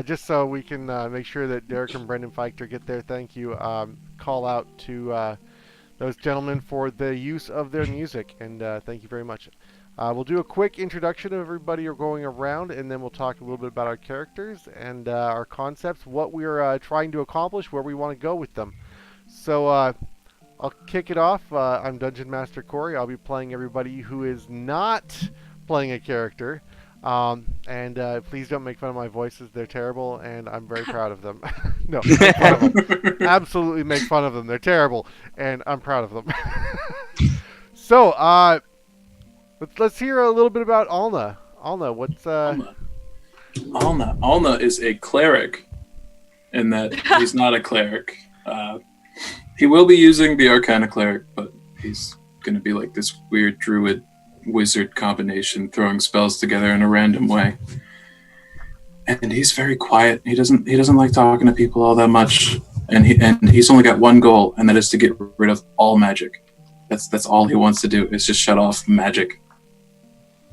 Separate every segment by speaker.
Speaker 1: just so we can make sure that Derek and Brendan Feichter get their thank you call out to those gentlemen for the use of their music, and thank you very much. We'll do a quick introduction of everybody who are going around, and then we'll talk a little bit about our characters and our concepts, what we're trying to accomplish, where we want to go with them. So I'll kick it off. I'm Dungeon Master Corey. I'll be playing everybody who is not playing a character. And please don't make fun of my voices. They're terrible, and I'm very proud of them. No, make fun of them. Absolutely make fun of them. They're terrible, and I'm proud of them. So, let's hear a little bit about Alna. Alna, what's...
Speaker 2: Alna is a cleric, in that he's not a cleric. He will be using the Arcana Cleric, but he's going to be like this weird druid wizard combination, throwing spells together in a random way. And he's very quiet. He doesn't like talking to people all that much. And he's only got one goal, and that is to get rid of all magic. That's all he wants to do, is just shut off magic.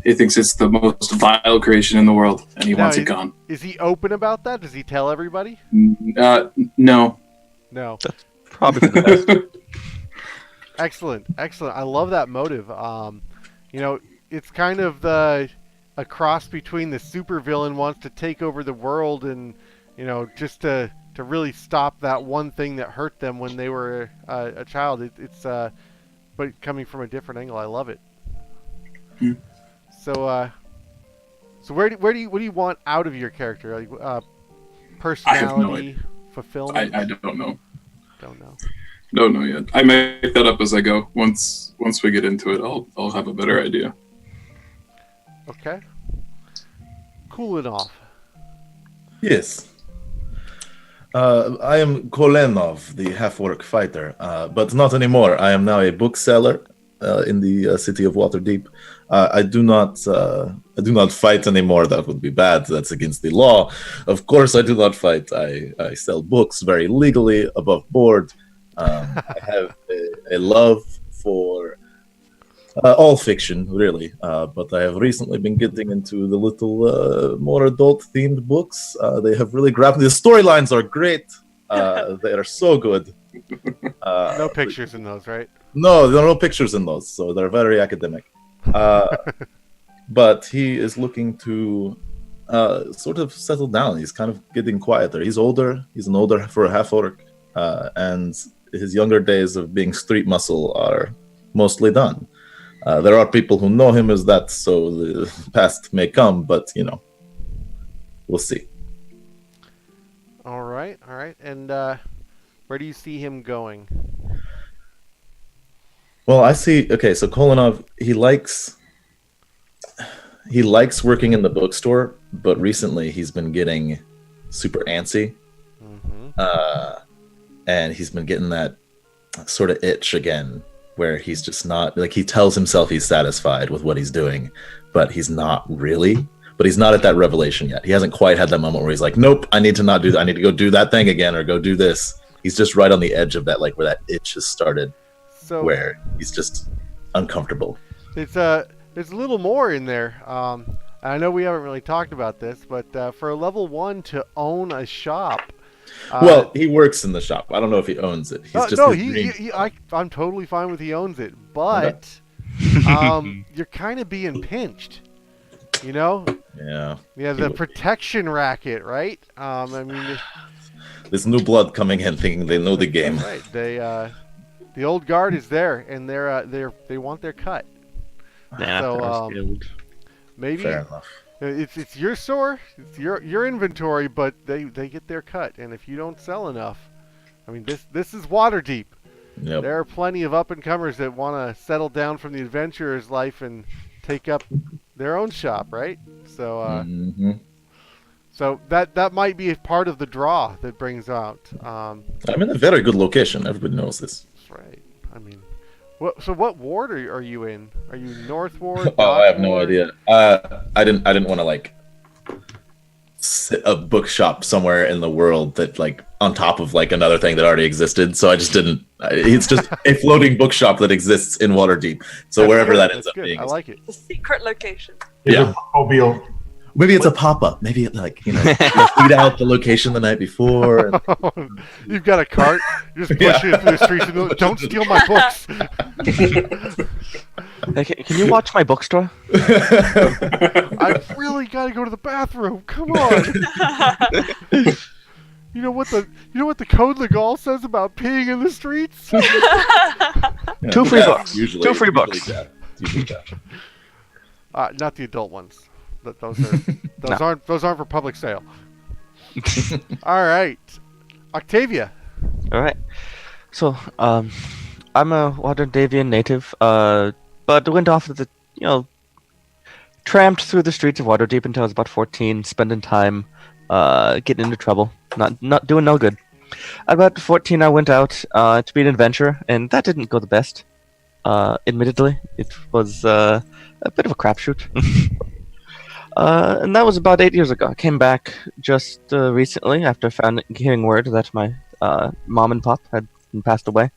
Speaker 2: He thinks it's the most vile creation in the world, and he wants it gone.
Speaker 1: Is he open about that? Does he tell everybody?
Speaker 2: No.
Speaker 1: No.
Speaker 3: Probably for the best.
Speaker 1: Excellent. I love that motive. It's kind of a cross between the supervillain wants to take over the world and, just to really stop that one thing that hurt them when they were a child. But coming from a different angle, I love it.
Speaker 2: Mm.
Speaker 1: So what do you want out of your character? Like personality, fulfillment?
Speaker 2: I don't know.
Speaker 1: Don't know.
Speaker 2: Don't know yet. I make that up as I go. Once we get into it, I'll have a better idea.
Speaker 1: Okay. Cooling off.
Speaker 4: Yes. I am Kolenov, the half-orc fighter, but not anymore. I am now a bookseller in the city of Waterdeep. I do not fight anymore. That would be bad. That's against the law. Of course, I do not fight. I sell books very legally, above board. I have a love for all fiction, really, but I have recently been getting into the little more adult-themed books. They have really grabbed me. The storylines are great. They are so good.
Speaker 1: No pictures in those, right?
Speaker 4: No, there are no pictures in those, so they're very academic. But he is looking to sort of settle down. He's kind of getting quieter. He's older. He's an older for a half-orc, and his younger days of being street muscle are mostly done. There are people who know him as that, so the past may come, but, we'll see.
Speaker 1: All right. And where do you see him going?
Speaker 4: Well, I see. Okay, so Kolenov, he likes working in the bookstore, but recently he's been getting super antsy, and he's been getting that sort of itch again, where he's just not like, he tells himself he's satisfied with what he's doing, but he's not really. But he's not at that revelation yet. He hasn't quite had that moment where he's like, nope, I need to not do that. I need to go do that thing again or go do this. He's just right on the edge of that, like where that itch has started. So where he's just uncomfortable.
Speaker 1: There's a little more in there. I know we haven't really talked about this, but for a level 1 to own a shop.
Speaker 4: Well, he works in the shop. I don't know if he owns it.
Speaker 1: I'm totally fine with he owns it, but you're kind of being pinched. Yeah. The protection racket, right?
Speaker 4: There's new blood coming in, thinking they know the game.
Speaker 1: Right. The old guard is there, and they want their cut. So maybe
Speaker 4: fair enough.
Speaker 1: It's your store, it's your inventory, but they get their cut, and if you don't sell enough, this is Waterdeep.
Speaker 4: Yep. There
Speaker 1: are plenty of up and comers that want to settle down from the adventurer's life and take up their own shop, right? So so that might be a part of the draw that brings out.
Speaker 4: I'm in a very good location. Everybody knows this.
Speaker 1: That's right. What ward are you in? Are you North Ward?
Speaker 4: I have no idea. I didn't want to sit a bookshop somewhere in the world that on top of another thing that already existed. So I just didn't. It's just a floating bookshop that exists in Waterdeep. So wherever that ends up being,
Speaker 1: I like it.
Speaker 5: The secret location.
Speaker 4: Yeah. Maybe it's a pop-up. Maybe it, like, you tweet out the location the night before. And...
Speaker 1: You've got a cart. You're just pushing it through the streets. And don't steal my books.
Speaker 3: Hey, can you watch my bookstore?
Speaker 1: I've really got to go to the bathroom. Come on. You know what the Code Legal says about peeing in the streets?
Speaker 4: Yeah,
Speaker 3: 2 free books.
Speaker 4: Usually,
Speaker 3: 2 free books.
Speaker 4: Usually death.
Speaker 1: Not the adult ones. Those aren't for public sale. All right, Octavia.
Speaker 3: All right. So, I'm a Waterdavian native, but went off to tramped through the streets of Waterdeep until I was about 14, spending time getting into trouble, not doing no good. At about 14, I went out to be an adventurer, and that didn't go the best. Admittedly, it was a bit of a crapshoot. And that was about 8 years ago. I came back just recently after hearing word that my mom and pop had passed away,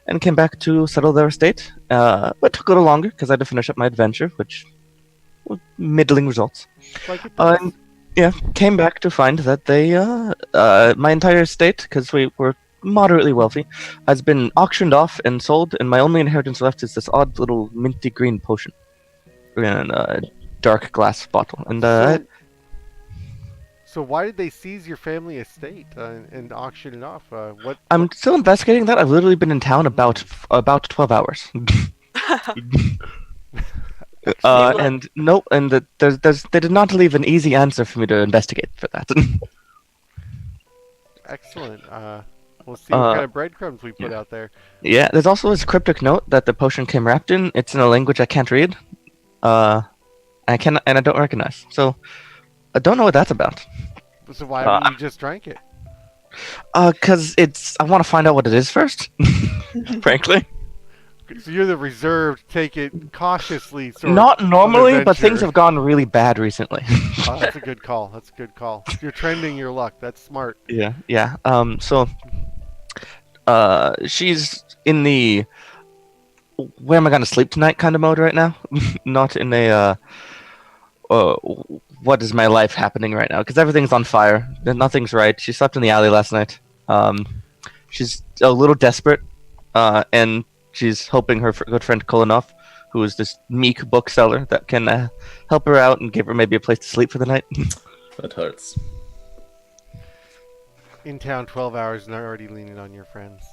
Speaker 3: and came back to settle their estate. But it took a little longer because I had to finish up my adventure, which was middling results.
Speaker 1: Like it does.
Speaker 3: Yeah, came back to find that they, my entire estate, because we were moderately wealthy, has been auctioned off and sold, and my only inheritance left is this odd little minty green potion in a dark glass bottle. And
Speaker 1: So why did they seize your family estate and auction it off?
Speaker 3: I'm still investigating that. I've literally been in town about 12 hours. And nope, and they did not leave an easy answer for me to investigate for that.
Speaker 1: Excellent. We'll see what kind of breadcrumbs we put out there.
Speaker 3: Yeah, there's also this cryptic note that the potion came wrapped in. It's in a language I can't read. I don't recognize. So I don't know what that's about.
Speaker 1: So why haven't you just drank it?
Speaker 3: 'Cause I want to find out what it is first. Frankly.
Speaker 1: So you're the reserved, take it cautiously sort
Speaker 3: Not
Speaker 1: of
Speaker 3: normally, but
Speaker 1: adventure.
Speaker 3: things have gone really bad recently.
Speaker 1: Oh, that's a good call. That's a good call. You're trending your luck. That's smart.
Speaker 3: Yeah. So, she's in the where am I gonna sleep tonight kind of mode right now. Not in a what is my life happening right now? Because everything's on fire. Nothing's right. She slept in the alley last night. She's a little desperate, and she's hoping her good friend Kolanov, who is this meek bookseller, that can help her out and give her maybe a place to sleep for the night.
Speaker 4: That hurts.
Speaker 1: In town 12 hours and already leaning on your friends.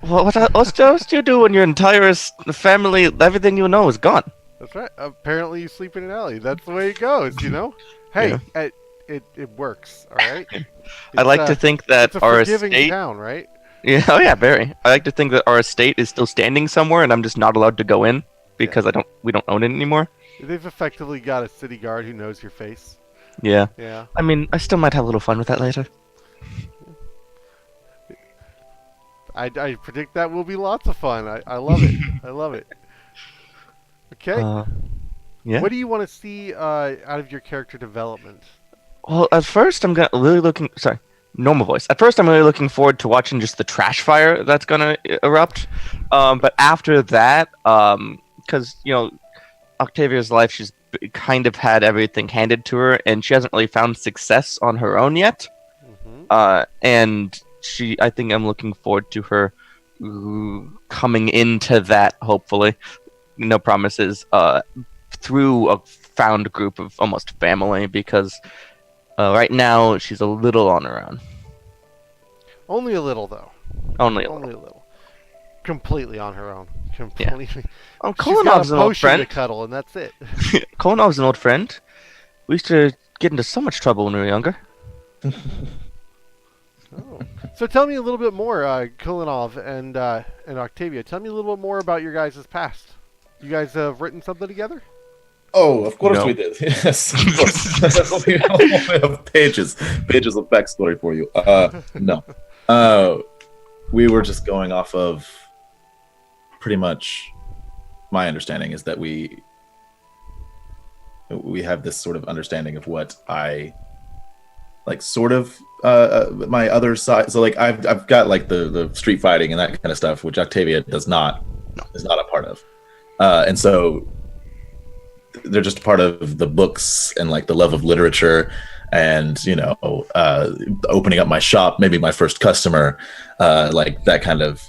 Speaker 3: Well, what else do you do when your entire family, everything you know, is gone?
Speaker 1: That's right. Apparently you sleep in an alley. That's the way it goes, you know? Hey, it works, all right?
Speaker 3: I like to think that
Speaker 1: it's a
Speaker 3: our
Speaker 1: forgiving
Speaker 3: estate...
Speaker 1: town, right?
Speaker 3: Yeah, oh yeah, very. I like to think that our estate is still standing somewhere, and I'm just not allowed to go in because we don't own it anymore.
Speaker 1: They've effectively got a city guard who knows your face.
Speaker 3: Yeah.
Speaker 1: Yeah.
Speaker 3: I mean, I still might have a little fun with that later.
Speaker 1: I predict that will be lots of fun. I love it. I love it. Okay.
Speaker 3: Yeah.
Speaker 1: What do you want to see out of your character development?
Speaker 3: Well, at first I'm normal voice. At first I'm really looking forward to watching just the trash fire that's gonna erupt. But after that, because Octavia's life, she's kind of had everything handed to her, and she hasn't really found success on her own yet. Mm-hmm. And I think I'm looking forward to her coming into that, hopefully. No promises. Through a found group of almost family, because right now she's a little on her own.
Speaker 1: Only a little, though.
Speaker 3: Only a little.
Speaker 1: Completely on her own. Completely.
Speaker 3: Yeah.
Speaker 1: She's got
Speaker 3: Kolonov's
Speaker 1: a
Speaker 3: an old
Speaker 1: potion
Speaker 3: friend.
Speaker 1: to cuddle, and that's it.
Speaker 3: Kolonov's an old friend. We used to get into so much trouble when we were younger.
Speaker 1: Oh. So tell me a little bit more, Kulinov and Octavia. Tell me a little bit more about your guys' past. You guys have written something together?
Speaker 4: Oh, of course
Speaker 3: No.
Speaker 4: we did. Yes, of course. We have pages of backstory for you. No. We were just going off of pretty much my understanding is that we have this sort of understanding of what I like, sort of my other side. So like I've got like the street fighting and that kind of stuff, which Octavia is not a part of. And so they're just part of the books and like the love of literature, and opening up my shop, maybe my first customer, like that kind of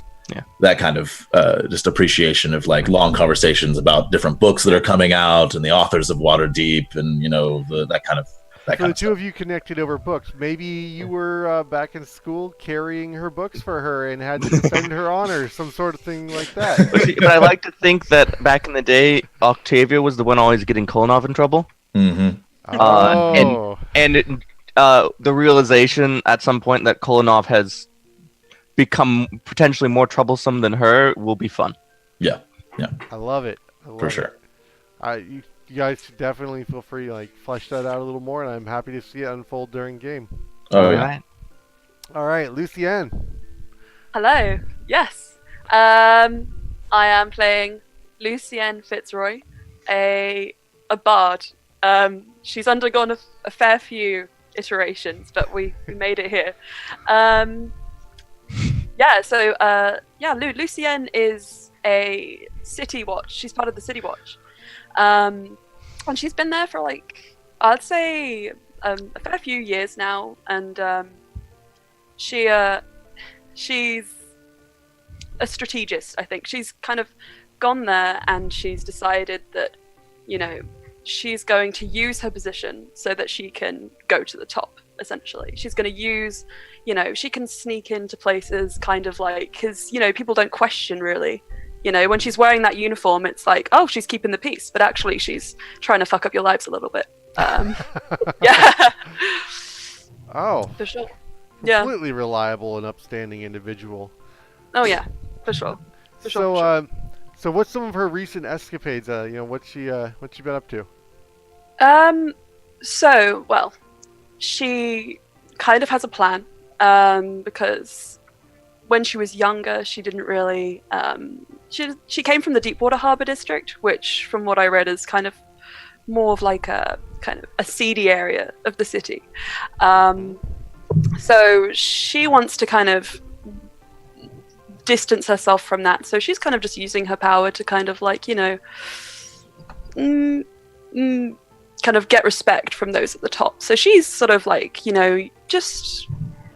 Speaker 4: just appreciation of like long conversations about different books that are coming out and the authors of Waterdeep, and that kind of.
Speaker 1: So the two of you connected over books. Maybe you were back in school carrying her books for her and had to defend her honor, some sort of thing like that.
Speaker 3: But I like to think that back in the day, Octavia was the one always getting Kolonov in trouble.
Speaker 4: Mm-hmm.
Speaker 1: Oh.
Speaker 3: And the realization at some point that Kolonov has become potentially more troublesome than her will be fun.
Speaker 4: Yeah.
Speaker 1: I love it.
Speaker 4: For sure.
Speaker 1: You guys should definitely feel free to flesh that out a little more, and I'm happy to see it unfold during game.
Speaker 4: Oh,
Speaker 3: All
Speaker 4: yeah.
Speaker 3: right.
Speaker 1: All right, Lucienne.
Speaker 5: Hello. Yes. I am playing Lucienne Fitzroy, a bard. She's undergone a fair few iterations, but we made it here. Lucienne is a City Watch. She's part of the City Watch. And she's been there for I'd say a fair few years now, and she's a strategist. I think she's kind of gone there and she's decided that she's going to use her position so that she can go to the top. Essentially, she's going to use, she can sneak into places kind of because people don't question really. When she's wearing that uniform, it's like, oh, she's keeping the peace, but actually she's trying to fuck up your lives a little bit. Yeah.
Speaker 1: Oh.
Speaker 5: For sure. Yeah.
Speaker 1: Completely reliable and upstanding individual.
Speaker 5: Oh yeah, for sure.
Speaker 1: So what's some of her recent escapades? What's she been up to?
Speaker 5: She kind of has a plan, because when she was younger, she didn't really. She came from the Deepwater Harbor district, which, from what I read, is kind of more of a seedy area of the city. So she wants to kind of distance herself from that. So she's kind of just using her power to kind of kind of get respect from those at the top. So she's sort of just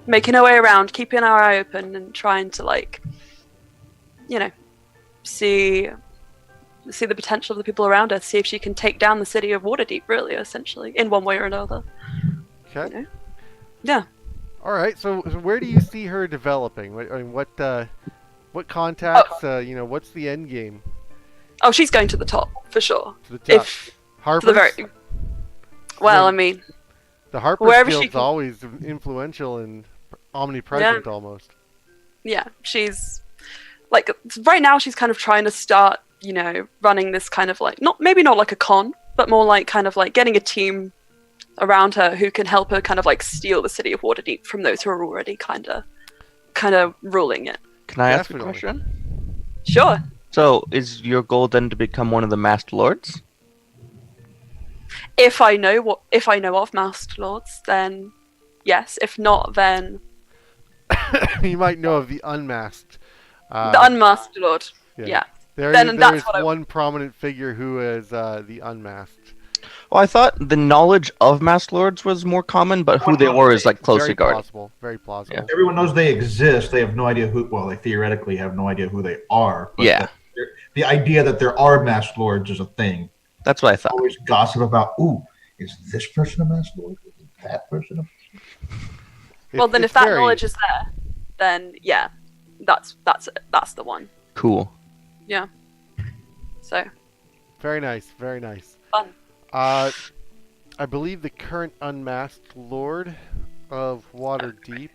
Speaker 5: making her way around, keeping our eye open, and trying to see the potential of the people around her, see if she can take down the city of Waterdeep, really, essentially, in one way or another.
Speaker 1: Okay.
Speaker 5: Yeah.
Speaker 1: All right. So where do you see her developing? What contacts? What's the end game?
Speaker 5: Oh, she's going to the top for sure.
Speaker 1: To the top. Harper's?
Speaker 5: Well, I mean,
Speaker 1: the Harper's Guild's always influential and omnipresent, almost.
Speaker 5: Yeah, she's right now she's kind of trying to start, running this kind of not like a con, but more getting a team around her who can help her kind of steal the city of Waterdeep from those who are already kind of ruling it.
Speaker 3: Can I ask a question?
Speaker 5: Sure.
Speaker 3: So, is your goal then to become one of the Masked Lords?
Speaker 5: If I know of Masked Lords, then yes. If not, then
Speaker 1: you might know of the Unmasked.
Speaker 5: The Unmasked Lord. Yeah.
Speaker 1: There is one prominent figure who is the Unmasked.
Speaker 3: Well, I thought the knowledge of Masked Lords was more common, but who they were is closely guarded.
Speaker 1: Very plausible.
Speaker 3: Yeah.
Speaker 6: Everyone knows they exist. They have no idea who. Well, they theoretically have no idea who they are. But
Speaker 3: Yeah.
Speaker 6: The idea that there are Masked Lords is a thing.
Speaker 3: That's what I thought.
Speaker 6: Always gossip about. Ooh, is this person a Masked Lord? Is that person a?
Speaker 5: Well, then if that knowledge is there, then yeah, that's the one.
Speaker 3: Cool.
Speaker 5: Yeah. So.
Speaker 1: Very nice. Very nice.
Speaker 5: Fun.
Speaker 1: I believe the current Unmasked Lord of Waterdeep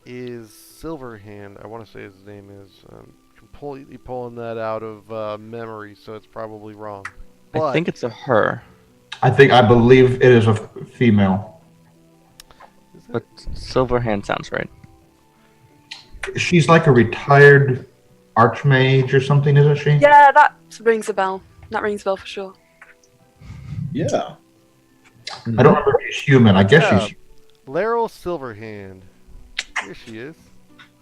Speaker 1: is Silverhand. I want to say his name is. Completely pulling that out of memory, so it's probably wrong. But
Speaker 3: I think it's a her.
Speaker 6: I believe it is a female.
Speaker 3: But Silverhand sounds right.
Speaker 6: She's like a retired archmage or something, isn't she?
Speaker 5: Yeah, that rings a bell. That rings a bell for sure.
Speaker 4: Yeah.
Speaker 6: I don't remember if she's human. I guess she's.
Speaker 1: Laryl Silverhand. Here she is.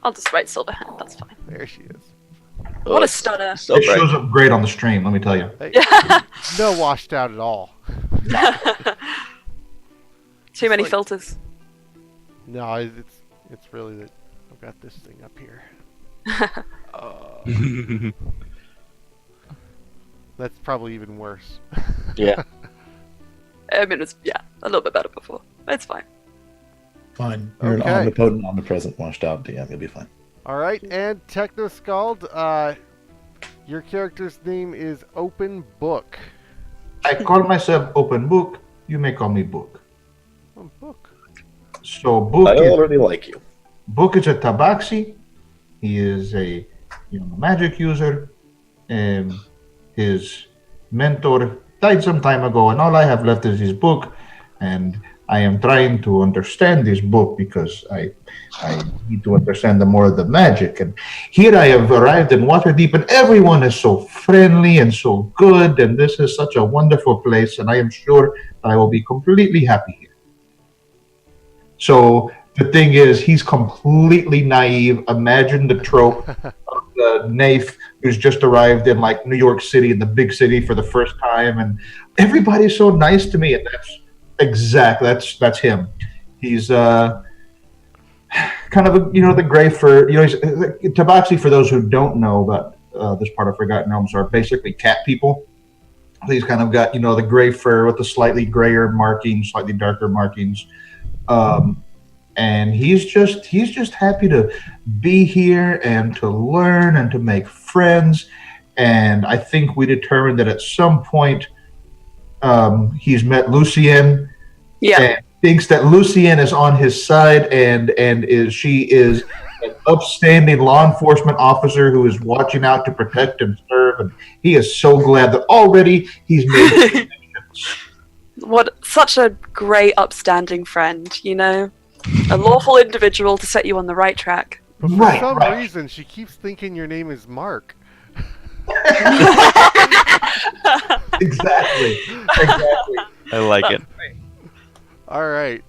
Speaker 5: I'll just write Silverhand. That's fine.
Speaker 1: There she is.
Speaker 5: What a stunner.
Speaker 3: So
Speaker 6: It
Speaker 3: bright.
Speaker 6: shows up great on the stream, let me tell you.
Speaker 1: Hey,
Speaker 5: Yeah.
Speaker 1: no washed out at all.
Speaker 5: Too many
Speaker 1: like-
Speaker 5: filters.
Speaker 1: No, it's really that I've got this thing up here. That's probably even worse.
Speaker 3: Yeah.
Speaker 5: I mean, it was, a little bit better before. It's fine.
Speaker 4: Fine. You're
Speaker 1: Okay.
Speaker 4: an omnipotent, omnipresent, washed out DM. You'll be fine.
Speaker 1: All right, and Techno Scald, your character's name is Open Book.
Speaker 6: I call myself Open Book. You may call me Book.
Speaker 1: Oh, book.
Speaker 6: So Book
Speaker 4: I
Speaker 6: is,
Speaker 4: already like you.
Speaker 6: Book is a tabaxi. He is a magic user. His mentor died some time ago, and all I have left is his book. And I am trying to understand this book because I need to understand the more of the magic. And here I have arrived in Waterdeep, and everyone is so friendly and so good, and this is such a wonderful place, and I am sure I will be completely happy here. So the thing is, he's completely naive. Imagine the trope of the naif who's just arrived in like New York City, in the big city for the first time, and everybody's so nice to me, and that's him. He's kind of the gray fur. He's Tabaxi. For those who don't know about this part of Forgotten Realms, are basically cat people. He's kind of got the gray fur with the slightly grayer markings, slightly darker markings. And he's just happy to be here and to learn and to make friends. And I think we determined that at some point he's met Lucien
Speaker 5: Yeah.
Speaker 6: and thinks that Lucien is on his side and she is an upstanding law enforcement officer who is watching out to protect and serve. And he is so glad that already he's made
Speaker 5: What such a great, upstanding friend, a lawful individual to set you on the right track.
Speaker 1: But for
Speaker 6: Right,
Speaker 1: some
Speaker 6: right.
Speaker 1: reason, she keeps thinking your name is Mark.
Speaker 6: exactly.
Speaker 3: I like it.
Speaker 1: All right.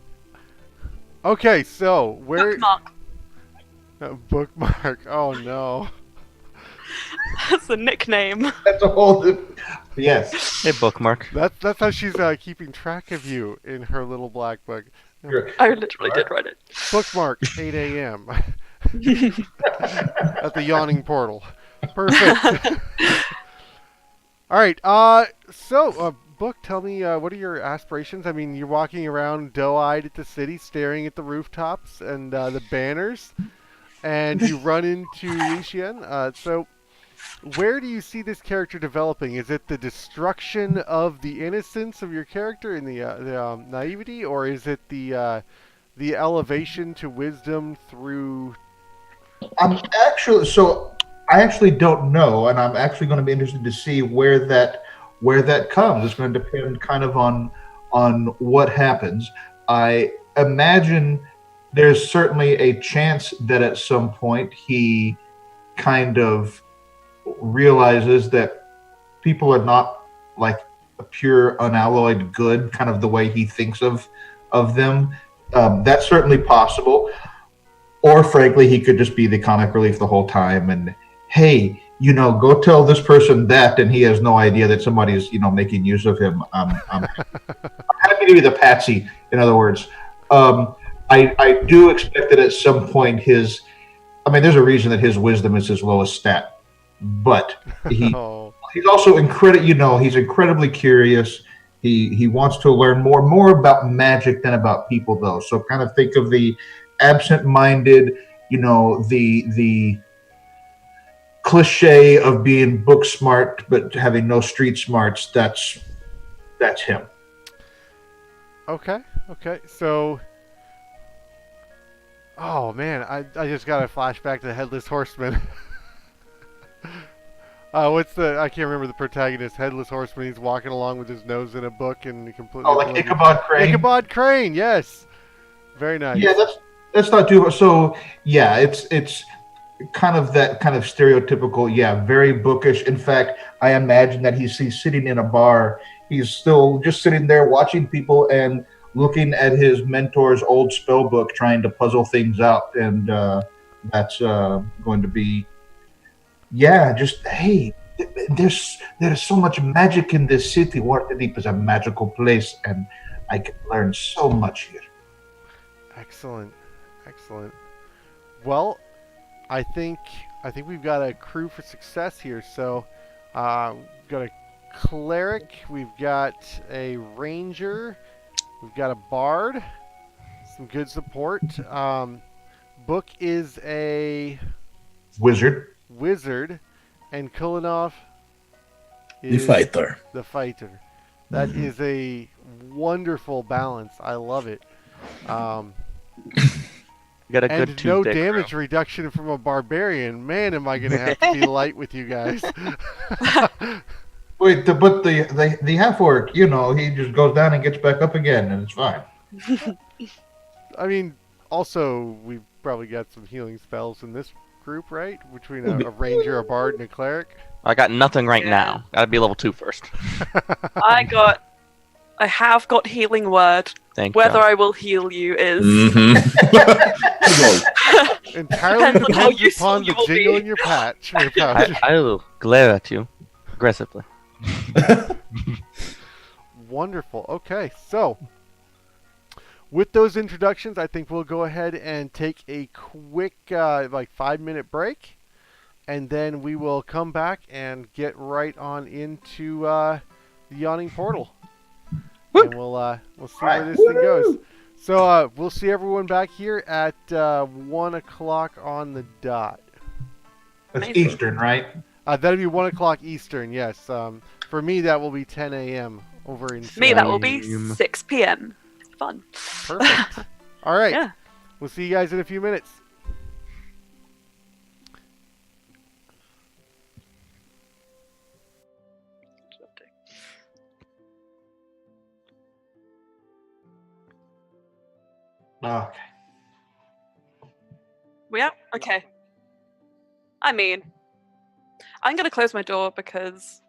Speaker 1: Okay, so where
Speaker 5: Bookmark.
Speaker 1: bookmark? Oh no.
Speaker 5: That's a nickname.
Speaker 6: That's a whole yes.
Speaker 3: Hey, bookmark.
Speaker 1: That's how she's keeping track of you in her little black book.
Speaker 5: I literally did write it.
Speaker 1: Bookmark 8 a.m. at the Yawning Portal. Perfect. All right. So, Book, tell me, what are your aspirations? I mean, you're walking around doe-eyed at the city, staring at the rooftops and the banners, and you run into Lucien. So, where do you see this character developing? Is it the destruction of the innocence of your character and the naivety, or is it the elevation to wisdom through?
Speaker 6: I actually don't know, and I'm actually going to be interested to see where that comes. It's going to depend kind of on what happens. I imagine there's certainly a chance that at some point he kind of realizes that people are not like a pure unalloyed good, kind of the way he thinks of them. That's certainly possible. Or frankly, he could just be the comic relief the whole time and, hey, go tell this person that, and he has no idea that somebody's, making use of him. I'm happy to be the patsy, in other words. I do expect that at some point there's a reason that his wisdom is his lowest stat. But he's also he's incredibly curious. He wants to learn more about magic than about people, though. So kind of think of the absent-minded, the cliche of being book smart but having no street smarts. That's him.
Speaker 1: Okay. So, oh man, I just got a flashback to the Headless Horseman. I can't remember the protagonist. Headless Horseman. He's walking along with his nose in a book and completely.
Speaker 6: Oh, like Ichabod Crane.
Speaker 1: Ichabod Crane. Yes. Very nice.
Speaker 6: Yeah, that's not too. So yeah, it's kind of that kind of stereotypical. Yeah, very bookish. In fact, I imagine that he's sitting in a bar. He's still just sitting there watching people and looking at his mentor's old spell book, trying to puzzle things out, and that's going to be yeah, just hey, there's so much magic in this city. Waterdeep is a magical place, and I can learn so much here.
Speaker 1: Excellent, excellent. Well, I think I think we've got a crew for success here. So, we've got a cleric, we've got a ranger, we've got a bard, some good support. Book is a
Speaker 6: Wizard.
Speaker 1: wizard, and Kulinov
Speaker 4: The
Speaker 1: is
Speaker 4: fighter.
Speaker 1: the fighter. That
Speaker 4: Mhm.
Speaker 1: is a wonderful balance. I love it. Um,
Speaker 3: You got a
Speaker 1: and
Speaker 3: good
Speaker 1: no
Speaker 3: Tuesday
Speaker 1: damage
Speaker 3: crew.
Speaker 1: reduction from a barbarian. Man, am I going to have to be light with you guys.
Speaker 6: Wait, but the half orc, he just goes down and gets back up again, and it's fine.
Speaker 1: I mean, also, we've probably got some healing spells in this group, right? Between a ranger, a bard, and a cleric.
Speaker 3: I got nothing right
Speaker 5: Yeah.
Speaker 3: now. Gotta be level 2 first.
Speaker 5: I have got healing word.
Speaker 3: Thank
Speaker 5: Whether
Speaker 3: God.
Speaker 5: I will heal you is
Speaker 1: Entirely
Speaker 5: Depends on how
Speaker 1: depends
Speaker 5: useful
Speaker 1: upon
Speaker 5: you
Speaker 1: the
Speaker 5: will
Speaker 1: jingle
Speaker 5: be.
Speaker 1: in your patch. Your pouch.
Speaker 3: I will glare at you aggressively.
Speaker 1: Wonderful. Okay, so with those introductions, I think we'll go ahead and take a quick, like 5-minute break, and then we will come back and get right on into the Yawning Portal, and we'll see where this thing goes. So we'll see everyone back here at 1 o'clock on the dot.
Speaker 6: That's
Speaker 5: Amazing.
Speaker 6: Eastern, right?
Speaker 1: That'll be 1 o'clock Eastern. Yes. For me, that will be 10 a.m. over in.
Speaker 5: Me, that will be
Speaker 3: Same.
Speaker 5: 6 p.m. Fun.
Speaker 1: Perfect. All right.
Speaker 5: Yeah.
Speaker 1: We'll see you guys in a few minutes.
Speaker 6: Okay.
Speaker 5: Yeah. Okay. I mean, I'm gonna close my door because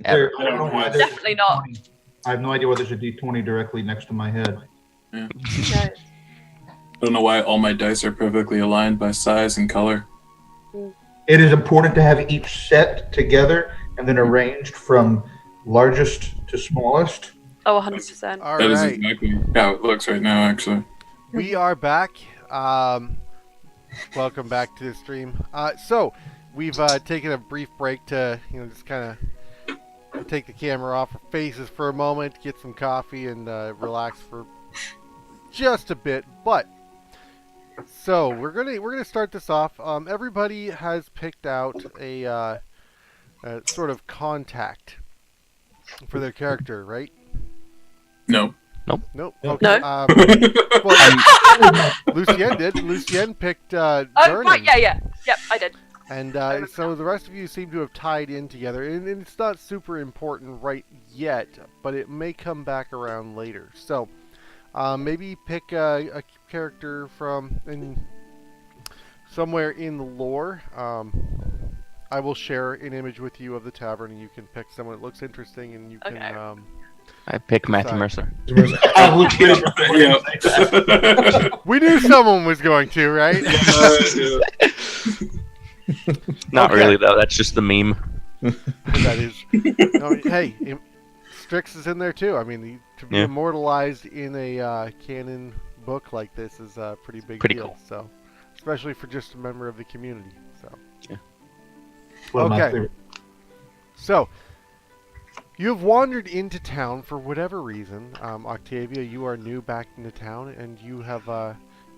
Speaker 3: ever.
Speaker 6: I don't know why there's a
Speaker 5: Definitely not.
Speaker 6: D20. I have no idea why there's a D20 directly next to my head.
Speaker 5: No.
Speaker 2: I don't know why all my dice are perfectly aligned by size and color.
Speaker 6: It is important to have each set together and then arranged from largest to smallest.
Speaker 5: Oh, 100%.
Speaker 1: All
Speaker 2: That is
Speaker 1: right.
Speaker 2: exactly how it looks right now, actually.
Speaker 1: We are back. Welcome back to the stream. So we've taken a brief break to, just kind of take the camera off our faces for a moment, get some coffee, and relax for just a bit. But so we're gonna start this off. Everybody has picked out a sort of contact for their character, right?
Speaker 2: No.
Speaker 1: Nope.
Speaker 5: No.
Speaker 1: Well, Lucien did. Lucien picked
Speaker 5: Oh,
Speaker 1: Vernon.
Speaker 5: right, yeah. Yep, I did.
Speaker 1: And so the rest of you seem to have tied in together. And it's not super important right yet, but it may come back around later. So maybe pick a character from somewhere in the lore. I will share an image with you of the tavern, and you can pick someone that looks interesting, and you
Speaker 5: Okay.
Speaker 1: can...
Speaker 3: I pick Matthew
Speaker 1: Sorry.
Speaker 3: Mercer.
Speaker 6: I was waiting for you to say that.
Speaker 1: We knew someone was going to, right?
Speaker 3: Not
Speaker 1: Okay.
Speaker 3: really though. That's just the meme.
Speaker 1: That is. No, hey, Strix is in there too. I mean, to be
Speaker 3: Yeah.
Speaker 1: immortalized in a canon book like this is a pretty big
Speaker 3: Pretty
Speaker 1: deal.
Speaker 3: cool.
Speaker 1: So, especially for just a member of the community. So,
Speaker 6: One of my
Speaker 1: Okay.
Speaker 6: favorite.
Speaker 1: so you have wandered into town for whatever reason. Octavia, you are new back into town, and you have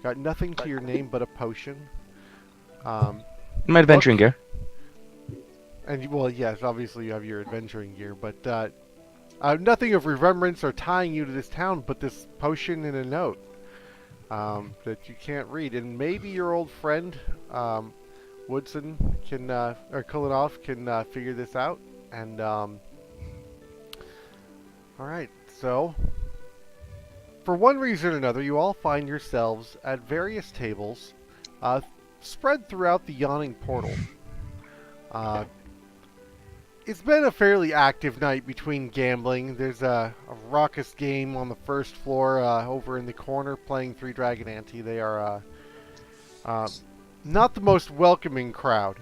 Speaker 1: got nothing to your name but a potion.
Speaker 3: My adventuring gear.
Speaker 1: And well, yes, obviously you have your adventuring gear, but nothing of remembrance or tying you to this town, but this potion and a note that you can't read. And maybe your old friend Woodson can or Kulinov can figure this out. And all right, so for one reason or another, you all find yourselves at various tables spread throughout the Yawning Portal. It's been a fairly active night between gambling. There's a raucous game on the first floor over in the corner playing Three Dragon Ante. They are not the most welcoming crowd.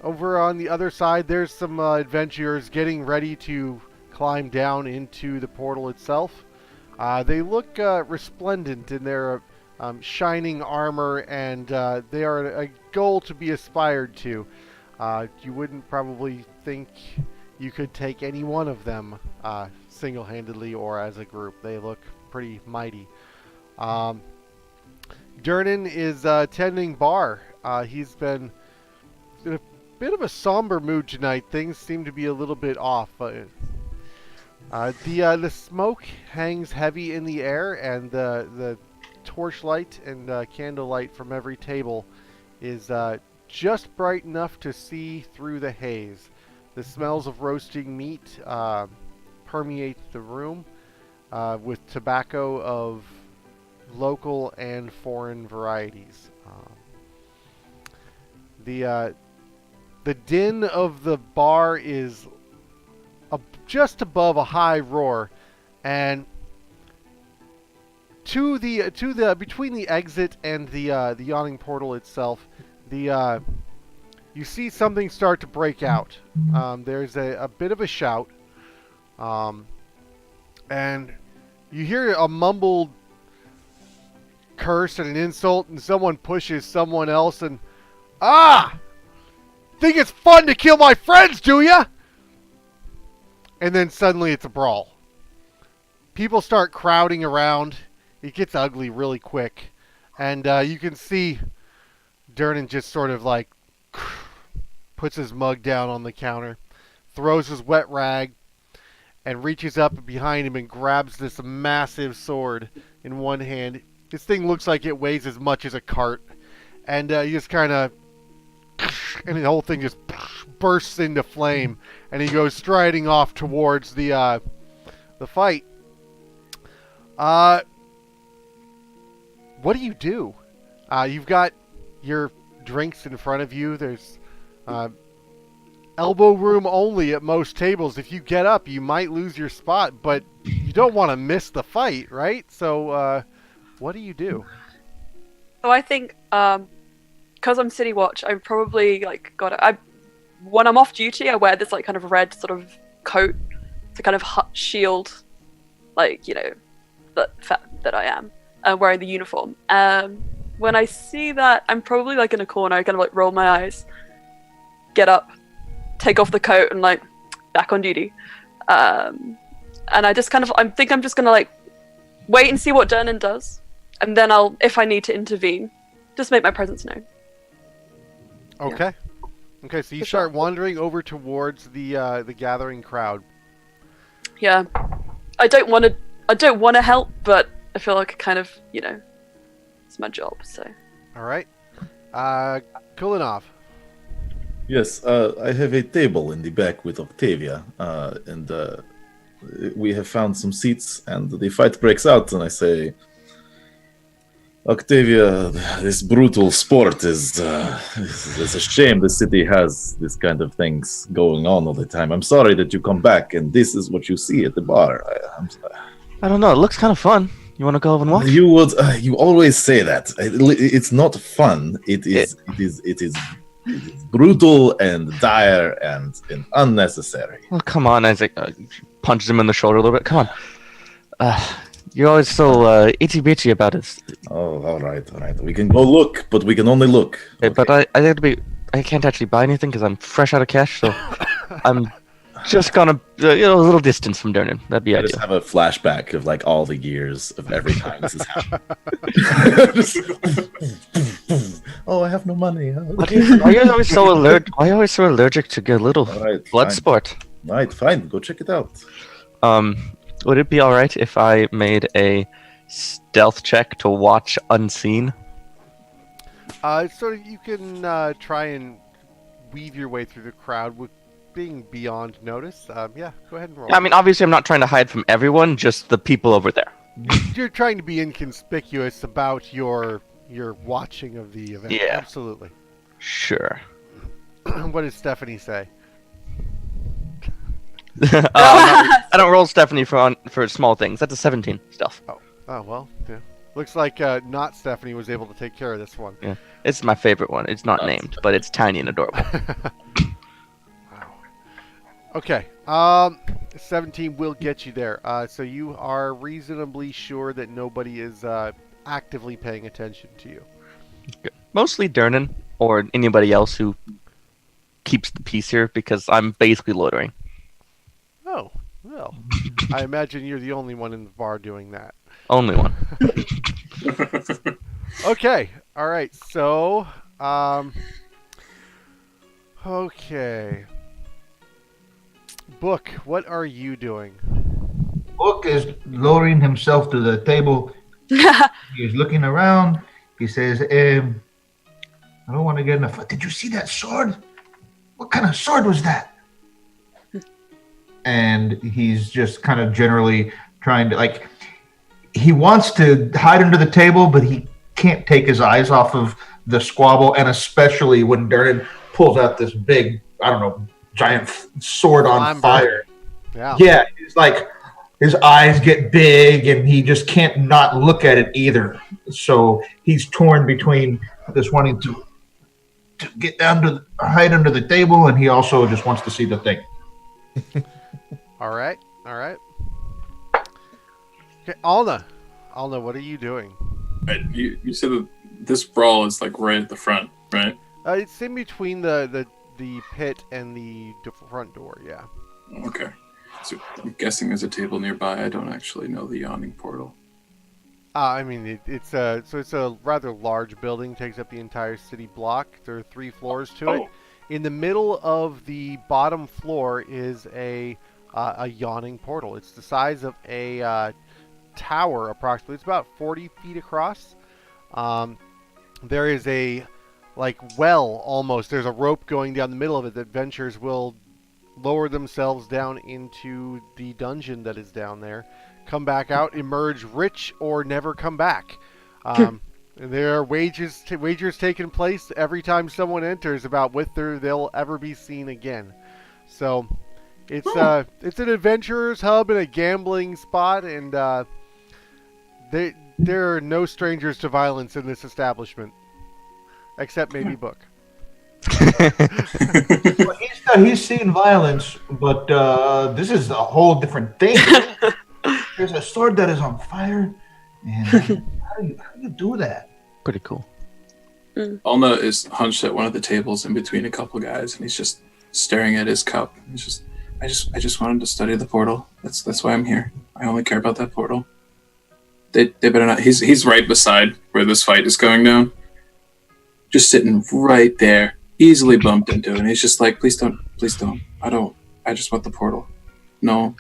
Speaker 1: Over on the other side, there's some adventurers getting ready to climb down into the portal itself. They look resplendent in their shining armor, and they are a goal to be aspired to. You wouldn't probably think you could take any one of them single-handedly or as a group. They look pretty mighty. Durnan is tending bar. He's been in a bit of a somber mood tonight. Things seem to be a little bit off. The smoke hangs heavy in the air, and the torchlight and candlelight from every table is just bright enough to see through the haze. The smells of roasting meat permeate the room with tobacco of local and foreign varieties. The din of the bar is just above a high roar, and to the between the exit and the Yawning Portal itself, you see something start to break out. There's a bit of a shout, and you hear a mumbled curse and an insult, and someone pushes someone else, and think it's fun to kill my friends, do ya? And then suddenly it's a brawl. People start crowding around. It gets ugly really quick, and you can see Durnan just sort of like puts his mug down on the counter, throws his wet rag, and reaches up behind him and grabs this massive sword in one hand. This thing looks like it weighs as much as a cart, and he just kind of, and the whole thing just bursts into flame, and he goes striding off towards the fight. What do you do? You've got your drinks in front of you. There's elbow room only at most tables. If you get up, you might lose your spot, but you don't want to miss the fight, right? So, what do you do?
Speaker 5: So I think, because I'm City Watch, I'm probably like when I'm off duty, I wear this like kind of red sort of coat to kind of shield, like, you know, the fact that I am wearing the uniform. When I see that, I'm probably like in a corner, I kind of like roll my eyes, get up, take off the coat, and like back on duty. And I just kind of, I'm just gonna like wait and see what Dernan does, and then I'll, if I need to intervene, just make my presence known.
Speaker 1: Okay. Yeah. Okay, so you start wandering over towards the gathering crowd.
Speaker 5: Yeah, I don't want to help, but I feel like I kind of, you know, it's my job. So.
Speaker 1: All right, Kulinov.
Speaker 4: Yes, I have a table in the back with Octavia, and we have found some seats, and the fight breaks out, and I say, Octavia, this brutal sport is it's a shame the city has this kind of things going on all the time. I'm sorry that you come back, and this is what you see at the bar.
Speaker 3: I don't know, it looks kind of fun. You want to go over and watch?
Speaker 4: You always say that. It's not fun. It is brutal and dire and unnecessary.
Speaker 3: Well, come on, Isaac. Punches him in the shoulder a little bit. Come on. You're always so itty-bitty about it.
Speaker 4: Oh, all right. We can go look, but we can only look.
Speaker 3: Okay. But I can't actually buy anything because I'm fresh out of cash, so I'm just gonna, a little distance from Dernan. That'd be
Speaker 4: I
Speaker 3: ideal.
Speaker 4: just have a flashback of like all the years of every time this has happened. Oh, I have no money.
Speaker 3: Why are you always so allergic? Why are you always so allergic to get little blood sport?
Speaker 4: All right, fine. Go check it out.
Speaker 3: Would it be all right if I made a stealth check to watch unseen?
Speaker 1: So you can try and weave your way through the crowd with being beyond notice. Yeah, go ahead and roll.
Speaker 3: I mean, obviously, I'm not trying to hide from everyone, just the people over there.
Speaker 1: You're trying to be inconspicuous about your watching of the event.
Speaker 3: Yeah.
Speaker 1: Absolutely.
Speaker 3: Sure.
Speaker 1: What does Stephanie say?
Speaker 3: I don't roll Stephanie for small things. That's a 17 stealth.
Speaker 1: Oh well, yeah. Looks like not Stephanie was able to take care of this one.
Speaker 3: Yeah, it's my favorite one. It's not named, but it's tiny and adorable.
Speaker 1: Wow. Okay. 17 will get you there. So you are reasonably sure that nobody is actively paying attention to you.
Speaker 3: Okay. Mostly Dernan or anybody else who keeps the peace here, because I'm basically loitering.
Speaker 1: Oh, well. I imagine you're the only one in the bar doing that.
Speaker 3: Only one.
Speaker 1: Okay. All right. So, okay. Book, what are you doing?
Speaker 6: Book is lowering himself to the table. He's looking around. He says, I don't want to get in a fight. Did you see that sword? What kind of sword was that? And he's just kind of generally trying to, he wants to hide under the table, but he can't take his eyes off of the squabble, and especially when Dernan pulls out this big, giant sword on fire. Yeah, it's like his eyes get big, and he just can't not look at it either. So he's torn between this wanting to get down to hide under the table, and he also just wants to see the thing.
Speaker 1: All right. Okay, Alna, what are you doing?
Speaker 2: Right, you said that this brawl is like right at the front, right?
Speaker 1: It's in between the pit and the front door. Yeah.
Speaker 2: Okay. So I'm guessing there's a table nearby. I don't actually know the Yawning Portal.
Speaker 1: I mean, it's a rather large building. Takes up the entire city block. There are 3 floors to it. In the middle of the bottom floor is a Yawning Portal. It's the size of a tower, approximately. It's about 40 feet across. There is a well, almost. There's a rope going down the middle of it that ventures will lower themselves down into the dungeon that is down there, come back out, emerge rich, or never come back. And there are wagers taking place every time someone enters about whether they'll ever be seen again. So it's an adventurer's hub and a gambling spot, and there are no strangers to violence in this establishment, except maybe Book.
Speaker 6: Well, he's seen violence, but this is a whole different thing. There's a sword that is on fire, and how do you do that?
Speaker 3: Pretty cool.
Speaker 2: Alna is hunched at one of the tables in between a couple guys, and he's just staring at his cup. He's just, I just wanted to study the portal. That's why I'm here. I only care about that portal. They better not. He's right beside where this fight is going down, just sitting right there, easily bumped into, and he's just like, please don't. I just want the portal. No.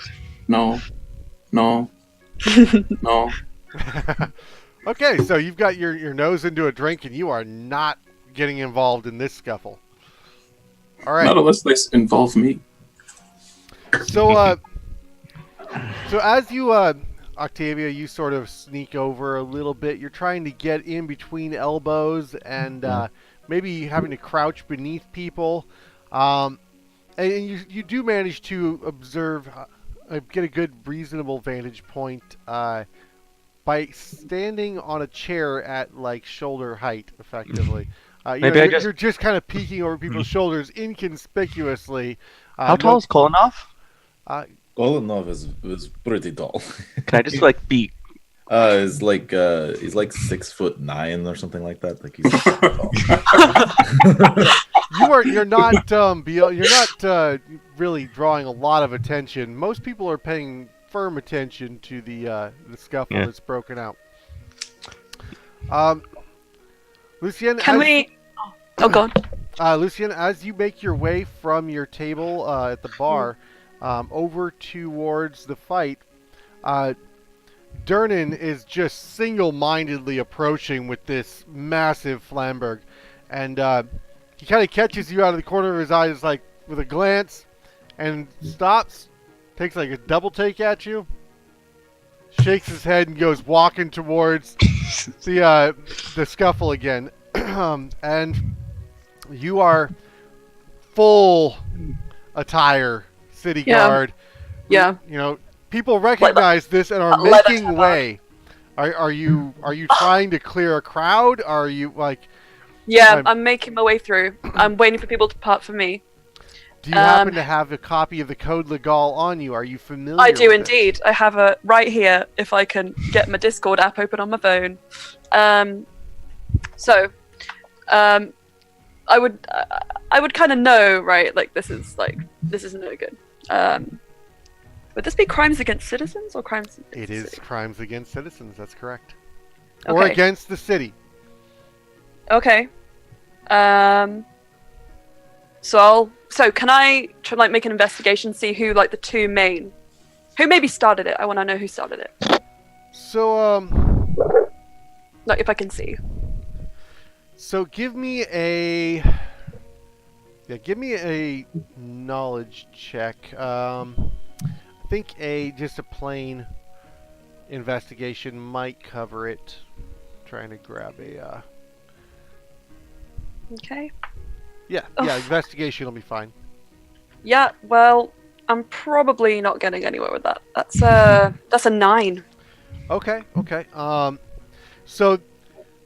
Speaker 1: Okay, so you've got your nose into a drink, and you are not getting involved in this scuffle. All right.
Speaker 2: Not unless they involve me.
Speaker 1: So as you, Octavia, you sort of sneak over a little bit. You're trying to get in between elbows and maybe having to crouch beneath people. And you do manage to observe, get a good, reasonable vantage point by standing on a chair at like shoulder height, effectively. You're just kind of peeking over people's shoulders inconspicuously.
Speaker 3: How tall is Kolonov?
Speaker 4: Golanov is pretty tall.
Speaker 3: Can I just like be?
Speaker 4: He's like 6'9" or something like that. Like he's tall.
Speaker 1: You're not really drawing a lot of attention. Most people are paying firm attention to the scuffle that's broken out. Lucien,
Speaker 5: Oh, go on.
Speaker 1: Lucien, as you make your way from your table at the bar over towards the fight, Durnan is just single-mindedly approaching with this massive Flamberg, and he kind of catches you out of the corner of his eyes, like with a glance, and stops, takes like a double take at you, shakes his head, and goes walking towards the scuffle again, and you are full attire, city guard.
Speaker 5: Yeah.
Speaker 1: You know, people recognize this and are making way. Are you trying to clear a crowd? Are you like?
Speaker 5: Yeah, I'm making my way through. I'm waiting for people to part for me.
Speaker 1: Do you happen to have a copy of the Code Legal on you? Are you familiar?
Speaker 5: I do
Speaker 1: with
Speaker 5: indeed.
Speaker 1: it?
Speaker 5: I have it right here. If I can get my Discord app open on my phone. I would kind of know, right? Like this is no good. Would this be crimes against citizens or crimes?
Speaker 1: It is
Speaker 5: city?
Speaker 1: crimes against citizens. That's correct.
Speaker 5: Okay.
Speaker 1: Or against the city.
Speaker 5: Okay. So can I try like make an investigation, see who like the two main, who maybe started it? I want to know who started it.
Speaker 1: So
Speaker 5: Like if I can see.
Speaker 1: So give me a knowledge check. I think just a plain investigation might cover it. Trying to grab a
Speaker 5: Okay.
Speaker 1: yeah, investigation will be fine.
Speaker 5: Yeah. Well, I'm probably not getting anywhere with that. That's a 9.
Speaker 1: Okay. So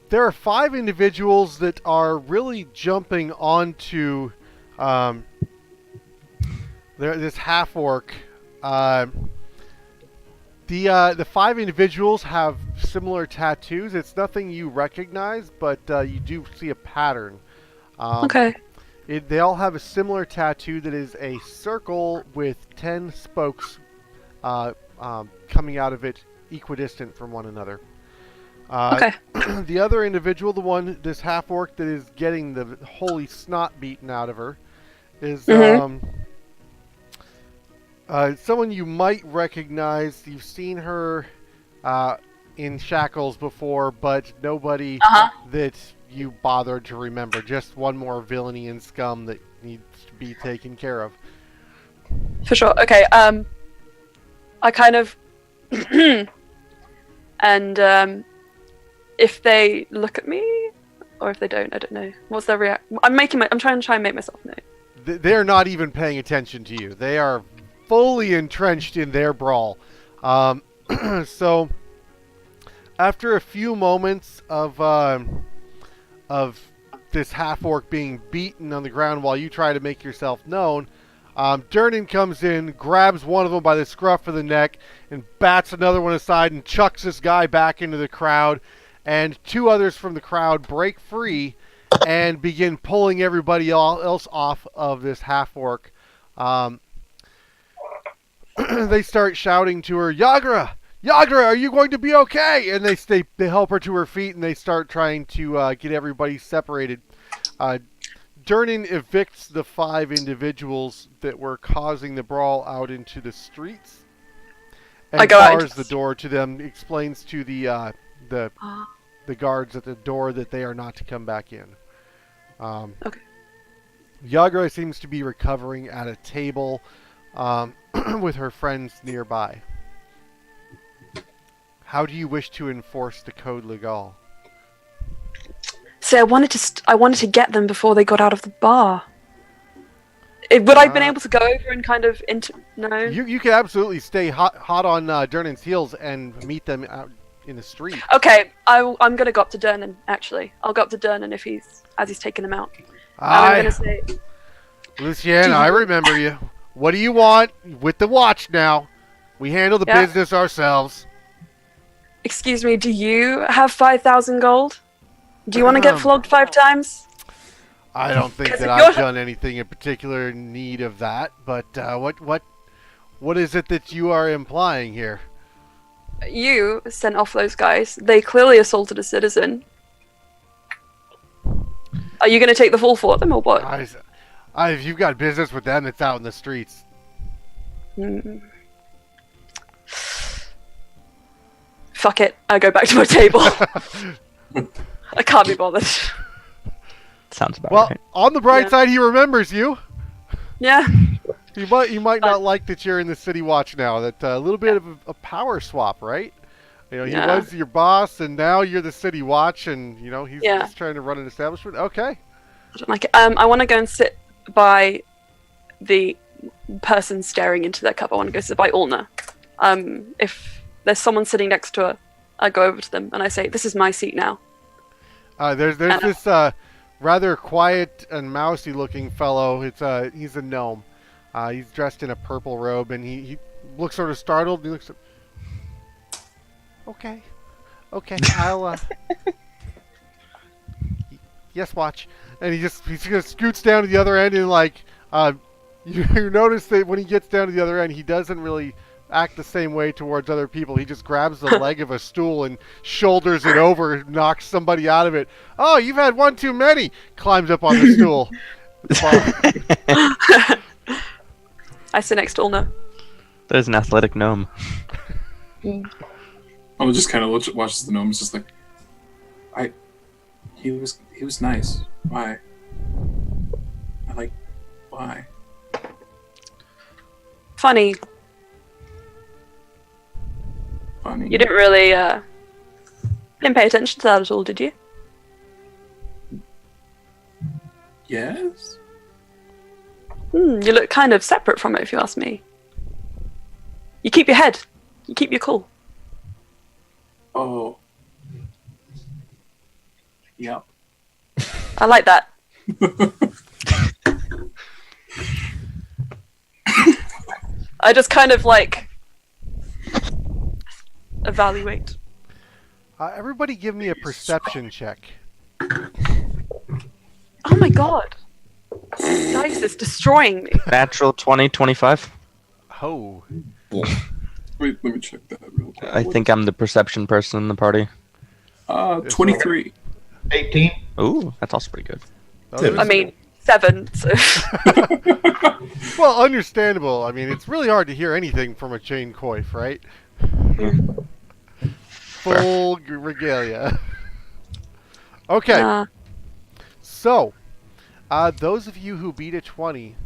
Speaker 1: there are 5 individuals that are really jumping onto this half orc. The 5 individuals have similar tattoos. It's nothing you recognize, but you do see a pattern.
Speaker 5: Okay.
Speaker 1: They all have a similar tattoo that is a circle with 10 spokes coming out of it, equidistant from one another.
Speaker 5: Okay.
Speaker 1: The other individual, this half orc that is getting the holy snot beaten out of her, is someone you might recognize. You've seen her in shackles before, but nobody that you bothered to remember. Just one more villainy and scum that needs to be taken care of.
Speaker 5: For sure. Okay. I kind of and if they look at me, or if they don't, I don't know. What's their react? I'm trying to make myself know.
Speaker 1: They're not even paying attention to you. They are fully entrenched in their brawl. So, after a few moments of this half-orc being beaten on the ground while you try to make yourself known, Durnan comes in, grabs one of them by the scruff of the neck, and bats another one aside and chucks this guy back into the crowd. And two others from the crowd break free and begin pulling everybody else off of this half-orc. They start shouting to her, Yagra! Yagra, are you going to be okay? And they help her to her feet, and they start trying to get everybody separated. Durnan evicts the 5 individuals that were causing the brawl out into the streets, and bars the door to them. Explains to the guards at the door that they are not to come back in.
Speaker 5: Okay.
Speaker 1: Yagra seems to be recovering at a table with her friends nearby. How do you wish to enforce the Code Legal?
Speaker 5: See, I wanted to get them before they got out of the bar. Would I have been able to go over and kind of no?
Speaker 1: You can absolutely stay hot on Durnan's heels and meet them out in the street.
Speaker 5: Okay, I'm gonna go up to Durnan. Actually, I'll go up to Durnan as he's taking them out. I'm gonna say,
Speaker 1: Lucien, I remember you. What do you want with the watch now? We handle the business ourselves.
Speaker 5: Excuse me, do you have 5,000 gold? Do you want to get flogged 5 times?
Speaker 1: I don't think that I've done anything in particular need of that, but what is it that you are implying here?
Speaker 5: You sent off those guys. They clearly assaulted a citizen. Are you going to take the fall for them or what?
Speaker 1: If you've got business with them, it's out in the streets.
Speaker 5: Fuck it. I go back to my table. I can't be bothered.
Speaker 3: Sounds about
Speaker 1: well,
Speaker 3: right.
Speaker 1: On the bright side, he remembers you.
Speaker 5: Yeah.
Speaker 1: You might not like that you're in the city watch now. That a little bit of a power swap, right? You know, he was your boss, and now you're the city watch, and you know he's just trying to run an establishment. Okay.
Speaker 5: I don't like it. I want to go and sit by the person staring into their cup. I want to go sit by Ulna. If there's someone sitting next to her, I go over to them and I say, "This is my seat now."
Speaker 1: There's this rather quiet and mousy-looking fellow. He's a gnome. He's dressed in a purple robe, and he looks sort of startled. And he looks. Okay, I'll. Yes, watch. And he just scoots down to the other end, and you notice that when he gets down to the other end, he doesn't really act the same way towards other people. He just grabs the leg of a stool and shoulders it over, knocks somebody out of it. Oh, you've had one too many. Climbs up on the stool.
Speaker 5: I sit next to Ulna.
Speaker 3: There's an athletic gnome.
Speaker 2: I'm just kind of watches the gnome. It's just like, he was nice. Why? Why?
Speaker 5: Funny. You didn't really didn't pay attention to that at all, did you?
Speaker 2: Yes.
Speaker 5: You look kind of separate from it, if you ask me. You keep your head. You keep your cool.
Speaker 2: Oh. Yep.
Speaker 5: I like that. I just kind of evaluate.
Speaker 1: Everybody give me a perception check.
Speaker 5: Oh my god. This dice is destroying me.
Speaker 3: Natural 20, 25.
Speaker 1: Oh.
Speaker 2: Wait, let me check that real quick.
Speaker 3: I think I'm the perception person in the party.
Speaker 2: 23.
Speaker 6: 18.
Speaker 3: Ooh, that's also pretty good.
Speaker 5: I mean, 7. So.
Speaker 1: Well, understandable. I mean, it's really hard to hear anything from a chain coif, right? Full regalia. Okay. So, those of you who beat a 20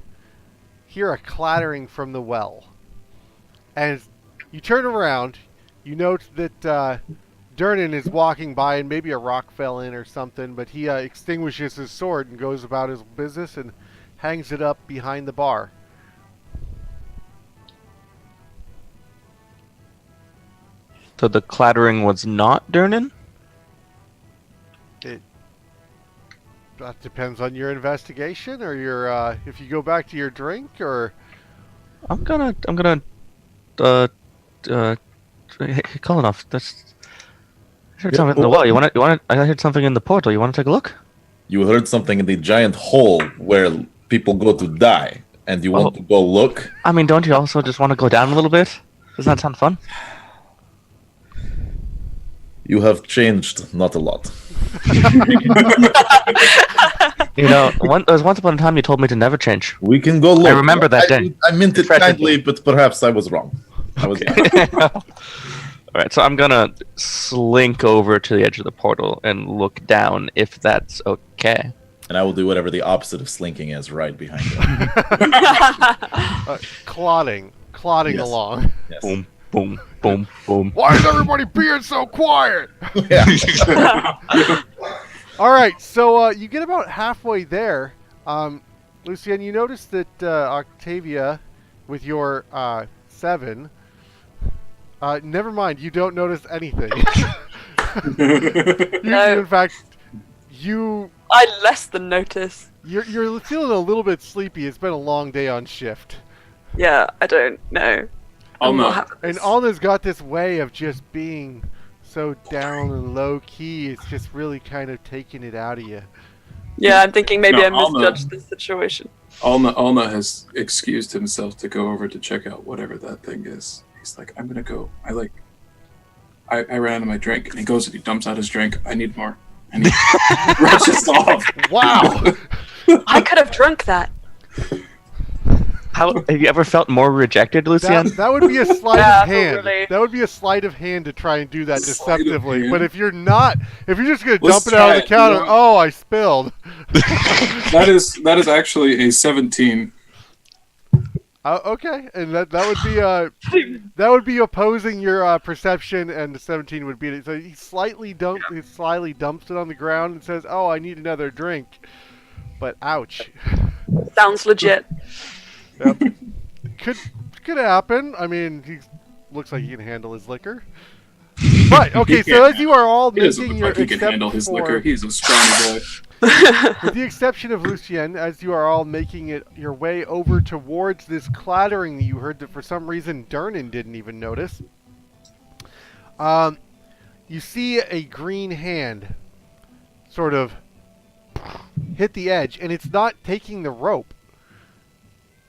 Speaker 1: hear a clattering from the well. And you turn around, you note that Durnan is walking by and maybe a rock fell in or something, but he extinguishes his sword and goes about his business and hangs it up behind the bar.
Speaker 3: So the clattering was not Durnan?
Speaker 1: That depends on your investigation or your if you go back to your drink or.
Speaker 3: I'm gonna hey, Kolonov, that's I heard
Speaker 4: Yeah,
Speaker 3: something in the wall. You want I heard something in the portal. You want to take a look?
Speaker 4: You heard something in the giant hole where people go to die, and you want to go look?
Speaker 3: I mean, don't you also just want to go down a little bit? Doesn't that sound fun?
Speaker 4: You have changed not a lot.
Speaker 3: You know, there was once upon a time you told me to never change.
Speaker 4: We can go look.
Speaker 3: I remember that day.
Speaker 4: I meant it
Speaker 3: Fresh
Speaker 4: kindly, but perhaps I was wrong. I was.
Speaker 3: All right, so I'm gonna slink over to the edge of the portal and look down, if that's okay.
Speaker 4: And I will do whatever the opposite of slinking is, right behind you.
Speaker 1: Clotting
Speaker 4: Yes.
Speaker 1: along.
Speaker 4: Yes.
Speaker 3: Boom, boom, boom, boom.
Speaker 1: Why is everybody being so quiet?
Speaker 4: Yeah.
Speaker 1: All right, so you get about halfway there. Lucienne, you notice that Octavia, with your 7, never mind, you don't notice anything.
Speaker 5: No.
Speaker 1: In fact,
Speaker 5: I less than notice.
Speaker 1: you're feeling a little bit sleepy. It's been a long day on shift.
Speaker 5: Yeah, I don't know.
Speaker 2: Alma.
Speaker 5: What happens?
Speaker 1: And Alna's got this way of just being so down and low key. It's just really kind of taking it out of you.
Speaker 5: Yeah, I'm thinking maybe
Speaker 2: No,
Speaker 5: I
Speaker 2: Alma.
Speaker 5: misjudged the situation.
Speaker 2: Alma has excused himself to go over to check out whatever that thing is. He's like, I'm gonna go. I ran out of my drink, and he goes and he dumps out his drink. I need more. And he rushes off.
Speaker 1: Wow.
Speaker 5: I could have drunk that.
Speaker 3: How have you ever felt more rejected, Lucian?
Speaker 1: That would be a sleight
Speaker 5: Yeah,
Speaker 1: of hand.
Speaker 5: totally.
Speaker 1: That would be a sleight of hand to try and do that
Speaker 2: Sleight of
Speaker 1: deceptively.
Speaker 2: hand?
Speaker 1: But if you're just gonna
Speaker 2: Let's
Speaker 1: dump it out
Speaker 2: try
Speaker 1: of the
Speaker 2: it.
Speaker 1: counter,
Speaker 2: You know-
Speaker 1: oh, I spilled.
Speaker 2: That is actually a 17.
Speaker 1: Okay, and that would be opposing your perception, and the 17 would beat it. So he slyly dumps it on the ground and says, "Oh, I need another drink." But ouch.
Speaker 5: Sounds legit.
Speaker 1: Yep. Could happen. I mean, he looks like he can handle his liquor. But okay, so as you are all
Speaker 2: He doesn't
Speaker 1: making
Speaker 2: look
Speaker 1: your
Speaker 2: like he can handle his liquor. He's a strong boy.
Speaker 1: with the exception of Lucien, as you are all making it your way over towards this clattering that you heard that for some reason Durnan didn't even notice, you see a green hand sort of hit the edge, and it's not taking the rope.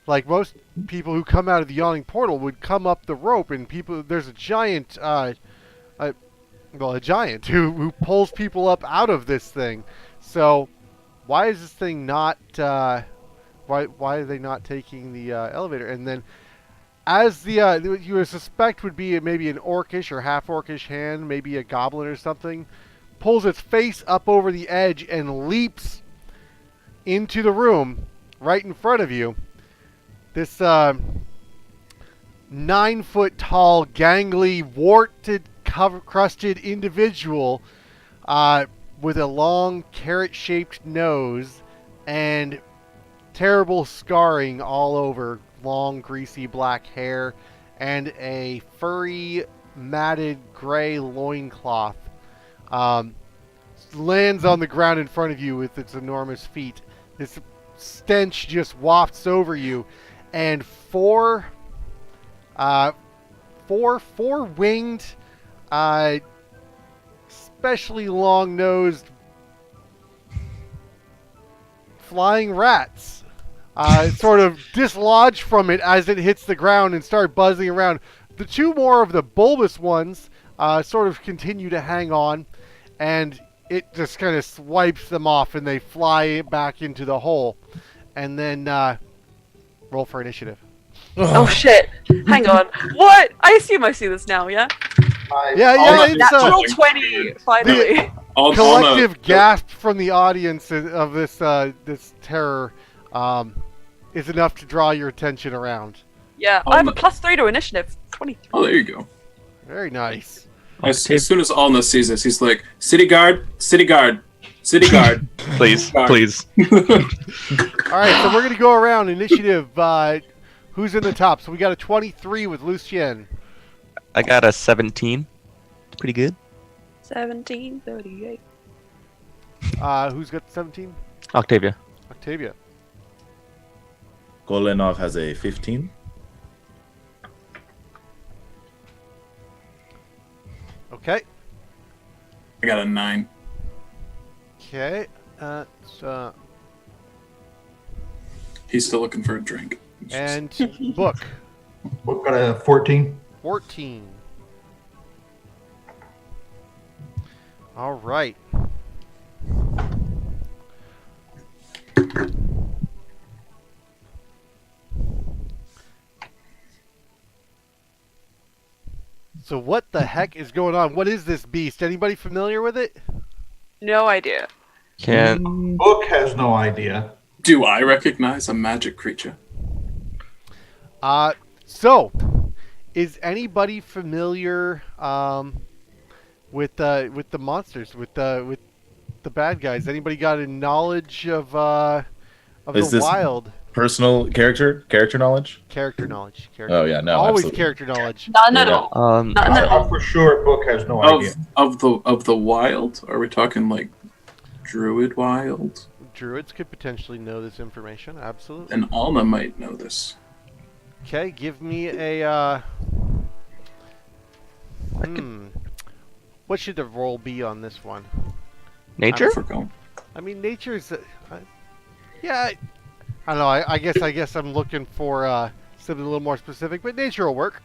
Speaker 1: Like most people who come out of the Yawning Portal would come up the rope, and there's a giant, a giant who pulls people up out of this thing. So, why is this thing not? Why are they not taking the elevator? And then, as the you would suspect would be maybe an orcish or half orcish hand, maybe a goblin or something, pulls its face up over the edge and leaps into the room right in front of you. This 9-foot tall, gangly, warted, crusted individual with a long carrot-shaped nose and terrible scarring all over, long, greasy black hair, and a furry, matted gray loincloth. Lands on the ground in front of you with its enormous feet. This stench just wafts over you, and four winged, especially long-nosed flying rats sort of dislodge from it as it hits the ground and start buzzing around. The two more of the bulbous ones sort of continue to hang on, and it just kind of swipes them off, and they fly back into the hole. And then roll for initiative.
Speaker 5: Oh shit! Hang on. What? I assume I see this now. Yeah.
Speaker 1: Yeah, it's
Speaker 5: Natural 20. Finally.
Speaker 1: collective gasp from the audience of this this terror is enough to draw your attention around.
Speaker 5: Yeah. I have a +3 to initiative. 23.
Speaker 2: Oh, there you go.
Speaker 1: Very nice.
Speaker 2: As soon as Alna sees this, he's like, "City guard, city guard, city guard."
Speaker 3: Please,
Speaker 2: Guard.
Speaker 3: please.
Speaker 1: All right, so we're gonna go around initiative. Who's in the top? So we got a 23 with Lucien.
Speaker 3: I got a 17. Pretty good.
Speaker 5: 1738.
Speaker 1: Who's got 17?
Speaker 3: Octavia.
Speaker 1: Octavia.
Speaker 4: Kolenov has a 15.
Speaker 1: Okay.
Speaker 2: I got a 9.
Speaker 1: Okay.
Speaker 2: He's still looking for a drink.
Speaker 1: And Book.
Speaker 6: Book got a 14.
Speaker 1: 14. All right. So what the heck is going on? What is this beast? Anybody familiar with it?
Speaker 5: No idea.
Speaker 3: Can't.
Speaker 6: Book has no idea.
Speaker 2: Do I recognize a magic creature?
Speaker 1: So is anybody familiar with the monsters, with the bad guys? Anybody got a knowledge of
Speaker 4: Is
Speaker 1: the
Speaker 4: this-
Speaker 1: wild?
Speaker 4: Personal character knowledge.
Speaker 1: Character knowledge.
Speaker 4: Oh yeah, no,
Speaker 1: Always
Speaker 4: absolutely.
Speaker 1: character knowledge.
Speaker 5: None at
Speaker 4: Yeah.
Speaker 5: all. None at all.
Speaker 6: For sure, Book has no idea.
Speaker 2: Of the wild? Are we talking like druid wild?
Speaker 1: Druids could potentially know this information. Absolutely.
Speaker 2: And Alna might know this.
Speaker 1: Okay, give me a. What should the roll be on this one?
Speaker 3: Nature?
Speaker 2: For going.
Speaker 1: I mean, nature's. Yeah, I don't know. I guess I'm looking for something a little more specific, but nature will work.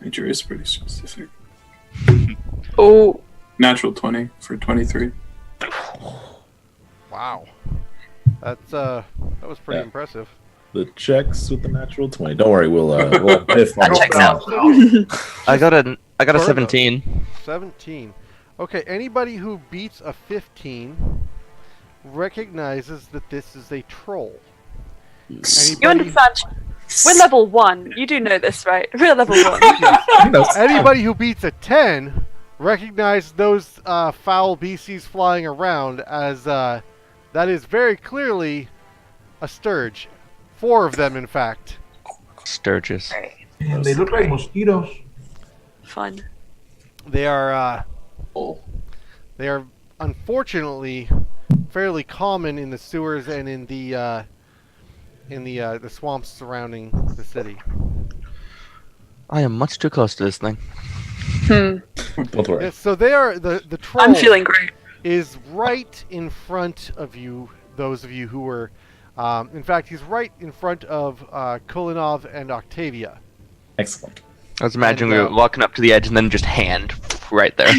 Speaker 2: Nature is pretty specific.
Speaker 5: Oh,
Speaker 2: Natural 20 for 23.
Speaker 1: Wow, that was pretty
Speaker 4: Yeah.
Speaker 1: impressive.
Speaker 4: The checks with the natural 20. Don't worry, we'll if
Speaker 5: that checks out.
Speaker 3: I got a
Speaker 1: Virgo.
Speaker 3: 17.
Speaker 1: 17. Okay, anybody who beats a 15 recognizes that this is a troll.
Speaker 5: you
Speaker 1: Anybody,
Speaker 5: understand? We're level 1. You do know this, right? We're level 1.
Speaker 1: anybody who beats a 10 recognize those foul beasties flying around as that is very clearly a sturge. 4 of them, in fact.
Speaker 3: Sturgis.
Speaker 6: And they look like mosquitoes.
Speaker 5: Fun.
Speaker 1: They are
Speaker 2: Oh.
Speaker 1: they are unfortunately fairly common in the sewers and in the swamps surrounding the city.
Speaker 3: I am much too close to this thing.
Speaker 4: Don't worry.
Speaker 1: Yes, so they are the troll.
Speaker 5: I'm feeling great.
Speaker 1: Is right in front of you. Those of you who were, in fact, he's right in front of Kolinov and Octavia.
Speaker 4: Excellent.
Speaker 3: I was imagining
Speaker 1: And,
Speaker 3: we were walking up to the edge and then just hand right there.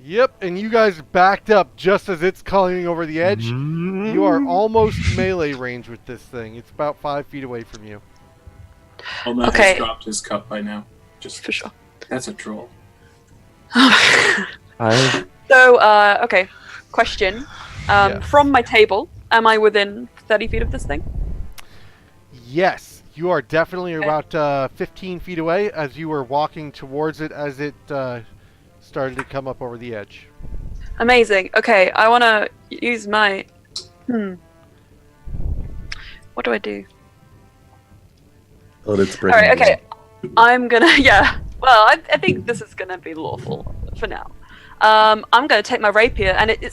Speaker 1: Yep, and you guys backed up just as it's coming over the edge. You are almost melee range with this thing. It's about 5 feet away from you.
Speaker 2: Alna
Speaker 5: Okay.
Speaker 2: has dropped his cup by now. Just
Speaker 5: For sure.
Speaker 2: That's a troll.
Speaker 3: I
Speaker 5: So, okay. Question.
Speaker 1: Yeah.
Speaker 5: From my table, am I within 30 feet of this thing?
Speaker 1: Yes, you are definitely about 15 feet away as you were walking towards it as it started to come up over the edge.
Speaker 5: Amazing. Okay, I want to use my... What do I do?
Speaker 4: Oh, it's
Speaker 5: Alright, okay. I'm gonna... Yeah. Well, I think this is gonna be lawful for now. I'm gonna take my rapier, and it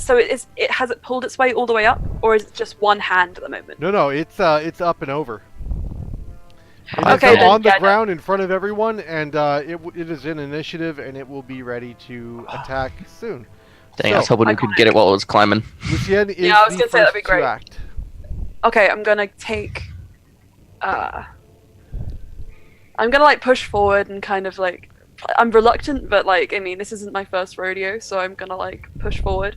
Speaker 5: has it pulled its way all the way up, or is it just one hand at the moment?
Speaker 1: No, it's up and over. It is
Speaker 5: Okay, then,
Speaker 1: on the
Speaker 5: yeah, no.
Speaker 1: ground in front of everyone, and it is in initiative, and it will be ready to attack soon.
Speaker 3: dang, I was hoping we could get it while it was climbing.
Speaker 1: Lucien is
Speaker 5: Yeah, I was
Speaker 1: the
Speaker 5: gonna say that'd be
Speaker 1: first to
Speaker 5: great.
Speaker 1: act.
Speaker 5: Okay, I'm gonna take. I'm gonna like push forward and kind of like. I'm reluctant, but like I mean, this isn't my first rodeo, so I'm gonna like push forward.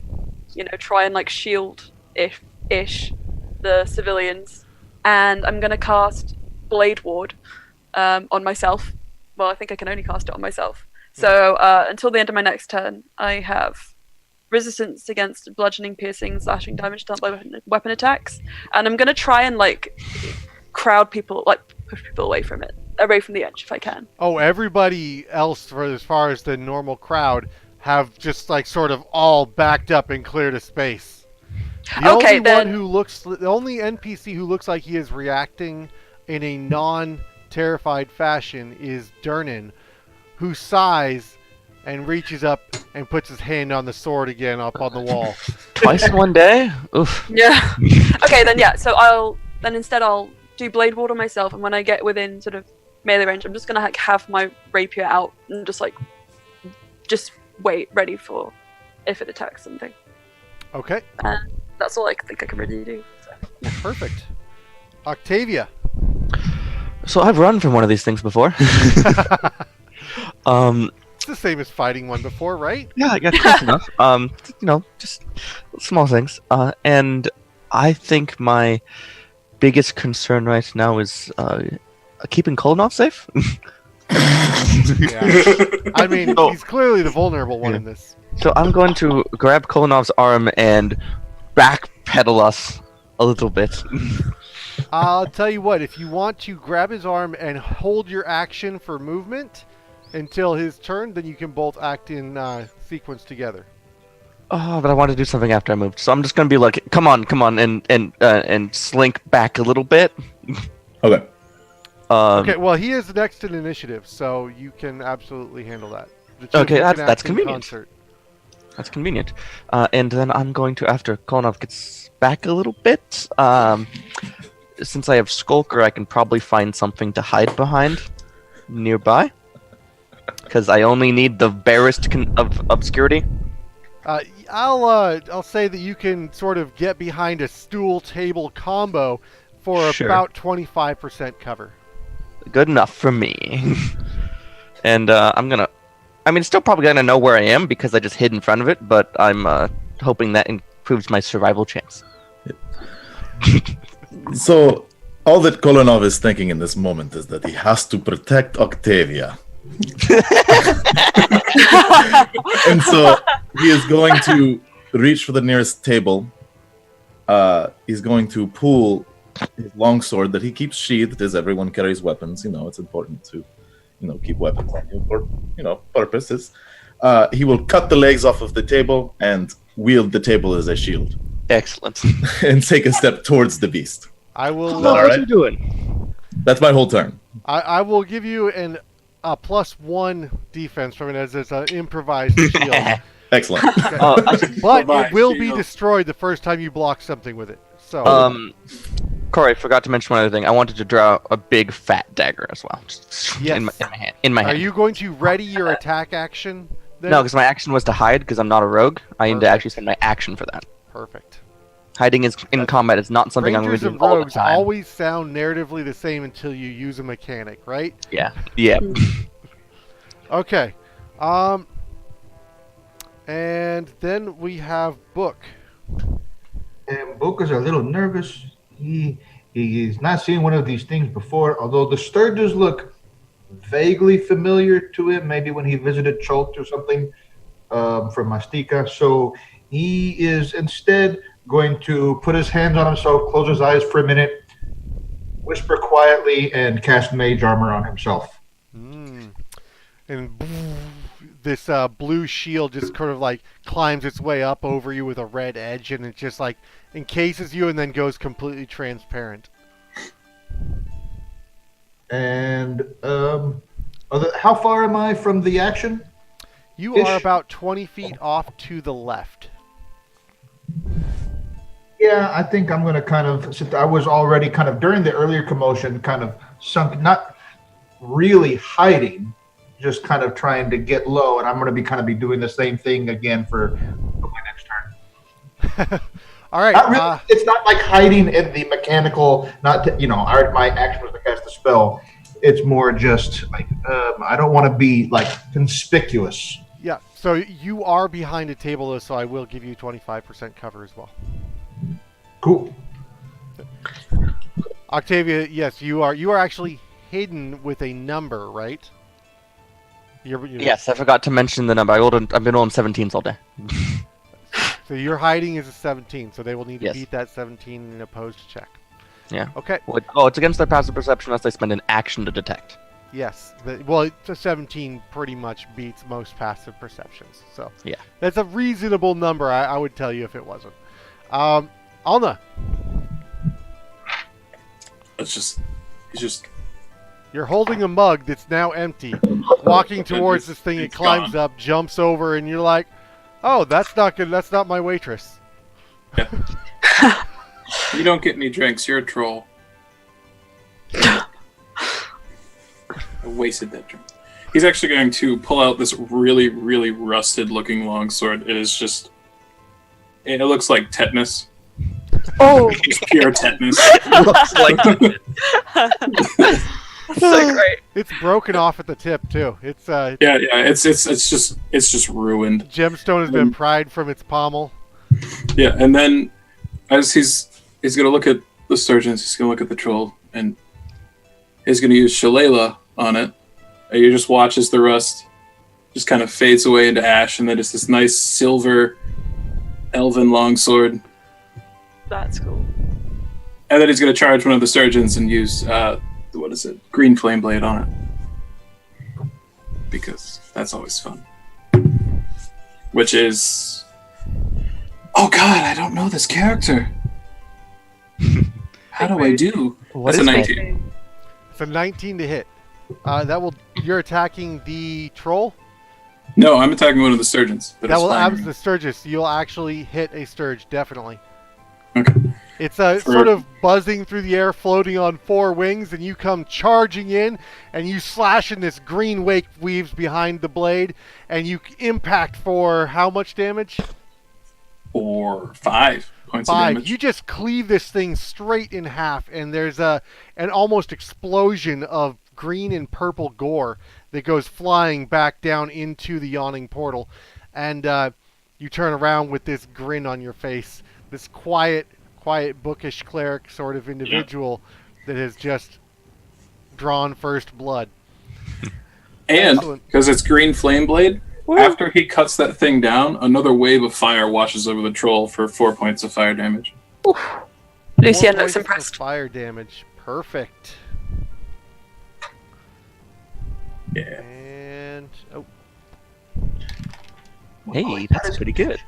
Speaker 5: You know, try and like shield ish the civilians, and I'm gonna cast Blade Ward on myself. Well, I think I can only cast it on myself. So until the end of my next turn, I have resistance against bludgeoning, piercing, slashing damage done by weapon attacks, and I'm gonna try and like crowd people, like push people away from it away from the edge if I can.
Speaker 1: Oh, everybody else, for as far as the normal crowd, have just like sort of all backed up and cleared a space. The
Speaker 5: Okay,
Speaker 1: the only NPC who looks like he is reacting in a non-terrified fashion is Durnan, who sighs and reaches up and puts his hand on the sword again up on the wall.
Speaker 3: Twice in one day? Oof.
Speaker 5: Yeah. Okay, then yeah. So instead I'll do blade ward on myself, and when I get within sort of melee range, I'm just gonna like have my rapier out and just wait, ready for if it attacks something.
Speaker 1: Okay.
Speaker 5: That's all I think I can really do. So.
Speaker 1: Perfect. Octavia.
Speaker 3: So I've run from one of these things before.
Speaker 1: It's the same as fighting one before, right?
Speaker 3: Yeah, close enough. Just small things. And I think my biggest concern right now is keeping Kolonov safe.
Speaker 1: Yeah. I mean, he's clearly the vulnerable one in this.
Speaker 3: So I'm going to grab Kolonov's arm and backpedal us a little bit.
Speaker 1: I'll tell you what, if you want to grab his arm and hold your action for movement until his turn, then you can both act in sequence together.
Speaker 3: Oh, but I want to do something after I moved, so I'm just gonna be like, come on, and slink back a little bit.
Speaker 4: Okay.
Speaker 1: Okay, well, he is next in initiative, so you can absolutely handle that.
Speaker 3: Okay,
Speaker 1: You can
Speaker 3: that's
Speaker 1: act in
Speaker 3: convenient.
Speaker 1: concert.
Speaker 3: That's convenient. And then I'm going to, after Kolonov gets back a little bit, since I have Skulker, I can probably find something to hide behind nearby. Because I only need the barest of obscurity.
Speaker 1: I'll say that you can sort of get behind a stool table combo for
Speaker 3: Sure.
Speaker 1: about 25% cover.
Speaker 3: Good enough for me. And I'm still probably gonna know where I am because I just hid in front of it, but I'm hoping that improves my survival chance.
Speaker 4: So, all that Kolonov is thinking in this moment is that he has to protect Octavia. And so, he is going to reach for the nearest table. He's going to pull his longsword that he keeps sheathed, as everyone carries weapons. It's important to, keep weapons on you for, purposes. He will cut the legs off of the table and wield the table as a shield.
Speaker 3: Excellent.
Speaker 4: And take a step towards the beast.
Speaker 1: I will.
Speaker 3: What
Speaker 4: Alright.
Speaker 3: you doing?
Speaker 4: That's my whole turn.
Speaker 1: I will give you a +1 defense from it as it's an improvised shield.
Speaker 4: Excellent.
Speaker 1: Okay. But
Speaker 2: Provide
Speaker 1: it will be
Speaker 2: shield.
Speaker 1: destroyed the first time you block something with it. So.
Speaker 3: Corey, I forgot to mention one other thing. I wanted to draw a big fat dagger as well. Just
Speaker 1: Yes.
Speaker 3: in my hand.
Speaker 1: Are you going to ready your attack action? Then?
Speaker 3: No, because my action was to hide because I'm not a rogue. I need to
Speaker 1: Perfect.
Speaker 3: actually spend my action for that.
Speaker 1: Perfect.
Speaker 3: Hiding in combat is not something I'm going
Speaker 1: Rangers
Speaker 3: to
Speaker 1: and
Speaker 3: do all the
Speaker 1: rogues
Speaker 3: time.
Speaker 1: always sound narratively the same until you use a mechanic, right?
Speaker 3: Yeah.
Speaker 1: Okay. And then we have Book.
Speaker 6: And Book is a little nervous. He's not seen one of these things before, although the Sturges look vaguely familiar to him, maybe when he visited Cholt or something from Mastika. So he is instead going to put his hands on himself, close his eyes for a minute, whisper quietly, and cast Mage Armor on himself.
Speaker 1: And this blue shield just kind of like climbs its way up over you with a red edge, and it just like encases you and then goes completely transparent.
Speaker 6: And how far am I from the action?
Speaker 1: You are about 20 feet off to the left.
Speaker 6: Yeah, I think I'm going to kind of, since I was already kind of during the earlier commotion, kind of sunk, not really hiding, just kind of trying to get low, and I'm going to be doing the same thing again for my next turn.
Speaker 1: All right.
Speaker 6: Not really, it's not like hiding in the mechanical, my action was to cast the spell. It's more just like, I don't want to be like conspicuous.
Speaker 1: Yeah, so you are behind a table, though, so I will give you 25% cover as well.
Speaker 6: Cool.
Speaker 1: Octavia, yes, you are actually hidden with a number, right? You're
Speaker 3: Yes, I forgot to mention the number. I've been rolling 17s all day.
Speaker 1: So your hiding is a 17, so they will need to
Speaker 3: Yes.
Speaker 1: beat that 17 in an opposed check.
Speaker 3: Yeah.
Speaker 1: Okay.
Speaker 3: Oh, it's against their passive perception unless they spend an action to detect.
Speaker 1: Yes. Well, the 17 pretty much beats most passive perceptions. So
Speaker 3: Yeah.
Speaker 1: that's a reasonable number. I would tell you if it wasn't. Alna,
Speaker 2: He's just
Speaker 1: you're holding a mug that's now empty, walking towards this thing. It
Speaker 2: It's
Speaker 1: climbs
Speaker 2: gone.
Speaker 1: up, jumps over, and you're like, "Oh, that's not good. That's not my waitress."
Speaker 2: you don't get any drinks. You're a troll. I wasted that drink. He's actually going to pull out this really, really rusted-looking longsword. It is just. It looks like tetanus.
Speaker 5: Oh,
Speaker 2: Just pure tetanus.
Speaker 3: Looks like
Speaker 5: so great.
Speaker 1: It's broken off at the tip too. It's
Speaker 2: Yeah. It's just ruined.
Speaker 1: gemstone has been pried from its pommel.
Speaker 2: Yeah, and then as he's gonna look at the sturgeons, he's gonna look at the troll, and he's gonna use Shillelagh on it. And you just watch as the rust just kind of fades away into ash, and then it's this nice silver elven longsword.
Speaker 5: That's cool.
Speaker 2: And then he's gonna charge one of the sturgeons and use green flame blade on it. Because that's always fun. Which is oh god, I don't know this character. How do I do?
Speaker 3: What
Speaker 2: That's a
Speaker 3: is it?
Speaker 2: 19.
Speaker 1: It's a 19 to hit. You're attacking the troll.
Speaker 2: No, I'm attacking one of the sturgeons. But
Speaker 1: That
Speaker 2: it's
Speaker 1: will
Speaker 2: fine.
Speaker 1: abs the Sturgis. You'll actually hit a Sturge, definitely.
Speaker 2: Okay.
Speaker 1: It's sort of buzzing through the air, floating on four wings, and you come charging in, and you slash in this green wake weaves behind the blade, and you impact for how much damage?
Speaker 2: Or 5 points of
Speaker 1: 5.
Speaker 2: damage.
Speaker 1: You just cleave this thing straight in half, and there's an almost explosion of green and purple gore that goes flying back down into the Yawning Portal, and you turn around with this grin on your face, this quiet, bookish cleric sort of individual that has just drawn first blood.
Speaker 2: And
Speaker 1: Excellent.
Speaker 2: because it's green flame blade, after he cuts that thing down, another wave of fire washes over the troll for 4 points of fire damage.
Speaker 5: Lucienne
Speaker 1: 4
Speaker 5: looks
Speaker 1: points of
Speaker 5: impressed.
Speaker 1: fire damage. Perfect.
Speaker 2: Yeah.
Speaker 1: And
Speaker 3: Hey, that's pretty good.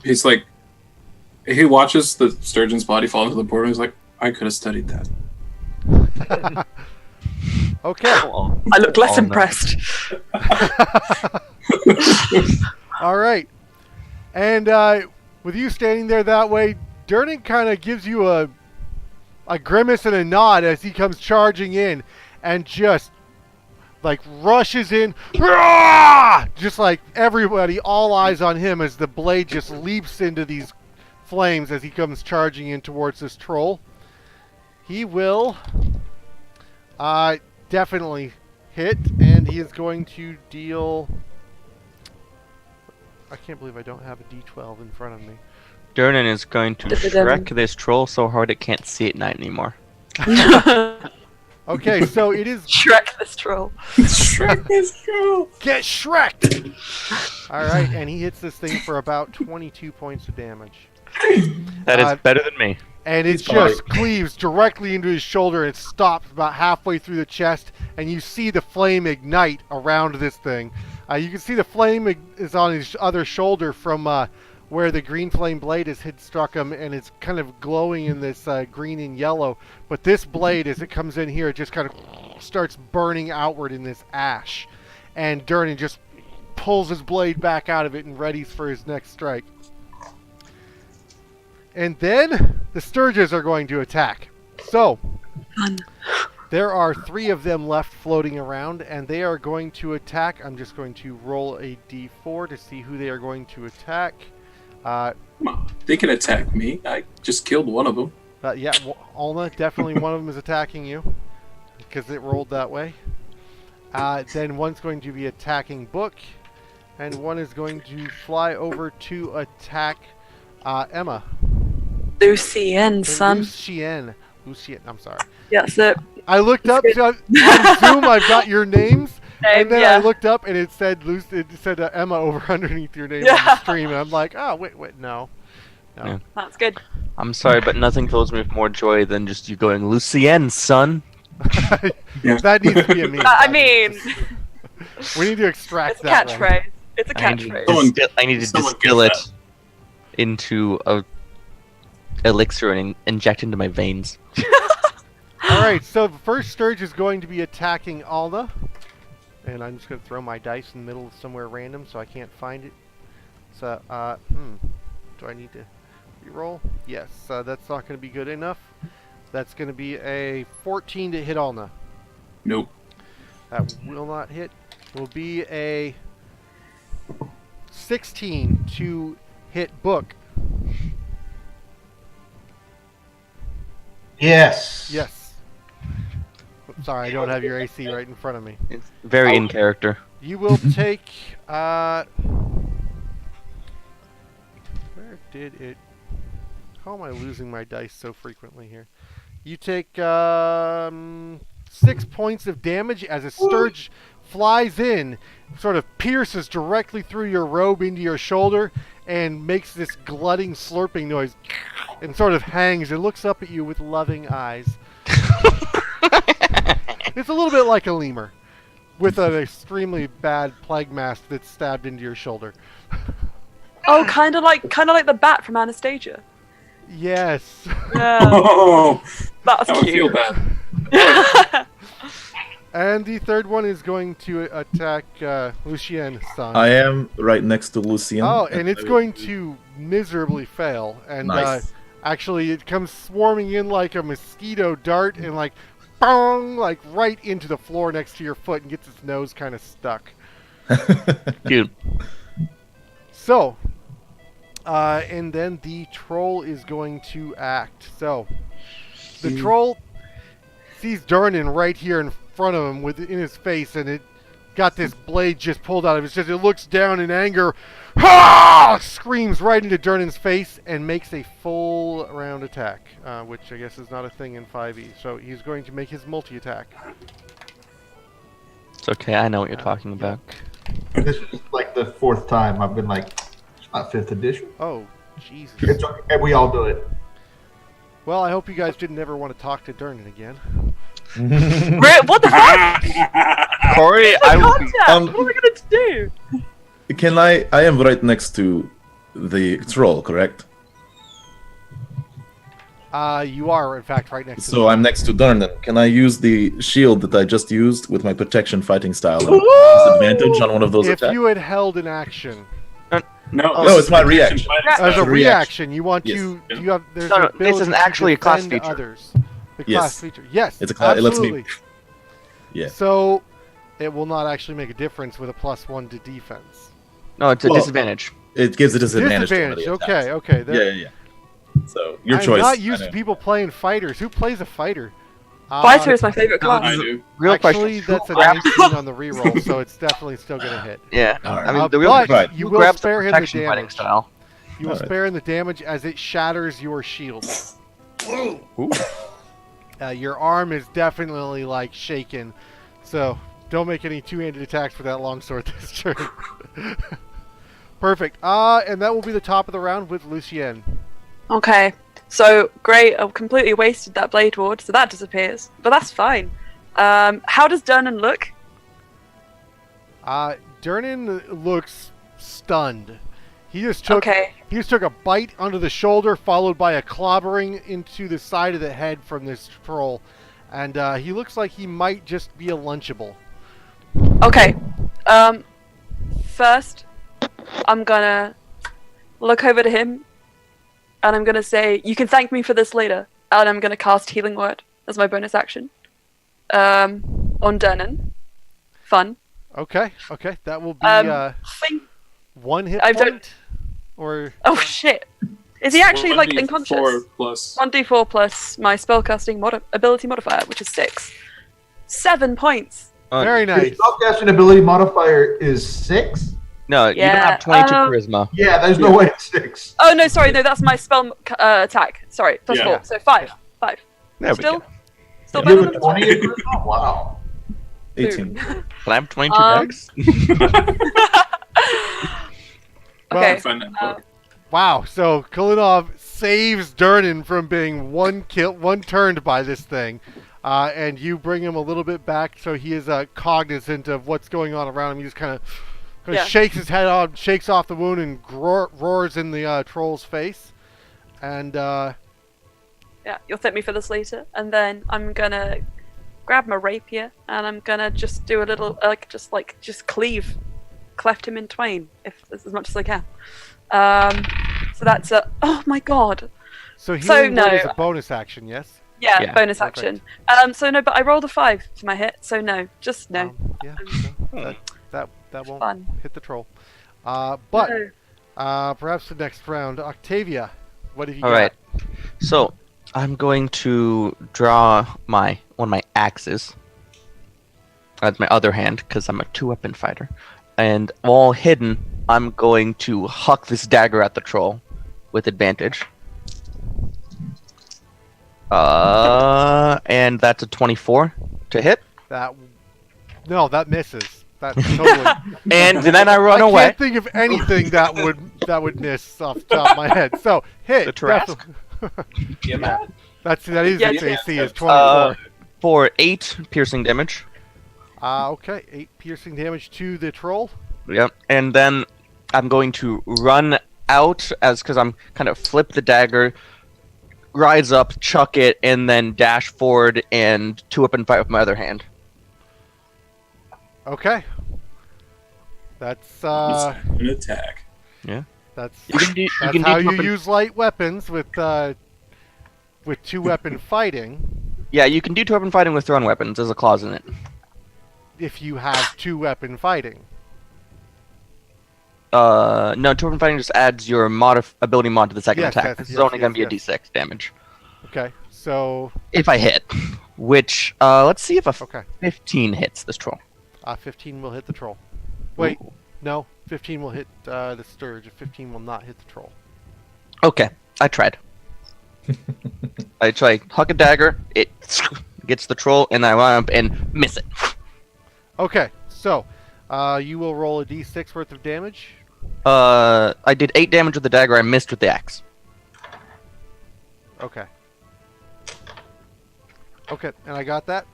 Speaker 2: He's like, he watches the sturgeon's body fall into the portal. He's like, I could have studied that.
Speaker 1: okay.
Speaker 5: I look less
Speaker 3: Oh, no.
Speaker 5: impressed.
Speaker 1: All right. And with you standing there that way, Durnan kind of gives you a grimace and a nod as he comes charging in and just like rushes in. Hurrah! Just like everybody, all eyes on him as the blade just leaps into these flames as he comes charging in towards this troll. He will definitely hit, and he is going to deal... I can't believe I don't have a D12 in front of me.
Speaker 3: Durnan is going to
Speaker 5: Da-da-dum.
Speaker 3: Shrek this troll so hard it can't see at night anymore.
Speaker 1: Okay, so it is
Speaker 5: Shrek this troll.
Speaker 2: Shrek is true.
Speaker 1: get Shrek'd! Alright, and he hits this thing for about 22 points of damage.
Speaker 3: That is better than me.
Speaker 1: And it
Speaker 2: He's
Speaker 1: just
Speaker 2: fine.
Speaker 1: cleaves directly into his shoulder and stops about halfway through the chest, and you see the flame ignite around this thing. You can see the flame is on his other shoulder from where the green flame blade had struck him, and it's kind of glowing in this green and yellow. But this blade, as it comes in here, it just kind of starts burning outward in this ash. And Durnan just pulls his blade back out of it and readies for his next strike. And then the Sturges are going to attack. So,
Speaker 5: Fun.
Speaker 1: there are 3 of them left floating around, and they are going to attack. I'm just going to roll a d4 to see who they are going to attack.
Speaker 2: Come on. They can attack me. I just killed one of them.
Speaker 1: Yeah, Alna, definitely one of them is attacking you because it rolled that way. Then one's going to be attacking Book, and one is going to fly over to attack Emma.
Speaker 5: Lucienne, son.
Speaker 1: Lucien, I'm sorry.
Speaker 5: Yeah, so
Speaker 1: I looked up
Speaker 5: That's
Speaker 1: on Zoom. I've got your names, and then I
Speaker 5: yeah.
Speaker 1: looked up and it said Emma over underneath your name on the
Speaker 5: Yeah.
Speaker 1: stream, and I'm like, oh wait, no.
Speaker 5: That's good.
Speaker 3: I'm sorry, but nothing fills me with more joy than just you going, Lucienne, son.
Speaker 2: Yeah.
Speaker 1: That needs to be a meme.
Speaker 5: I mean,
Speaker 1: We need to extract
Speaker 5: it's a
Speaker 1: that one.
Speaker 5: catchphrase. It's a
Speaker 3: I need to
Speaker 5: catchphrase.
Speaker 2: Someone-
Speaker 3: distill
Speaker 2: someone
Speaker 3: it
Speaker 2: gets
Speaker 3: into a elixir and inject into my veins.
Speaker 1: Alright, so the first Sturge is going to be attacking Alna. And I'm just going to throw my dice in the middle of somewhere random so I can't find it. So, do I need to reroll? Yes, that's not going to be good enough. That's going to be a 14 to hit Alna.
Speaker 2: Nope.
Speaker 1: That will not hit. It will be a 16 to hit Book.
Speaker 6: Yes.
Speaker 1: Yes. Sorry, I don't have your AC right in front of me.
Speaker 3: It's very in character.
Speaker 1: You will take, where did it, how am I losing my dice so frequently here? You take, 6 points of damage as a Sturge flies in, sort of pierces directly through your robe into your shoulder, and makes this glutting slurping noise, and sort of hangs and looks up at you with loving eyes. It's a little bit like a lemur, with an extremely bad plague mask that's stabbed into your shoulder.
Speaker 5: Oh, kind of like the bat from Anastasia.
Speaker 1: Yes.
Speaker 5: Yeah,
Speaker 2: Oh,
Speaker 5: that
Speaker 2: I
Speaker 5: was
Speaker 2: would feel
Speaker 5: cute.
Speaker 2: bad.
Speaker 1: And the third one is going to attack Lucien San.
Speaker 4: I am right next to Lucien.
Speaker 1: Oh, and it's
Speaker 4: I will-
Speaker 1: going to miserably fail. And
Speaker 4: Nice.
Speaker 1: actually, it comes swarming in like a mosquito dart and like, bong, like right into the floor next to your foot and gets its nose kind of stuck.
Speaker 3: Dude,
Speaker 1: So, and then the troll is going to act. So, the troll sees Durnan right here in front of him in his face, and it got this blade just pulled out of his chest. It looks down in anger, screams right into Durnan's face, and makes a full round attack, which I guess is not a thing in 5e. So he's going to make his multi-attack.
Speaker 3: it's okay. I know what you're talking about.
Speaker 6: This is like the fourth time I've been like, it's not 5th edition.
Speaker 1: Oh, Jesus.
Speaker 6: It's okay. We all do it.
Speaker 1: Well, I hope you guys didn't ever want to talk to Durnan again.
Speaker 5: What the fuck?
Speaker 3: Corey, I will be,
Speaker 5: Contact. What am I gonna do?
Speaker 4: Can I am right next to the troll, correct?
Speaker 1: You are, in fact, right next to
Speaker 4: So I'm next to Durnan. Can I use the shield that I just used with my protection fighting style and disadvantage on one of those
Speaker 1: If
Speaker 4: attacks?
Speaker 1: you had held an action
Speaker 2: No,
Speaker 4: No,
Speaker 2: this
Speaker 4: it's
Speaker 2: is
Speaker 4: my
Speaker 2: protection
Speaker 4: reaction.
Speaker 2: fighting
Speaker 1: as
Speaker 2: style.
Speaker 1: a
Speaker 4: It's a
Speaker 1: reaction,
Speaker 4: reaction.
Speaker 1: you want
Speaker 4: Yes.
Speaker 1: to you have there's
Speaker 3: No, no,
Speaker 1: an
Speaker 3: this is
Speaker 1: ability
Speaker 3: actually
Speaker 1: to
Speaker 3: a class
Speaker 1: defend
Speaker 3: feature.
Speaker 1: others. The
Speaker 4: Yes.
Speaker 1: class feature. Yes.
Speaker 4: It's a class. It lets
Speaker 1: absolutely.
Speaker 4: me. Yeah.
Speaker 1: So it will not actually make a difference with a +1 to defense.
Speaker 3: no, it's a
Speaker 4: Well,
Speaker 3: disadvantage.
Speaker 4: It gives a disadvantage. to
Speaker 1: Disadvantage.
Speaker 4: one of the
Speaker 1: Okay,
Speaker 4: attacks.
Speaker 1: okay. There,
Speaker 4: Yeah. So your
Speaker 1: I'm
Speaker 4: choice.
Speaker 1: not
Speaker 4: I
Speaker 1: used to
Speaker 4: know.
Speaker 1: people playing fighters. Who plays a fighter?
Speaker 5: Fighter is my favorite class.
Speaker 2: I do.
Speaker 3: Real
Speaker 1: Actually,
Speaker 3: question.
Speaker 1: that's a 19 on the reroll, so it's definitely still going to hit.
Speaker 3: Yeah.
Speaker 4: Alright.
Speaker 3: I mean, the real
Speaker 1: but
Speaker 3: question
Speaker 1: you
Speaker 3: who
Speaker 1: will
Speaker 3: grabs the
Speaker 1: spare him the
Speaker 3: protection fighting
Speaker 1: damage.
Speaker 3: style?
Speaker 1: You will
Speaker 4: Alright.
Speaker 1: spare him the damage as it shatters your shield. Your arm is definitely like shaken, so don't make any two-handed attacks with that longsword this turn. Perfect. And that will be the top of the round with Lucien.
Speaker 5: Okay, so great. I've completely wasted that blade ward, so that disappears. But that's fine. How does Durnan look?
Speaker 1: Durnan looks stunned. He just took
Speaker 5: Okay.
Speaker 1: he just took a bite under the shoulder, followed by a clobbering into the side of the head from this troll, and he looks like he might just be a Lunchable.
Speaker 5: Okay. First, I'm gonna look over to him, and I'm gonna say, "You can thank me for this later." And I'm gonna cast Healing Word as my bonus action. On Durnan. Fun.
Speaker 1: Okay, that will be
Speaker 5: Think.
Speaker 1: 1 hit
Speaker 5: I don't-
Speaker 1: point, or
Speaker 5: Oh shit! Is he actually
Speaker 2: Or
Speaker 5: like
Speaker 2: 1d4
Speaker 5: unconscious?
Speaker 2: plus.
Speaker 5: 1d4 plus my spellcasting ability modifier, which is 6. 7 points.
Speaker 1: very
Speaker 6: Your
Speaker 1: nice.
Speaker 6: spellcasting ability modifier is 6?
Speaker 3: No, you don't
Speaker 5: Yeah,
Speaker 3: have 22 charisma.
Speaker 6: Yeah, there's no way it's 6.
Speaker 5: Oh no, sorry, no, that's my spell attack. Sorry, plus
Speaker 2: Yeah.
Speaker 5: 4, so 5. 5.
Speaker 3: There we
Speaker 5: Still,
Speaker 3: go.
Speaker 5: still
Speaker 6: You
Speaker 5: better
Speaker 6: have a
Speaker 5: than
Speaker 6: 20 in charisma? Wow.
Speaker 4: 18.
Speaker 3: But I have 22
Speaker 5: Um,
Speaker 3: dex.
Speaker 5: Okay.
Speaker 2: Find that book.
Speaker 1: Wow, so Kulinov saves Durnan from being one turned by this thing. and you bring him a little bit back so he is cognizant of what's going on around him. He just kind of
Speaker 5: Yeah.
Speaker 1: shakes his head on, shakes off the wound, and roars in the troll's face. And
Speaker 5: Yeah, you'll thank me for this later. And then I'm gonna grab my rapier and I'm gonna just do a little, just cleft him in twain, as much as I can. So that's a. Oh my god.
Speaker 1: so healing
Speaker 5: no.
Speaker 1: word is a bonus action, yes?
Speaker 5: Yeah,
Speaker 3: Yeah,
Speaker 5: bonus
Speaker 1: perfect.
Speaker 5: action. So no, but I rolled a 5 for my hit. So no, just no.
Speaker 1: Yeah. No, that won't
Speaker 5: Fun.
Speaker 1: hit the troll. But
Speaker 5: No.
Speaker 1: perhaps the next round, Octavia. What have you
Speaker 3: All
Speaker 1: got?
Speaker 3: right. So I'm going to draw one of my axes. That's my other hand because I'm a 2-weapon fighter, and while hidden, I'm going to huck this dagger at the troll with advantage. And that's a 24 to hit,
Speaker 1: No, that misses. That totally.
Speaker 3: and then I run
Speaker 1: I
Speaker 3: away.
Speaker 1: can't think of anything that would miss off the top of my head. So hit.
Speaker 3: The Tarrasque?
Speaker 1: definitely.
Speaker 2: Yeah, man.
Speaker 1: That is
Speaker 5: Yeah,
Speaker 1: its
Speaker 5: yeah.
Speaker 1: AC is 24.
Speaker 3: For 8 piercing damage.
Speaker 1: Okay, 8 piercing damage to the troll.
Speaker 3: Yep. And then I'm going to run out because I'm kind of flip the dagger, rise up, chuck it, and then dash forward and 2-weapon fight with my other hand.
Speaker 1: Okay. That's
Speaker 2: An attack.
Speaker 1: that's
Speaker 3: You can do,
Speaker 1: that's how you use light weapons with 2-weapon fighting.
Speaker 3: Yeah, you can do 2-weapon fighting with thrown weapons. There's a clause in it.
Speaker 1: If you have 2-weapon fighting.
Speaker 3: No, 2-weapon fighting just adds your ability mod to the second
Speaker 1: Yes,
Speaker 3: attack.
Speaker 1: yes,
Speaker 3: This is
Speaker 1: yes,
Speaker 3: only going to
Speaker 1: yes,
Speaker 3: be a D6 damage.
Speaker 1: Okay, so
Speaker 3: If I hit. Which, let's see if a
Speaker 1: okay,
Speaker 3: 15 hits this troll.
Speaker 1: 15 will hit the troll. Wait,
Speaker 3: Ooh.
Speaker 1: no, 15 will hit the Sturge. 15 will not hit the troll.
Speaker 3: Okay, I tried. I try huck a dagger, it gets the troll, and I run up and miss it.
Speaker 1: Okay, so you will roll a d6 worth of damage.
Speaker 3: I did 8 damage with the dagger, I missed with the axe.
Speaker 1: Okay. Okay, and I got that.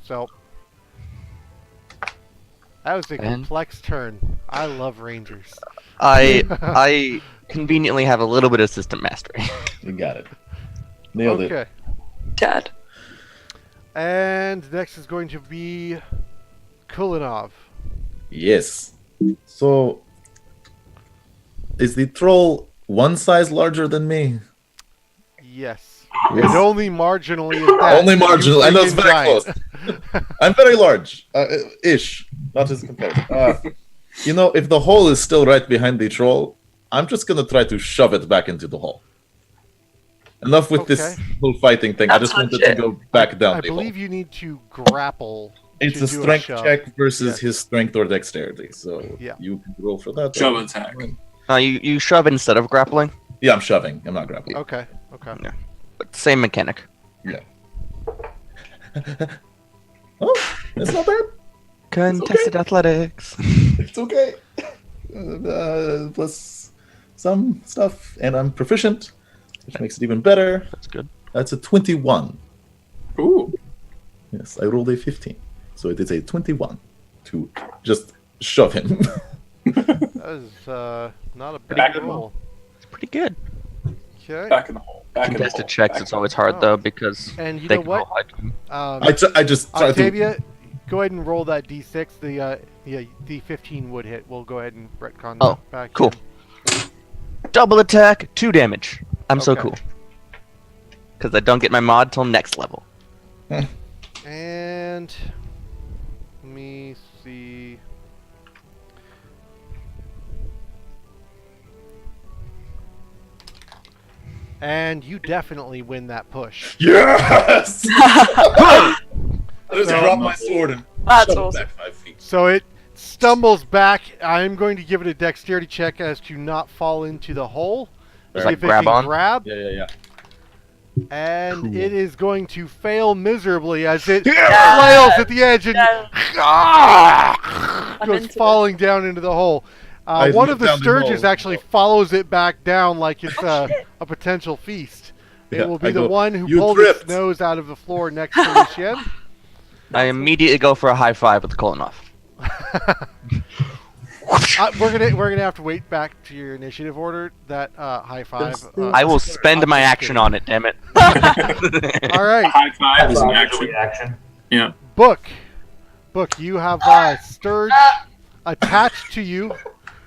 Speaker 1: So that was a
Speaker 3: And-
Speaker 1: complex turn. I love rangers.
Speaker 3: I conveniently have a little bit of system mastery.
Speaker 4: You got it. Nailed it.
Speaker 1: Okay,
Speaker 5: Dad.
Speaker 1: and next is going to be Kulinov.
Speaker 4: Yes. So, is the troll one size larger than me?
Speaker 1: Yes.
Speaker 4: Yes.
Speaker 1: And only marginally at that.
Speaker 4: Only marginal. I know it's
Speaker 1: freaking
Speaker 4: very
Speaker 1: giant.
Speaker 4: close. I'm very large, ish. Not as compared. If the hole is still right behind the troll, I'm just gonna try to shove it back into the hole. Enough with this
Speaker 1: Okay.
Speaker 4: whole fighting thing. I
Speaker 5: That's
Speaker 4: just wanted
Speaker 5: legit.
Speaker 4: to go back down
Speaker 1: I
Speaker 4: the hole.
Speaker 1: believe you need to grapple.
Speaker 4: It's
Speaker 1: to
Speaker 4: a
Speaker 1: do
Speaker 4: strength
Speaker 1: shove.
Speaker 4: check versus
Speaker 1: Yes.
Speaker 4: his strength or dexterity. So
Speaker 1: Yeah.
Speaker 4: you can roll for that.
Speaker 2: Shove attack.
Speaker 3: You shove instead of grappling,
Speaker 4: Yeah, I'm shoving. I'm not grappling.
Speaker 1: Okay. Okay.
Speaker 3: but same mechanic.
Speaker 4: Oh, it's not bad.
Speaker 3: Contested athletics.
Speaker 4: It's okay. Plus some stuff, and I'm proficient, which makes it even better.
Speaker 3: That's good.
Speaker 4: That's a 21.
Speaker 2: Ooh.
Speaker 4: Yes, I rolled a 15. So it is a 21 to just shove him.
Speaker 1: That is not a
Speaker 2: Back
Speaker 1: bad
Speaker 2: in the
Speaker 1: roll.
Speaker 3: It's pretty good.
Speaker 1: Okay.
Speaker 2: Back in the hole. Back in the
Speaker 3: Contested
Speaker 2: hole.
Speaker 3: checks,
Speaker 2: Back
Speaker 3: it's
Speaker 2: in the
Speaker 3: always hard
Speaker 1: Oh.
Speaker 3: though because
Speaker 1: And you
Speaker 3: they
Speaker 1: know
Speaker 3: can
Speaker 1: what?
Speaker 3: roll high to them.
Speaker 4: I just tried
Speaker 1: Octavia,
Speaker 4: to.
Speaker 1: go ahead and roll that d6. The 15 would hit. We'll go ahead and retcon
Speaker 3: Oh,
Speaker 1: that back.
Speaker 3: cool.
Speaker 1: in.
Speaker 3: Double attack, 2 damage. I'm so
Speaker 1: Okay.
Speaker 3: cool. Because I don't get my mod till next level.
Speaker 1: And let me see. And you definitely win that push.
Speaker 4: Yes! I just
Speaker 1: So-
Speaker 4: dropped my sword and
Speaker 5: That's
Speaker 4: shoved it
Speaker 5: awesome.
Speaker 4: back 5 feet.
Speaker 1: So it stumbles back. I'm going to give it a dexterity check as to not fall into the hole.
Speaker 3: Just
Speaker 1: See
Speaker 3: like
Speaker 1: if it
Speaker 3: grab
Speaker 1: can
Speaker 3: on?
Speaker 1: grab.
Speaker 4: Yeah.
Speaker 1: And
Speaker 3: Cool.
Speaker 1: it is going to fail miserably as it
Speaker 5: Yeah.
Speaker 1: flails at the edge and
Speaker 5: Yeah.
Speaker 1: goes
Speaker 5: into
Speaker 1: falling down into the hole.
Speaker 4: I
Speaker 1: One
Speaker 4: looked
Speaker 1: of the
Speaker 4: down the
Speaker 1: sturges
Speaker 4: hole.
Speaker 1: actually follows it back down like it's
Speaker 5: Oh, shit.
Speaker 1: a potential feast. It will be
Speaker 4: I
Speaker 1: the
Speaker 4: go,
Speaker 1: one who
Speaker 4: "You
Speaker 1: pulled its
Speaker 4: tripped."
Speaker 1: nose out of the floor next to Lucien.
Speaker 3: I immediately go for a high five with Kolonov.
Speaker 1: We're gonna have to wait back to your initiative order. That high five.
Speaker 3: I will spend my action on it, damn it.
Speaker 1: All right,
Speaker 2: High five is an
Speaker 6: That's
Speaker 2: action.
Speaker 6: reaction.
Speaker 2: Yeah.
Speaker 1: Book. You have Sturge attached to you.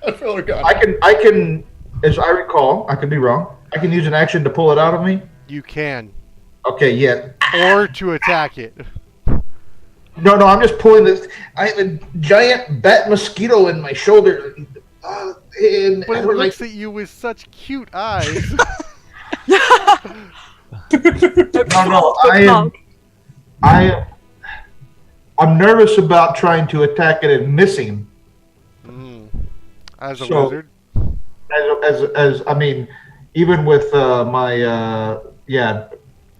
Speaker 6: I can, as I recall, I could be wrong. I can use an action to pull it out of me.
Speaker 1: You can,
Speaker 6: Okay, yeah.
Speaker 1: or to attack it.
Speaker 6: No, I'm just pulling this. I have a giant bat mosquito in my shoulder. And
Speaker 1: But
Speaker 6: I
Speaker 1: it
Speaker 6: don't
Speaker 1: looks
Speaker 6: like.
Speaker 1: at you with such cute eyes.
Speaker 6: No, I'm nervous about trying to attack it and missing.
Speaker 1: As a
Speaker 6: So-
Speaker 1: wizard.
Speaker 6: As I mean, even with my yeah.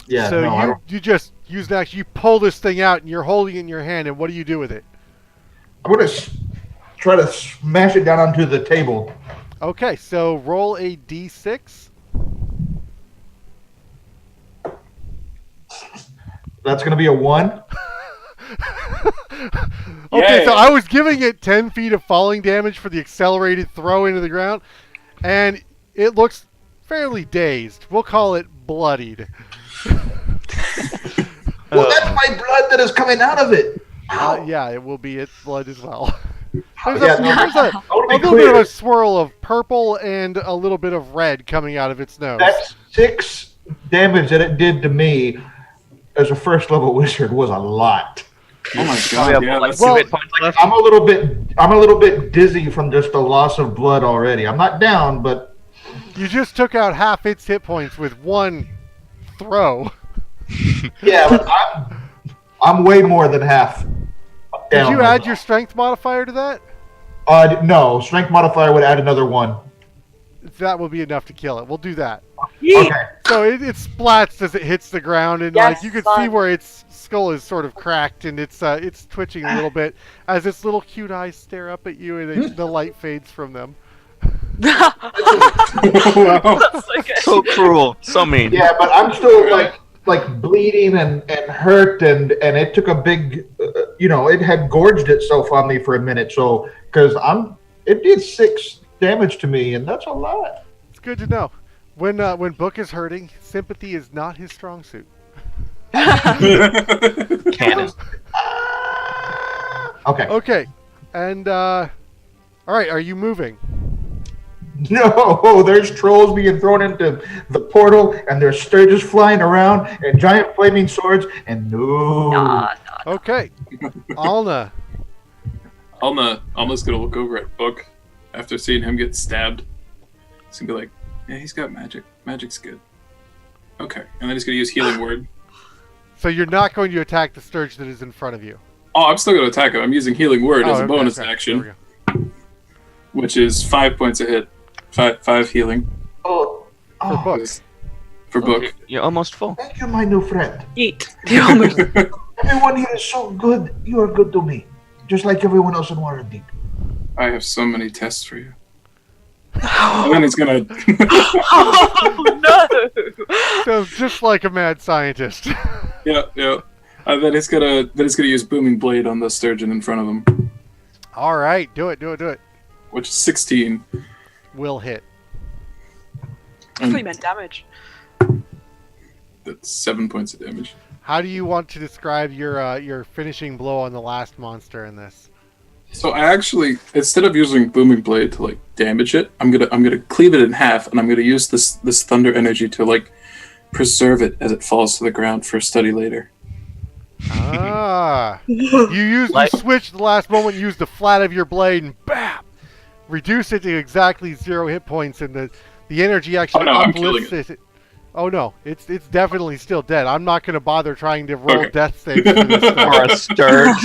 Speaker 1: So
Speaker 6: no, I
Speaker 1: you
Speaker 6: don't.
Speaker 1: you just use an action. You pull this thing out and you're holding it in your hand. And what do you do with it?
Speaker 6: I'm gonna try to smash it down onto the table.
Speaker 1: Okay, so roll a d6.
Speaker 6: That's gonna be a 1.
Speaker 1: Okay,
Speaker 2: Yay.
Speaker 1: so I was giving it 10 feet of falling damage for the accelerated throw into the ground, and it looks fairly dazed. We'll call it bloodied.
Speaker 6: Well, that's my blood that is coming out of it.
Speaker 1: Yeah, it will be its blood as well. There's,
Speaker 6: Yeah,
Speaker 1: there's a
Speaker 6: wanna be
Speaker 1: little bit of
Speaker 6: clear.
Speaker 1: a swirl of purple and a little bit of red coming out of its nose.
Speaker 6: That 6 damage that it did to me as a first level wizard was a lot.
Speaker 2: Oh my
Speaker 3: We
Speaker 2: god.
Speaker 3: have
Speaker 2: Yeah.
Speaker 3: like
Speaker 2: That's,
Speaker 3: two
Speaker 1: well-
Speaker 3: hit points left.
Speaker 6: I'm a little bit dizzy from just the loss of blood already. I'm not down, but
Speaker 1: You just took out half its hit points with one throw.
Speaker 6: yeah, but I'm way more than half down.
Speaker 1: Did you add your strength modifier to that?
Speaker 6: No, strength modifier would add another 1.
Speaker 1: That will be enough to kill it. We'll do that.
Speaker 6: Okay.
Speaker 1: So it splats as it hits the ground, and
Speaker 5: Yes,
Speaker 1: like you can
Speaker 5: son.
Speaker 1: see where its skull is sort of cracked, and it's twitching a little bit as its little cute eyes stare up at you, and the light fades from them.
Speaker 2: wow.
Speaker 5: That's so good.
Speaker 3: So cruel, so mean.
Speaker 6: Yeah, but I'm still like bleeding and hurt, and it took a big, it had gorged itself on me for a minute. So because it did 6 damage to me, and that's a lot.
Speaker 1: It's good to know. When Book is hurting, sympathy is not his strong suit.
Speaker 3: Cannon.
Speaker 6: Okay.
Speaker 1: Okay, and all right, are you moving?
Speaker 6: No, there's trolls being thrown into the portal, and there's sturges flying around, and giant flaming swords, and no.
Speaker 5: Nah.
Speaker 1: Okay, Alna.
Speaker 2: Alma's gonna look over at Book after seeing him get stabbed. He's gonna be like, yeah, he's got magic. Magic's good. Okay. And then he's gonna use healing word.
Speaker 1: So you're not going to attack the Sturge that is in front of you.
Speaker 2: Oh, I'm still gonna attack him. I'm using healing word as a
Speaker 1: okay,
Speaker 2: bonus
Speaker 1: okay.
Speaker 2: action,
Speaker 1: There we go.
Speaker 2: which is 5 points a hit. Five healing
Speaker 6: Oh,
Speaker 1: For Book.
Speaker 2: for Book.
Speaker 3: You're almost full.
Speaker 6: thank you, my new friend.
Speaker 5: Eat. You almost.
Speaker 6: Everyone here is so good. You are good to me, just like everyone else in Waterdeep.
Speaker 2: I have so many tests for you. And then he's gonna.
Speaker 5: Oh no!
Speaker 1: Sounds just like a mad scientist.
Speaker 2: yeah. Then he's gonna use booming blade on the sturgeon in front of him,
Speaker 1: All right, do it.
Speaker 2: which is 16.
Speaker 1: Will hit.
Speaker 5: I thought you meant damage.
Speaker 2: That's 7 points of damage.
Speaker 1: How do you want to describe your finishing blow on the last monster in this?
Speaker 2: So I actually, instead of using booming blade to like damage it, I'm gonna cleave it in half, and I'm gonna use this thunder energy to like preserve it as it falls to the ground for study later.
Speaker 1: Ah, you switched the last moment. You used the flat of your blade and bam, reduce it to exactly 0 hit points, and the energy actually
Speaker 2: Oh, no, I'm
Speaker 1: uplifts
Speaker 2: killing
Speaker 1: it. Oh no, it's definitely still dead. I'm not going to bother trying to roll
Speaker 2: Okay.
Speaker 1: death saves for this thing.
Speaker 3: Or a sturge.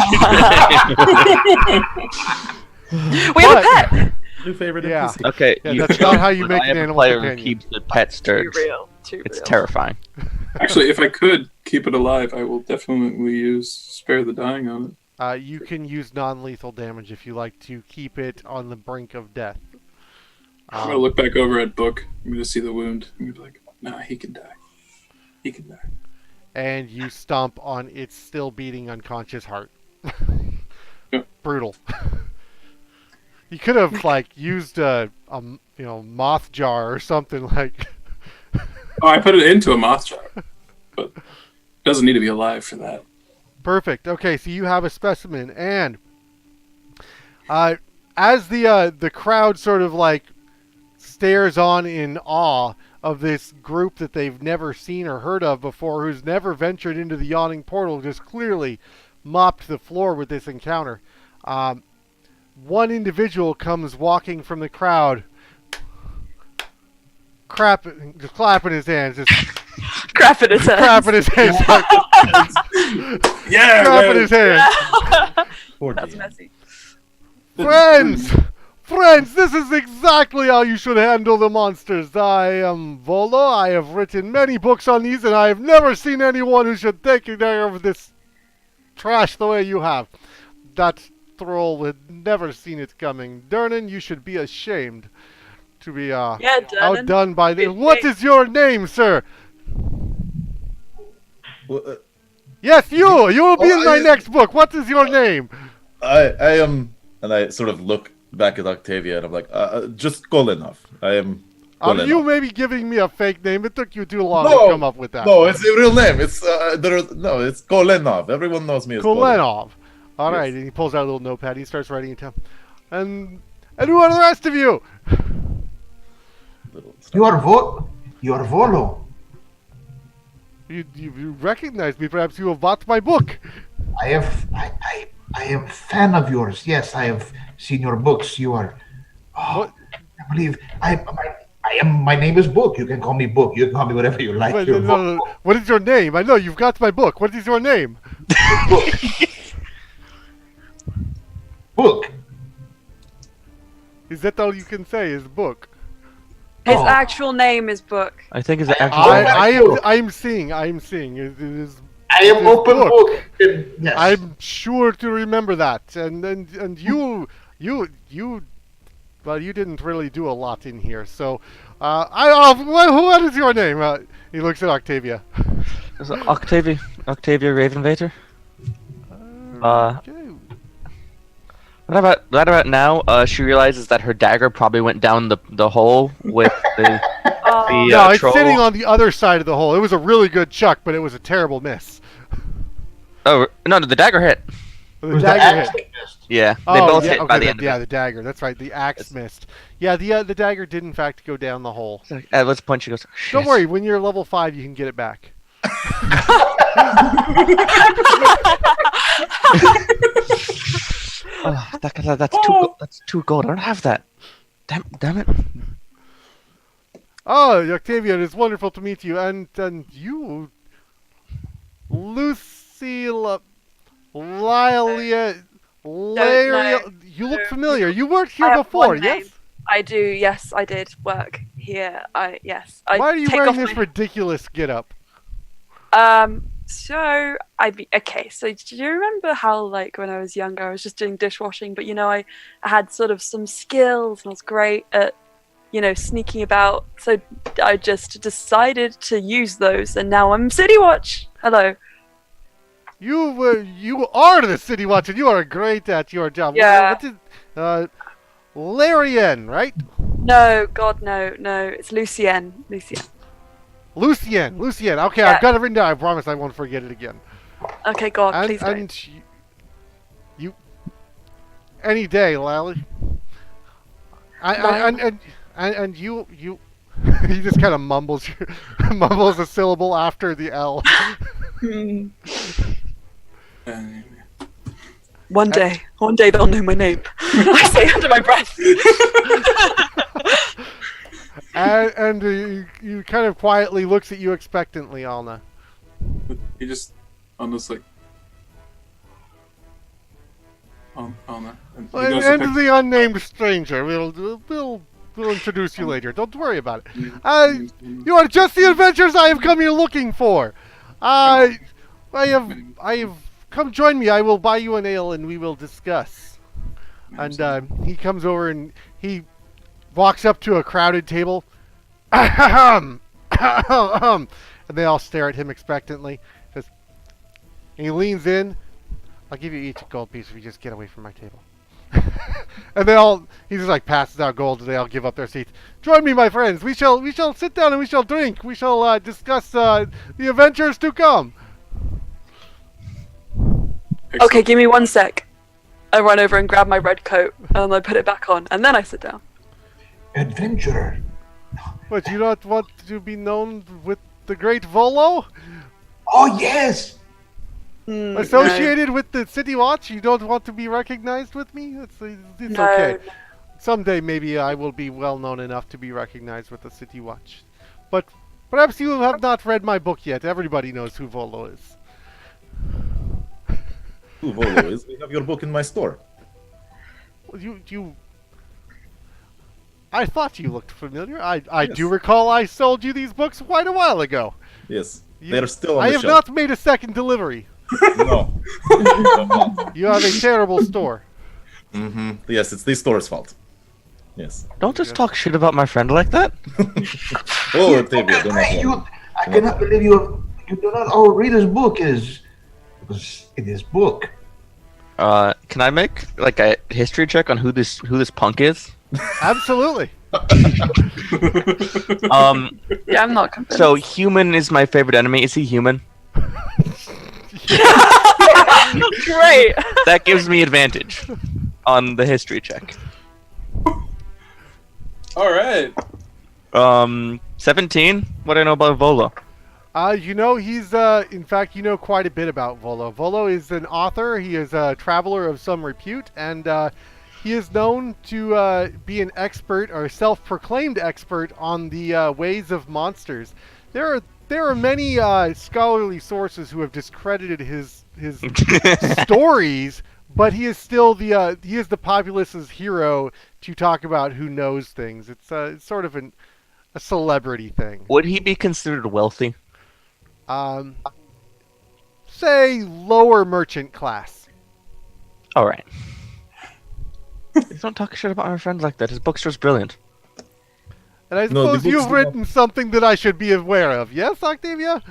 Speaker 5: We have a pet.
Speaker 4: New favorite
Speaker 1: Yeah.
Speaker 4: NPC.
Speaker 3: Okay,
Speaker 1: Yeah,
Speaker 3: you
Speaker 1: that's
Speaker 3: killed,
Speaker 1: not how you
Speaker 3: but
Speaker 1: make
Speaker 3: I
Speaker 1: an
Speaker 3: am a
Speaker 1: animal
Speaker 3: player
Speaker 1: companion.
Speaker 3: who keeps the pet
Speaker 5: Too
Speaker 3: sturge.
Speaker 5: real. Too
Speaker 3: It's
Speaker 5: real.
Speaker 3: terrifying.
Speaker 2: Actually, if I could keep it alive, I will definitely use spare the dying on it.
Speaker 1: You can use non-lethal damage if you like to keep it on the brink of death.
Speaker 2: I'm gonna look back over at Book. I'm gonna see the wound. I'm gonna be like, nah, he can die. He can die.
Speaker 1: and you stomp on its still beating unconscious heart.
Speaker 2: Yeah.
Speaker 1: Brutal. You could have like used a moth jar or something like.
Speaker 2: Oh, I put it into a moth jar, but it doesn't need to be alive for that.
Speaker 1: Perfect. Okay, so you have a specimen, and as the crowd sort of like stares on in awe of this group that they've never seen or heard of before, who's never ventured into the Yawning Portal, just clearly mopped the floor with this encounter. One individual comes walking from the crowd, just clapping his hands, just
Speaker 5: Crap in his head.
Speaker 1: crapping his hands,
Speaker 2: Yeah,
Speaker 1: crapping
Speaker 2: man.
Speaker 1: his hands.
Speaker 4: Poor
Speaker 5: That's
Speaker 4: DM.
Speaker 5: messy.
Speaker 1: Friends, this is exactly how you should handle the monsters. I am Volo. I have written many books on these, and I have never seen anyone who should take care of this trash the way you have. That troll had never seen it coming. Durnan, you should be ashamed to be
Speaker 5: Yeah, Durnan.
Speaker 1: outdone by this.
Speaker 5: Be
Speaker 1: What
Speaker 5: ashamed.
Speaker 1: is your name, sir?
Speaker 4: Well,
Speaker 1: Yes, you will be in my
Speaker 4: I-
Speaker 1: next book. What is your name?
Speaker 4: I am, and I sort of look back at Octavia, and I'm like, just Kolenov. I am Kolenov.
Speaker 1: You may be giving me a fake name. It took you too long
Speaker 4: No,
Speaker 1: to come up with that.
Speaker 4: No, it's a real name. It's it's Kolenov. Everyone knows me as Kolenov.
Speaker 1: Kolenov. All right,
Speaker 4: Yes.
Speaker 1: and he pulls out a little notepad. He starts writing it down. And who are the rest of you?
Speaker 6: You are Volo.
Speaker 1: You recognize me. Perhaps you have bought my book.
Speaker 6: I am fan of yours. Yes, I have seen your books. You are. Oh,
Speaker 1: What?
Speaker 6: I believe I am. My name is Book. You can call me Book. You can call me whatever you like.
Speaker 1: Wait,
Speaker 6: You're
Speaker 1: no. What is your name? I know you've got my book. What is your name?
Speaker 6: Book. Book.
Speaker 1: Is that all you can say? Is book?
Speaker 5: His
Speaker 6: Oh.
Speaker 5: actual name is Book.
Speaker 3: I think is actually.
Speaker 1: I'm seeing. It is.
Speaker 6: I am
Speaker 1: It is
Speaker 6: open
Speaker 1: Book.
Speaker 6: book. Yes.
Speaker 1: I'm sure to remember that. And you. Well, you didn't really do a lot in here. So, what is your name? He looks at Octavia.
Speaker 3: Is it Octavia Ravenvater.
Speaker 1: Okay.
Speaker 3: Right about now, she realizes that her dagger probably went down the hole with the
Speaker 5: Oh,
Speaker 3: the
Speaker 1: No, it's
Speaker 3: troll.
Speaker 1: sitting on the other side of the hole. It was a really good chuck, but it was a terrible miss.
Speaker 3: Oh no, the dagger hit.
Speaker 1: The
Speaker 6: It was the
Speaker 1: dagger
Speaker 6: axe
Speaker 1: hit.
Speaker 6: that missed.
Speaker 3: Yeah, they
Speaker 1: Oh,
Speaker 3: both
Speaker 1: yeah,
Speaker 3: hit
Speaker 1: okay,
Speaker 3: by the end of
Speaker 1: yeah,
Speaker 3: it.
Speaker 1: the dagger. That's right. The axe
Speaker 3: It's-
Speaker 1: missed. Yeah, the dagger did in fact go down the hole.
Speaker 3: It's like, at this point, she goes, "Shit."
Speaker 1: Don't worry. When you're level 5, you can get it back.
Speaker 3: Oh, that's two gold. I don't have that. Damn it.
Speaker 1: Oh, Octavia, it is wonderful to meet you. And you, Lucilla, Lilia, you look familiar. You worked
Speaker 5: I
Speaker 1: here
Speaker 5: have
Speaker 1: before,
Speaker 5: one name.
Speaker 1: yes?
Speaker 5: I do. Yes, I did work here. Yes. I
Speaker 1: Why are you
Speaker 5: take
Speaker 1: wearing
Speaker 5: off
Speaker 1: this
Speaker 5: my-
Speaker 1: ridiculous get-up?
Speaker 5: So okay. So do you remember how like when I was younger, I was just doing dishwashing, but I had sort of some skills and I was great at sneaking about. So I just decided to use those, and now I'm City Watch. Hello.
Speaker 1: You are the City Watcher. You are great at your job.
Speaker 5: Yeah.
Speaker 1: What is, Larian, right?
Speaker 5: No, God, no. It's Lucienne.
Speaker 1: Lucien. Okay,
Speaker 5: Yeah.
Speaker 1: I've got it written down. I promise I won't forget it again.
Speaker 5: Okay, God,
Speaker 1: And,
Speaker 5: please don't.
Speaker 1: and you, any day, Lally. And you, he just kind of mumbles a syllable after the L.
Speaker 5: Hmm.
Speaker 2: Uh,
Speaker 5: One day they'll know my name. I say under my breath.
Speaker 1: and you kind of quietly looks at you expectantly, Alna.
Speaker 2: he just almost like. Oh no. And he goes to
Speaker 1: And
Speaker 2: pick-
Speaker 1: the unnamed stranger. We'll introduce you later. Don't worry about it. You are just the adventures I have come here looking for. I have come join me. I will buy you an ale and we will discuss. And he comes over and he walks up to a crowded table. And And they all stare at him expectantly. And he leans in. I'll give you each a gold piece if you just get away from my table. And he just like passes out gold and they all give up their seats. Join me, my friends. We shall sit down and we shall drink. We shall discuss the adventures to come.
Speaker 2: Excellent.
Speaker 5: Okay, give me 1 sec. I run over and grab my red coat and I put it back on, and then I sit down.
Speaker 6: Adventurer.
Speaker 1: What, you don't want to be known with the great Volo?
Speaker 6: Oh yes.
Speaker 1: Associated with the City Watch? You don't want to be recognized with me? It's
Speaker 5: No,
Speaker 1: okay.
Speaker 5: no.
Speaker 1: Someday maybe I will be well known enough to be recognized with the City Watch. But perhaps you have not read my book yet. Everybody knows who Volo is.
Speaker 4: Who Volo is? We have your book in my store.
Speaker 1: I thought you looked familiar. I
Speaker 4: Yes.
Speaker 1: do recall I sold you these books quite a while ago.
Speaker 4: Yes, they're still on
Speaker 1: I
Speaker 4: the
Speaker 1: have
Speaker 4: shelf.
Speaker 1: not made a second delivery.
Speaker 4: No.
Speaker 1: You have a terrible store.
Speaker 4: Mm-hmm. Yes, it's the store's fault. Yes.
Speaker 3: Don't just talk shit about my friend like that.
Speaker 4: Oh, Octavia, do not
Speaker 6: Hey,
Speaker 4: worry.
Speaker 6: I cannot believe you do not all read his book. It is his book.
Speaker 3: Can I make like a history check on who this punk is?
Speaker 1: Absolutely.
Speaker 5: Yeah, I'm not convinced.
Speaker 3: So human is my favorite enemy. Is he human?
Speaker 5: Great.
Speaker 3: That gives me advantage on the history check.
Speaker 2: All right.
Speaker 3: 17. What do I know about Volo?
Speaker 1: He's in fact, you know quite a bit about Volo. Volo is an author. He is a traveler of some repute, and he is known to be an expert or self-proclaimed expert on the ways of monsters. There are many scholarly sources who have discredited his stories, but he is still the populace's hero to talk about who knows things. It's sort of a celebrity thing.
Speaker 3: Would he be considered wealthy?
Speaker 1: Say lower merchant class.
Speaker 3: All right. Please don't talk shit about my friend like that. His bookstore's brilliant.
Speaker 1: And I
Speaker 4: No, the
Speaker 1: suppose
Speaker 4: books
Speaker 1: you've
Speaker 4: do not-
Speaker 1: written something that I should be aware of. Yes, Octavia?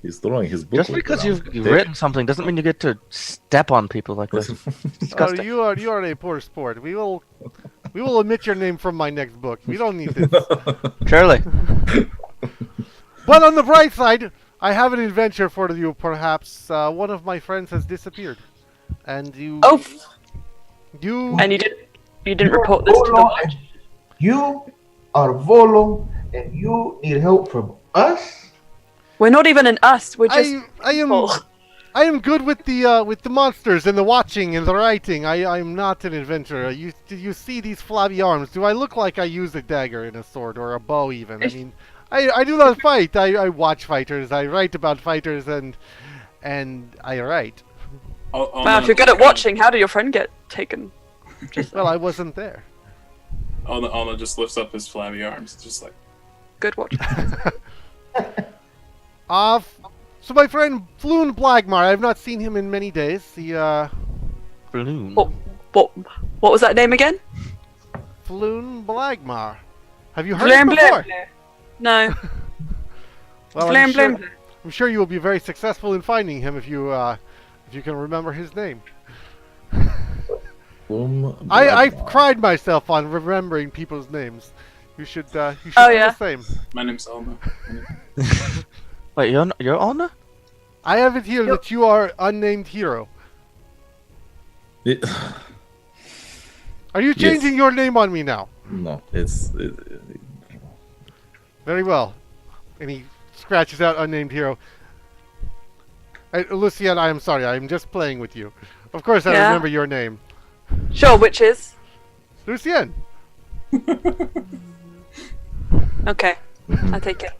Speaker 4: He's throwing his book.
Speaker 3: Just
Speaker 4: weight
Speaker 3: because
Speaker 4: around.
Speaker 3: you've written something doesn't mean you get to step on people like this. It's
Speaker 1: Oh,
Speaker 3: disgusting.
Speaker 1: you are a poor sport. We will omit your name from my next book. We don't need this.
Speaker 3: Surely.
Speaker 1: But on the bright side, I have an adventure for you. Perhaps one of my friends has disappeared, and you.
Speaker 5: Oh,
Speaker 1: You.
Speaker 5: and you didn't report this to the
Speaker 6: Volo,
Speaker 5: watch?
Speaker 6: and you are Volo, and you need help from us.
Speaker 5: We're not even an us. We're just.
Speaker 1: I am good with the monsters and the watching and the writing. I'm not an adventurer. Do you see these flabby arms? Do I look like I use a dagger and a sword or a bow even? I mean, I do not fight. I watch fighters. I write about fighters and I write.
Speaker 5: Wow, if you're good at watching, how did your friend get taken?
Speaker 1: Well, I wasn't there.
Speaker 2: Alna just lifts up his flabby arms, just like.
Speaker 5: Good watch.
Speaker 1: So my friend Floon Blagmar, I have not seen him in many days.
Speaker 3: Balloon.
Speaker 5: What was that name again?
Speaker 1: Floon Blagmar. Have you heard
Speaker 5: Blam
Speaker 1: it before?
Speaker 5: blam blam. No.
Speaker 1: Well,
Speaker 5: Blam blam blam.
Speaker 1: I'm sure you will be very successful in finding him if you can remember his name. I pride myself on remembering people's names. You should do
Speaker 5: yeah.
Speaker 1: the same.
Speaker 2: My name's Alna.
Speaker 3: Wait, you're Alna?
Speaker 1: I have it here that you are unnamed hero. Are you changing your name on me now?
Speaker 4: No, it's.
Speaker 1: Very well. And he scratches out unnamed hero. Lucian, I am sorry. I am just playing with you. Of course, I
Speaker 5: Yeah.
Speaker 1: remember your name.
Speaker 5: Sure, which is?
Speaker 1: Lucien.
Speaker 5: Okay. I take it.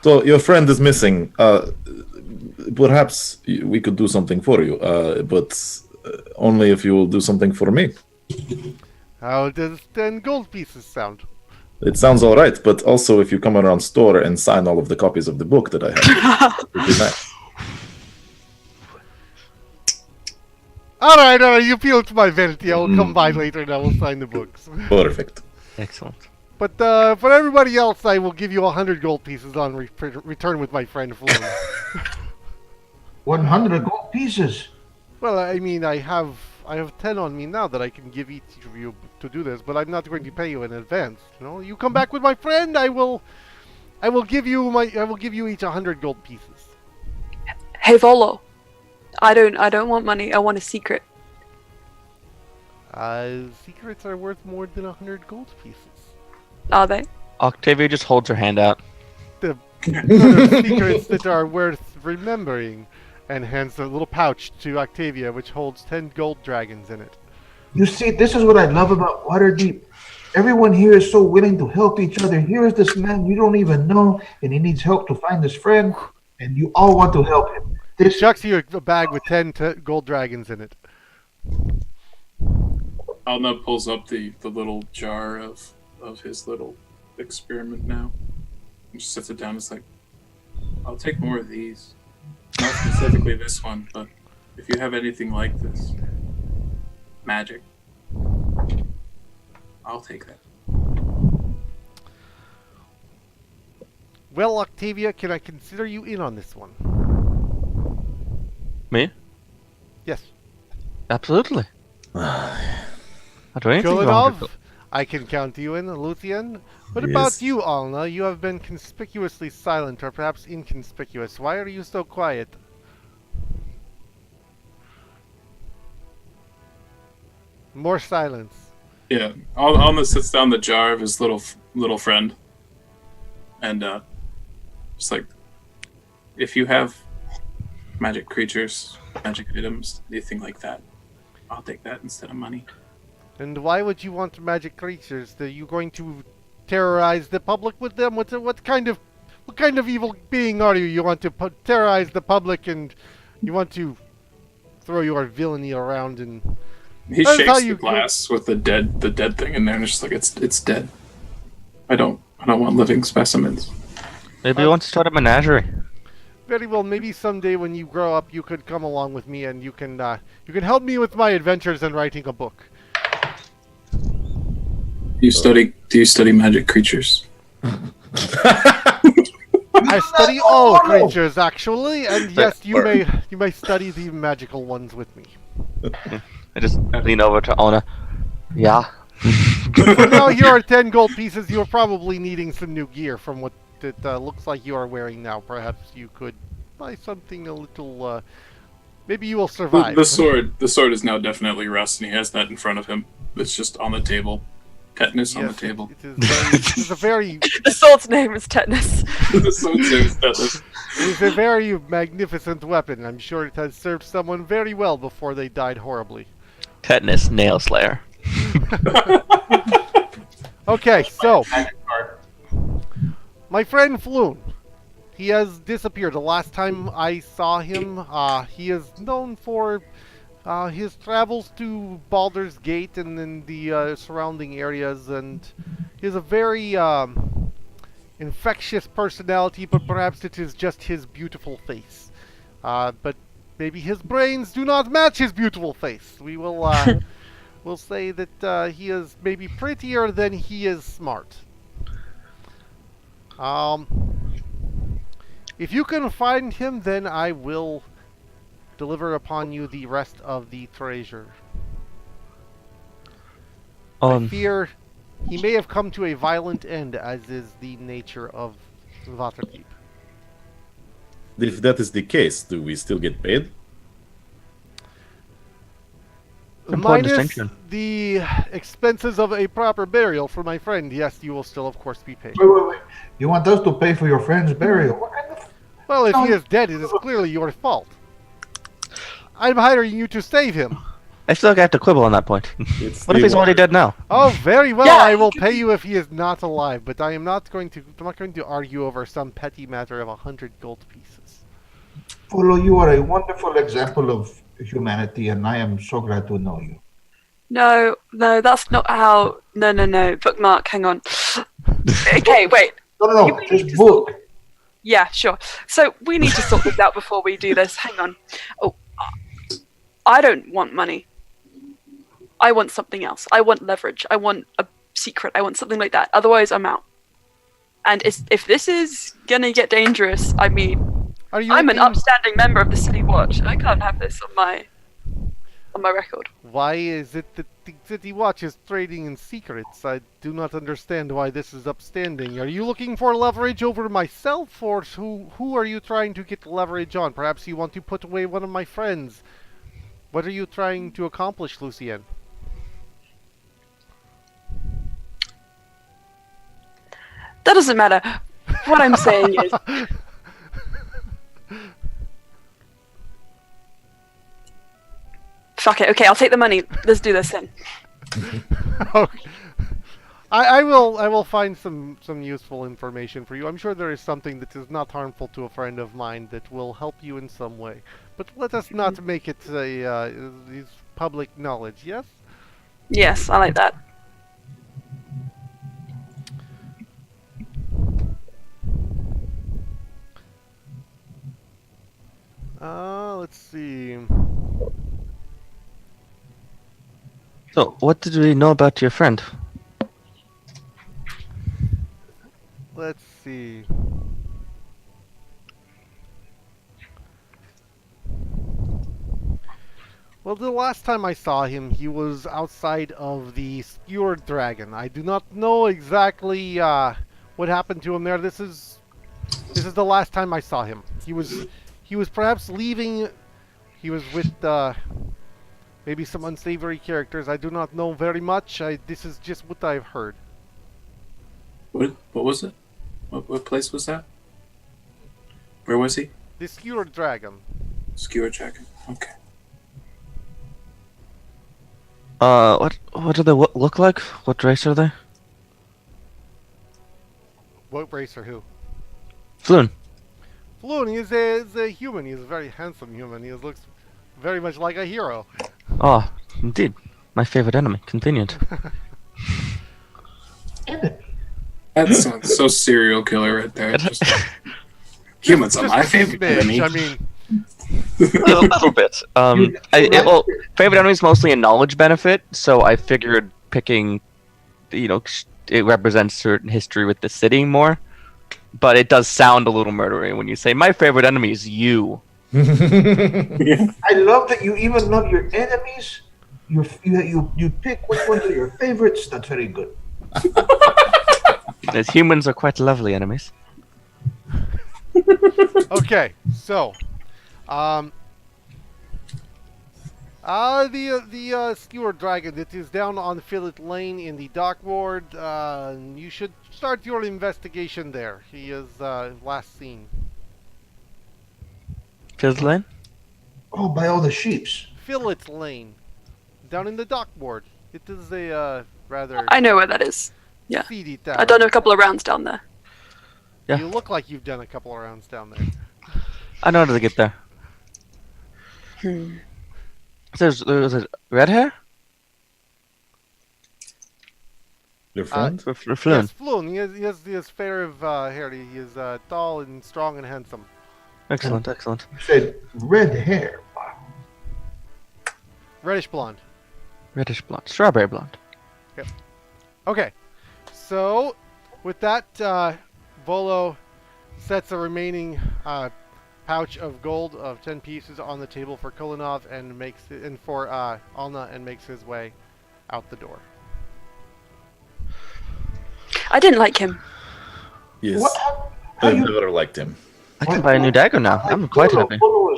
Speaker 4: So your friend is missing. Perhaps we could do something for you, but only if you will do something for me.
Speaker 1: How does 10 gold pieces sound?
Speaker 4: It sounds all right, but also if you come around store and sign all of the copies of the book that I have, it would be nice.
Speaker 1: All right, you appeal to my vanity. I will come by later and I will sign the books.
Speaker 4: Perfect.
Speaker 3: Excellent.
Speaker 1: But for everybody else, I will give you 100 gold pieces on return with my friend Floon.
Speaker 6: 100 gold pieces.
Speaker 1: Well, I mean, I have 10 on me now that I can give each of you to do this, but I'm not going to pay you in advance. You know, you come back with my friend, I will give you each 100 gold pieces.
Speaker 5: Hey Volo, I don't want money. I want a secret.
Speaker 1: Secrets are worth more than 100 gold pieces.
Speaker 5: Are they?
Speaker 3: Octavia just holds her hand out.
Speaker 1: The sort of secrets that are worth remembering, and hands a little pouch to Octavia, which holds 10 gold dragons in it.
Speaker 6: You see, this is what I love about Waterdeep. Everyone here is so willing to help each other. Here is this man you don't even know, and he needs help to find his friend, and you all want to help him. This
Speaker 1: Chucks you a bag with 10 gold dragons in it.
Speaker 2: Alna pulls up the little jar of his little experiment now. And just sits it down. It's like, I'll take more of these. Not specifically this one, but if you have anything like this, magic, I'll take that.
Speaker 1: Well, Octavia, can I consider you in on this one?
Speaker 3: Me?
Speaker 1: Yes.
Speaker 3: Absolutely. I'll do anything you want me to.
Speaker 1: Kulinov, I can count you in. Luthien, what
Speaker 4: Yes.
Speaker 1: about you, Alna? You have been conspicuously silent, or perhaps inconspicuous. Why are you so quiet? More silence.
Speaker 2: Yeah, Alna sits down the jar of his little friend, and it's like, if you have magic creatures, magic items, anything like that, I'll take that instead of money.
Speaker 1: And why would you want magic creatures? Are you going to terrorize the public with them? What kind of evil being are you? You want to terrorize the public, and you want to throw your villainy around and...
Speaker 2: He
Speaker 1: That's how
Speaker 2: shakes the
Speaker 1: you-
Speaker 2: glass with the dead thing in there, and it's just like it's dead. I don't want living specimens.
Speaker 3: Maybe he wants to start a menagerie.
Speaker 1: Very well, maybe someday when you grow up, you could come along with me, and you can help me with my adventures in writing a book.
Speaker 2: Do you study magic creatures?
Speaker 1: I study all creatures, actually, and yes, you
Speaker 4: Or-
Speaker 1: may study the magical ones with me.
Speaker 3: I just lean over to Ona. Yeah.
Speaker 1: For now, here are 10 gold pieces. You're probably needing some new gear from what it looks like you are wearing now. Perhaps you could buy something a little. Maybe you will survive.
Speaker 2: The sword is now definitely rust, and he has that in front of him. It's just on the table, tetanus on the
Speaker 1: Yes,
Speaker 2: table.
Speaker 1: it is a very
Speaker 5: The sword's name is Tetanus.
Speaker 2: The sword's name is tetanus.
Speaker 1: it is a very magnificent weapon. I'm sure it has served someone very well before they died horribly.
Speaker 3: Tetanus Nail Slayer.
Speaker 1: Okay, so
Speaker 6: magic card.
Speaker 1: my friend Floon, he has disappeared. The last time I saw him, he is known for his travels to Baldur's Gate and then the surrounding areas, and he has a very infectious personality, but perhaps it is just his beautiful face. But maybe his brains do not match his beautiful face. We will we'll say that he is maybe prettier than he is smart. If you can find him, then I will deliver upon you the rest of the treasure. I fear he may have come to a violent end, as is the nature of Waterdeep.
Speaker 4: If that is the case, do we still get paid?
Speaker 3: Important
Speaker 1: Minus
Speaker 3: distinction.
Speaker 1: the expenses of a proper burial for my friend, yes, you will still, of course, be paid.
Speaker 6: Wait. You want us to pay for your friend's burial? What kind of...
Speaker 1: Well, if he is dead, it is clearly your fault. I'm hiring you to save him.
Speaker 3: I feel like I have to quibble on that point.
Speaker 4: It's
Speaker 3: What if
Speaker 4: the
Speaker 3: he's already dead now?
Speaker 1: Oh, very well.
Speaker 5: Yeah,
Speaker 1: I will
Speaker 5: you
Speaker 1: pay you if he is not alive, but I am not going to. I'm not going to argue over some petty matter of 100 gold pieces.
Speaker 6: Polo, you are a wonderful example of humanity, and I am so glad to know you.
Speaker 5: No, that's not how. No. Bookmark, hang on. Okay, wait.
Speaker 6: No,
Speaker 5: You need
Speaker 6: this
Speaker 5: to
Speaker 6: book.
Speaker 5: Yeah, sure. So we need to sort this out before we do this. Hang on. Oh, I don't want money. I want something else. I want leverage. I want a secret. I want something like that. Otherwise, I'm out. And if this is gonna get dangerous, I mean, I'm an upstanding member of the City Watch. I can't have this on my record.
Speaker 1: Why is it that the City Watch is trading in secrets? I do not understand why this is upstanding. Are you looking for leverage over myself, or who are you trying to get leverage on? Perhaps you want to put away one of my friends. What are you trying to accomplish, Lucien?
Speaker 5: That doesn't matter. What I'm saying is... Fuck it. Okay, I'll take the money. Let's do this then.
Speaker 1: Okay. I will find some useful information for you. I'm sure there is something that is not harmful to a friend of mine that will help you in some way. But let us not make it is public knowledge, yes?
Speaker 5: Yes, I like that.
Speaker 1: Let's see.
Speaker 3: So, what did we know about your friend?
Speaker 1: Let's see. Well, the last time I saw him, he was outside of the Skewered Dragon. I do not know exactly what happened to him there. This is the last time I saw him. He was perhaps leaving. He was with maybe some unsavory characters. I do not know very much. This is just what I've heard.
Speaker 2: What was it? What place was that? Where was he?
Speaker 1: The Skewered Dragon.
Speaker 2: Skewer Dragon. Okay.
Speaker 3: What do they look like? What race are they?
Speaker 1: What race or who?
Speaker 3: Floon.
Speaker 1: Floon, he is a human. He is a very handsome human. He looks very much like a hero.
Speaker 3: Oh, indeed. My favorite enemy. Convenient.
Speaker 2: That sounds so serial killer right there. Just, humans are my favorite enemy.
Speaker 1: I mean,
Speaker 3: A little bit. Favorite enemy is mostly a knowledge benefit, so I figured picking, it represents certain history with the city more. But it does sound a little murdery when you say, my favorite enemy is you.
Speaker 2: Yeah.
Speaker 6: I love that you even love your enemies. You pick which ones are your favorites. That's very good.
Speaker 3: As humans are quite lovely enemies.
Speaker 1: okay, so, the Skewered Dragon, it is down on Fillet Lane in the dock ward. You should start your investigation there. He is last seen.
Speaker 3: Fizzle Lane?
Speaker 6: Oh, by all the sheeps.
Speaker 1: Fillet Lane, down in the dock ward. It is a rather
Speaker 5: I know where that is. Yeah.
Speaker 1: seedy town.
Speaker 5: I've done a couple of rounds down there.
Speaker 3: Yeah.
Speaker 1: You look like you've done a couple of rounds down there.
Speaker 3: I know how to get there. So was it red hair?
Speaker 4: Your friend?
Speaker 3: Floon.
Speaker 1: Yes, Floon. He has fair of hair. He is tall and strong and handsome.
Speaker 3: Excellent, excellent.
Speaker 6: You said red hair.
Speaker 1: Reddish blonde.
Speaker 3: Reddish blonde. Strawberry blonde.
Speaker 1: Okay, so with that, Volo sets a remaining pouch of gold of 10 pieces on the table for Kolinov and for Alna and makes his way out the door.
Speaker 5: I didn't like him.
Speaker 4: Yes.
Speaker 6: What?
Speaker 4: I've never liked him.
Speaker 3: I can buy a new dagger now. I'm quite happy.
Speaker 6: Polo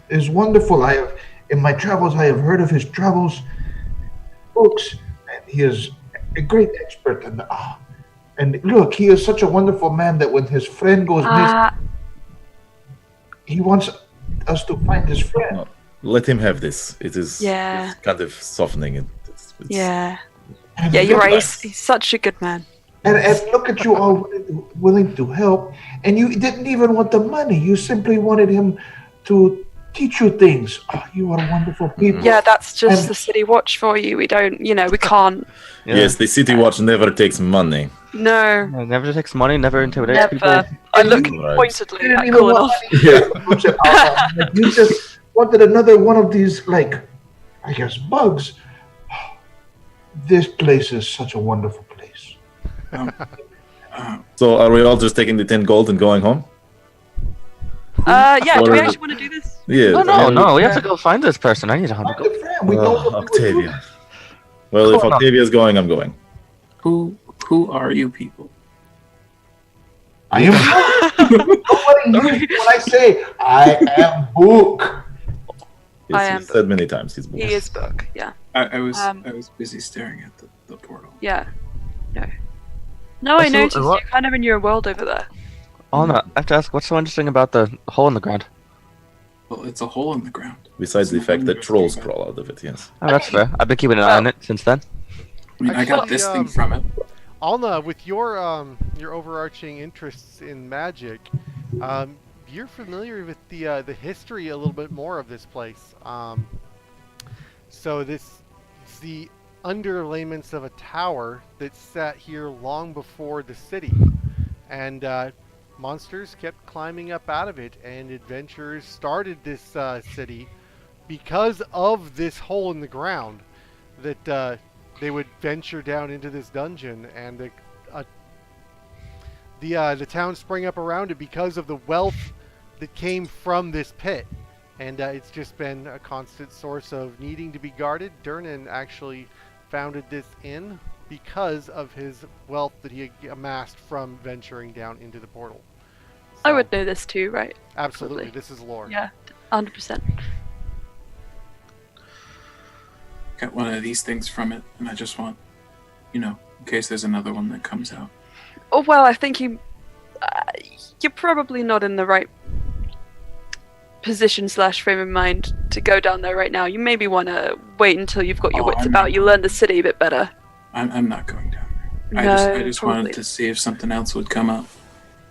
Speaker 6: is wonderful. In my travels, I have heard of his travels, books, and he is a great expert. And look, he is such a wonderful man that when his friend goes missing, he wants us to find his friend.
Speaker 4: No, let him have this. It is
Speaker 5: Yeah.
Speaker 4: it's kind of softening it. It's
Speaker 5: Yeah.
Speaker 6: And
Speaker 5: Yeah, you're
Speaker 6: look-
Speaker 5: right. He's such a good man.
Speaker 6: And look at you all willing to help, and you didn't even want the money. You simply wanted him to teach you things. Oh, you are wonderful people.
Speaker 5: Yeah, that's just
Speaker 6: And-
Speaker 5: the City Watch for you. We don't, we can't.
Speaker 3: Yeah.
Speaker 4: Yes, the City Watch never takes money.
Speaker 5: No,
Speaker 3: Yeah, never takes money, never intimidates
Speaker 5: never.
Speaker 3: people.
Speaker 5: I look
Speaker 4: Right.
Speaker 5: pointedly
Speaker 6: You didn't
Speaker 5: at
Speaker 6: even
Speaker 5: Kolinov.
Speaker 6: want money. You just wanted another one of these, bugs. This place is such a wonderful place.
Speaker 4: So are we all just taking the 10 gold and going home?
Speaker 5: Yeah. Do we
Speaker 4: Or-
Speaker 5: actually want to do this?
Speaker 4: Yeah.
Speaker 3: No. We have to go find this person. I need 100
Speaker 6: Find
Speaker 3: gold.
Speaker 6: a friend. We don't know what we're doing.
Speaker 4: Octavia. Well, if
Speaker 3: Hold on.
Speaker 4: Octavia's going, I'm going.
Speaker 2: Who are you people?
Speaker 6: I am Nobody knew when I say I am Book.
Speaker 5: I
Speaker 4: He's
Speaker 5: am-
Speaker 4: said many times. He's
Speaker 5: He is Book. Yeah.
Speaker 2: I was
Speaker 5: Um,
Speaker 2: busy staring at the portal.
Speaker 5: Yeah. No, I
Speaker 3: Also,
Speaker 5: noticed
Speaker 3: what-
Speaker 5: you're kind of in your world over there.
Speaker 3: Oh no, I have to ask, what's so interesting about the hole in the ground?
Speaker 2: Well, it's a hole in the ground.
Speaker 4: Besides the
Speaker 2: There's
Speaker 4: fact that
Speaker 2: nothing
Speaker 4: trolls
Speaker 2: to
Speaker 4: crawl out of it, yes.
Speaker 3: Oh, that's fair. I've been keeping an eye on it since then.
Speaker 2: I mean, I got
Speaker 1: Actually,
Speaker 2: this thing from it.
Speaker 1: Alna, with your overarching interests in magic, you're familiar with the history a little bit more of this place. So this is the underlayments of a tower that sat here long before the city, and monsters kept climbing up out of it, and adventurers started this city because of this hole in the ground that they would venture down into this dungeon, and the town sprang up around it because of the wealth that came from this pit, and it's just been a constant source of needing to be guarded. Durnan actually founded this inn because of his wealth that he amassed from venturing down into the portal.
Speaker 5: I
Speaker 1: So,
Speaker 5: would know this too, right?
Speaker 1: absolutely.
Speaker 5: absolutely.
Speaker 1: This is lore.
Speaker 5: Yeah, 100%.
Speaker 2: Got one of these things from it, and I just want, in case there's another one that comes out.
Speaker 5: Oh well, I think you're probably not in the right position / frame of mind to go down there right now. You maybe want to wait until you've got your wits
Speaker 2: I'm
Speaker 5: about
Speaker 2: not-
Speaker 5: you, learn the city a bit better.
Speaker 2: I'm not going down there.
Speaker 5: No,
Speaker 2: I just
Speaker 5: probably.
Speaker 2: wanted to see if something else would come up.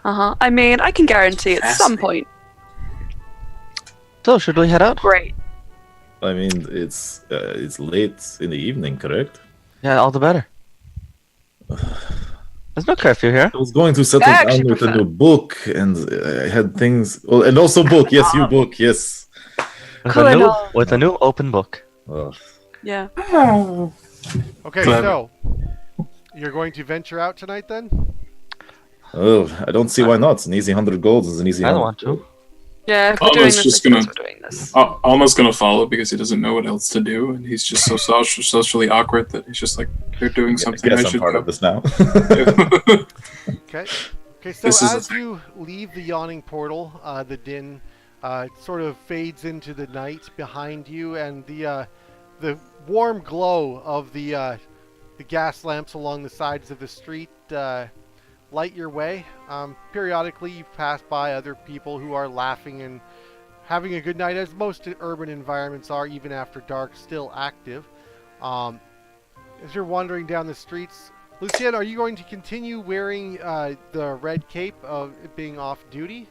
Speaker 5: I mean, I can guarantee at some point.
Speaker 3: So, should we head out?
Speaker 5: Great.
Speaker 4: I mean, it's late in the evening, correct?
Speaker 3: Yeah, all the better. There's no curfew here.
Speaker 4: I was going to settle
Speaker 5: I
Speaker 4: down
Speaker 5: actually
Speaker 4: with a
Speaker 5: prefer-
Speaker 4: new book, and I had things. Oh, and also book. Yes, you book. Yes.
Speaker 3: With a new open book.
Speaker 4: Oh,
Speaker 5: Yeah.
Speaker 1: Okay,
Speaker 2: Clever.
Speaker 1: so you're going to venture out tonight then?
Speaker 4: oh, I don't see why not. An easy 100 golds is an easy.
Speaker 3: I don't
Speaker 4: 100
Speaker 3: want to.
Speaker 5: Yeah, if we're
Speaker 2: Oh,
Speaker 5: doing
Speaker 2: it's
Speaker 5: this,
Speaker 2: just
Speaker 5: I guess
Speaker 2: gonna-
Speaker 5: we're doing this.
Speaker 2: Alma's gonna follow because he doesn't know what else to do, and he's just so socially awkward that he's just like, they're doing
Speaker 4: I
Speaker 2: something.
Speaker 4: guess
Speaker 2: I
Speaker 4: I'm
Speaker 2: should
Speaker 4: part
Speaker 2: go.
Speaker 4: of this now.
Speaker 1: Okay. Okay, so
Speaker 2: This is a
Speaker 1: as
Speaker 2: thing.
Speaker 1: you leave the Yawning Portal, the din sort of fades into the night behind you, and the warm glow of the gas lamps along the sides of the street light your way. Periodically, you pass by other people who are laughing and having a good night, as most urban environments are, even after dark, still active. As you're wandering down the streets, Lucien, are you going to continue wearing the red cape of it being off duty?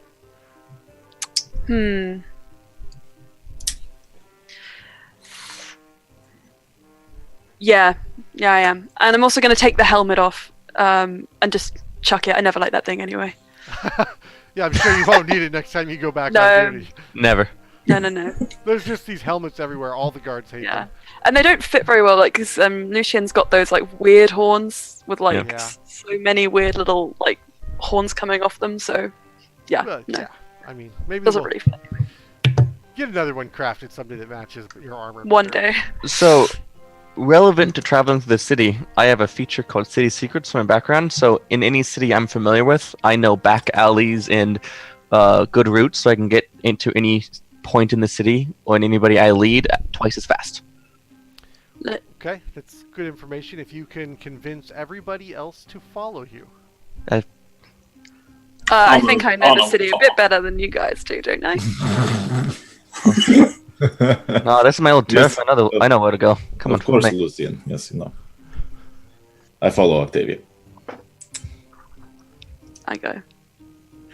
Speaker 5: Yeah, I am. And I'm also going to take the helmet off and just chuck it. I never like that thing anyway.
Speaker 1: Yeah, I'm sure you won't need it next time you go back
Speaker 5: No.
Speaker 1: on duty.
Speaker 3: Never.
Speaker 5: No.
Speaker 1: There's just these helmets everywhere. All the guards hate
Speaker 5: Yeah.
Speaker 1: them.
Speaker 5: And they don't fit very well, like, because Lucien's got those, like, weird horns with, like,
Speaker 1: Yeah.
Speaker 5: so many weird little, like, horns coming off them, so, yeah,
Speaker 1: Well,
Speaker 5: no.
Speaker 1: yeah. I mean, maybe
Speaker 5: Doesn't
Speaker 1: we'll
Speaker 5: really fit.
Speaker 1: get another one crafted someday that matches your armor.
Speaker 5: One
Speaker 1: better.
Speaker 5: day.
Speaker 3: So, relevant to traveling to the city, I have a feature called City Secrets for my background. So, in any city I'm familiar with, I know back alleys and good routes, so I can get into any point in the city or in anybody I lead twice as fast.
Speaker 1: Okay, that's good information. If you can convince everybody else to follow you.
Speaker 5: I
Speaker 2: I'll
Speaker 5: think
Speaker 2: move
Speaker 5: I know
Speaker 2: on
Speaker 5: the
Speaker 2: a
Speaker 5: city a
Speaker 2: fall.
Speaker 5: bit better than you guys do, don't I?
Speaker 3: No, this is my old
Speaker 4: Yes.
Speaker 3: turf. I know where to go. Come on,
Speaker 4: of course,
Speaker 3: follow me.
Speaker 4: Lucian. Yes, you know. I follow Octavia.
Speaker 5: I go.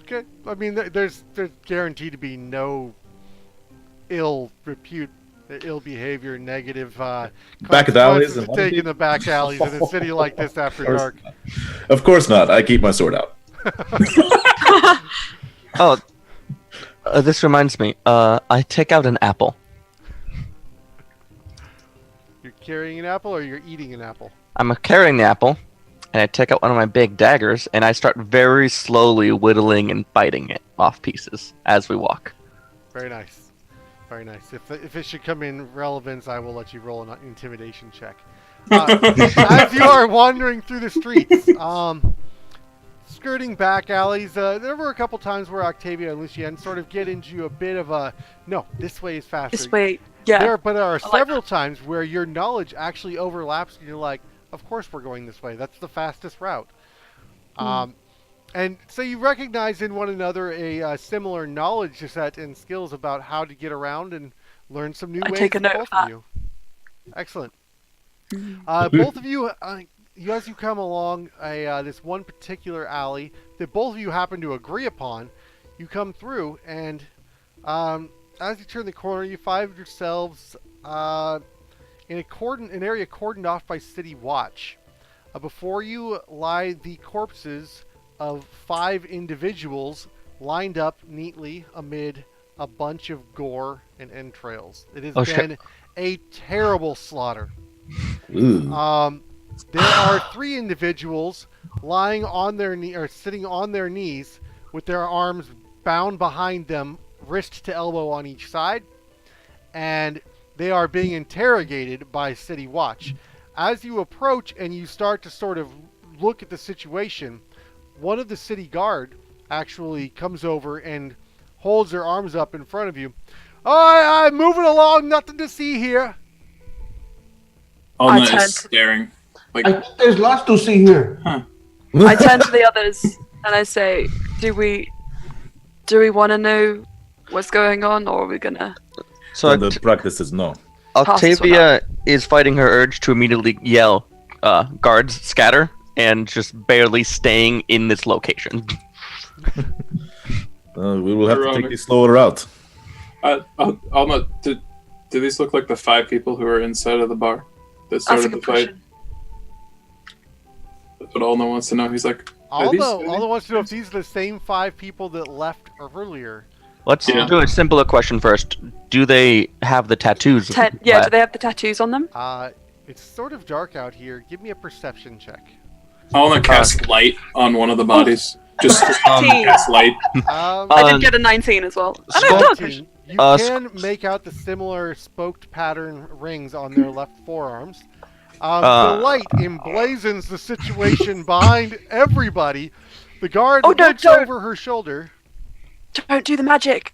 Speaker 1: Okay, I mean, there's guaranteed to be no ill repute, ill behavior, negative
Speaker 4: alleys
Speaker 1: consequences
Speaker 4: and
Speaker 1: of taking
Speaker 4: everything?
Speaker 1: the back alleys in a city like this after
Speaker 4: course
Speaker 1: dark.
Speaker 4: Of course not. I keep my sword out.
Speaker 3: Oh, this reminds me. I take out an apple.
Speaker 1: You're carrying an apple or you're eating an apple?
Speaker 3: I'm carrying the apple. and I take out one of my big daggers, and I start very slowly whittling and biting it off pieces as we walk.
Speaker 1: Very nice. Very nice. If it should come in relevance, I will let you roll an intimidation check. As you are wandering through the streets, skirting back alleys, there were a couple times where Octavia and Lucien sort of get into a bit of a, no, this way is faster.
Speaker 5: This way, yeah.
Speaker 1: But there are
Speaker 5: I like
Speaker 1: several times where your knowledge actually overlaps and you're like, of course we're going this way. That's the fastest route. And so you recognize in one another a similar knowledge set and skills about how to get around and learn some new
Speaker 5: I
Speaker 1: ways
Speaker 5: take a
Speaker 1: from
Speaker 5: note
Speaker 1: both
Speaker 5: of that.
Speaker 1: of you. Excellent. Both of you, as you come along this one particular alley that both of you happen to agree upon, you come through, and as you turn the corner, you find yourselves in an area cordoned off by City Watch. Before you lie the corpses of 5 individuals lined up neatly amid a bunch of gore and entrails. It has been a terrible slaughter.
Speaker 4: Ooh.
Speaker 1: There are 3 individuals lying on their or sitting on their knees with their arms bound behind them, wrist to elbow on each side, and they are being interrogated by City Watch. As you approach and you start to sort of look at the situation, one of the city guard actually comes over and holds their arms up in front of you. I'm moving along, nothing to see here.
Speaker 2: Alma
Speaker 5: I
Speaker 2: is staring. Like,
Speaker 6: I think there's lots to see here.
Speaker 5: I turn to the others and I say, "Do we want to know what's going on, or are we gonna?"
Speaker 4: So the practice is no.
Speaker 3: Octavia is fighting her urge to immediately yell, "Guards, scatter!" and just barely staying in this location.
Speaker 4: We will have to take the slower route.
Speaker 2: Alma, do these look like the 5 people who are inside of the bar that
Speaker 5: That's a
Speaker 2: started the
Speaker 5: good
Speaker 2: fight?
Speaker 5: question.
Speaker 2: That's what Alma wants to know. He's like,
Speaker 1: Aldo wants to know if these are the same 5 people that left earlier.
Speaker 3: Let's
Speaker 2: Yeah.
Speaker 3: do a simpler question first. Do they have the tattoos?
Speaker 5: Do they have the tattoos on them?
Speaker 1: It's sort of dark out here. Give me a perception check.
Speaker 2: Alma cast light on one of the bodies. Just
Speaker 5: 18.
Speaker 2: cast light.
Speaker 5: I did get a 19 as well. I know, dog.
Speaker 1: 19. You
Speaker 3: Uh,
Speaker 1: can make out the similar spoked pattern rings on their left forearms. The light emblazons the situation behind everybody. The guard looks over her shoulder.
Speaker 5: Don't do the magic.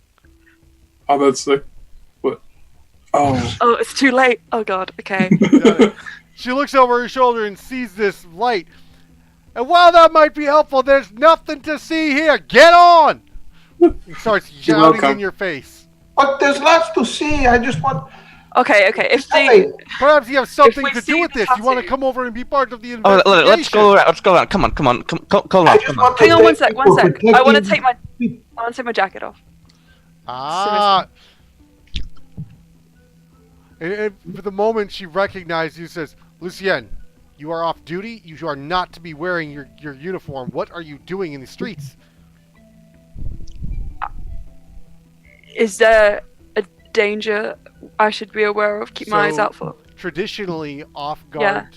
Speaker 2: Oh, that's like, what? Oh.
Speaker 5: Oh, it's too late. Oh god. Okay.
Speaker 1: She looks over her shoulder and sees this light. And while that might be helpful, there's nothing to see here. Get on! He starts shouting in your face.
Speaker 6: But there's lots to see. I just want.
Speaker 5: Okay.
Speaker 1: Perhaps you have something
Speaker 5: we
Speaker 1: to
Speaker 5: see
Speaker 1: do with
Speaker 5: the
Speaker 1: this. You want to
Speaker 5: tattoo-
Speaker 1: come over and be part of the investigation.
Speaker 3: Oh, let's go around. Let's go around. Come on. Come on.
Speaker 6: I just want to
Speaker 5: Hang on one
Speaker 6: thank
Speaker 5: sec.
Speaker 6: you
Speaker 5: One
Speaker 6: for
Speaker 5: sec. I want to
Speaker 6: protecting-
Speaker 5: take my jacket off.
Speaker 1: And for the moment she recognizes you, says, Lucien, you are off duty. You are not to be wearing your uniform. What are you doing in the streets?
Speaker 5: Is there a danger I should be aware of? Keep my eyes
Speaker 1: So,
Speaker 5: out for.
Speaker 1: Traditionally, off-guard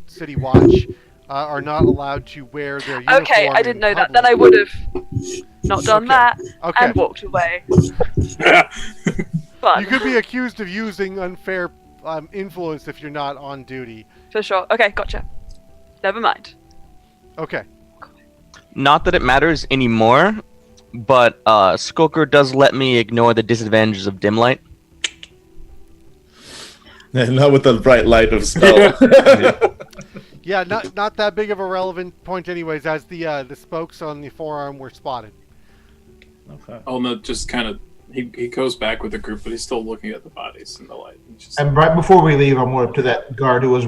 Speaker 1: City Watch are not allowed to wear their uniform.
Speaker 5: Okay, I didn't
Speaker 1: in
Speaker 5: know that.
Speaker 1: public.
Speaker 5: Then I would have not done that
Speaker 1: Okay.
Speaker 5: and walked away. Fun.
Speaker 1: You could be accused of using unfair influence if you're not on duty.
Speaker 5: For sure. Okay, gotcha. Never mind.
Speaker 1: Okay.
Speaker 3: Not that it matters anymore, but Skulker does let me ignore the disadvantages of dim light.
Speaker 4: Not with the bright light of spell.
Speaker 1: Yeah, not that big of a relevant point anyways, as the spokes on the forearm were spotted.
Speaker 4: Okay.
Speaker 2: Alma just kind of, he goes back with the group, but he's still looking at the bodies in the light.
Speaker 6: And right before we leave, I'm going up to that guard who was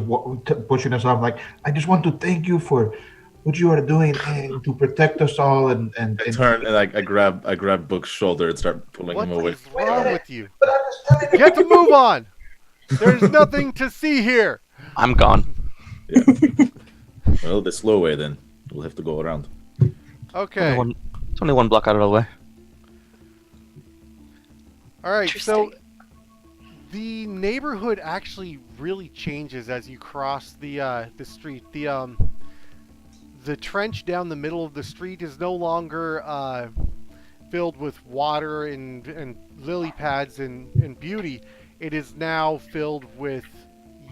Speaker 6: pushing us off. Like, I just want to thank you for what you are doing and to protect us all. And
Speaker 4: I turn and I grab Book's shoulder and start pulling
Speaker 1: What
Speaker 4: him away.
Speaker 1: is wrong with you?
Speaker 6: But I'm just telling you.
Speaker 1: Get to move on! There's nothing to see here!
Speaker 3: I'm gone.
Speaker 4: Yeah. Well, the slow way then. We'll have to go around.
Speaker 1: Okay.
Speaker 3: It's only one block out of the way.
Speaker 1: Alright, so
Speaker 5: Interesting.
Speaker 1: the neighborhood actually really changes as you cross the street. the trench down the middle of the street is no longer filled with water and lily pads and beauty. It is now filled with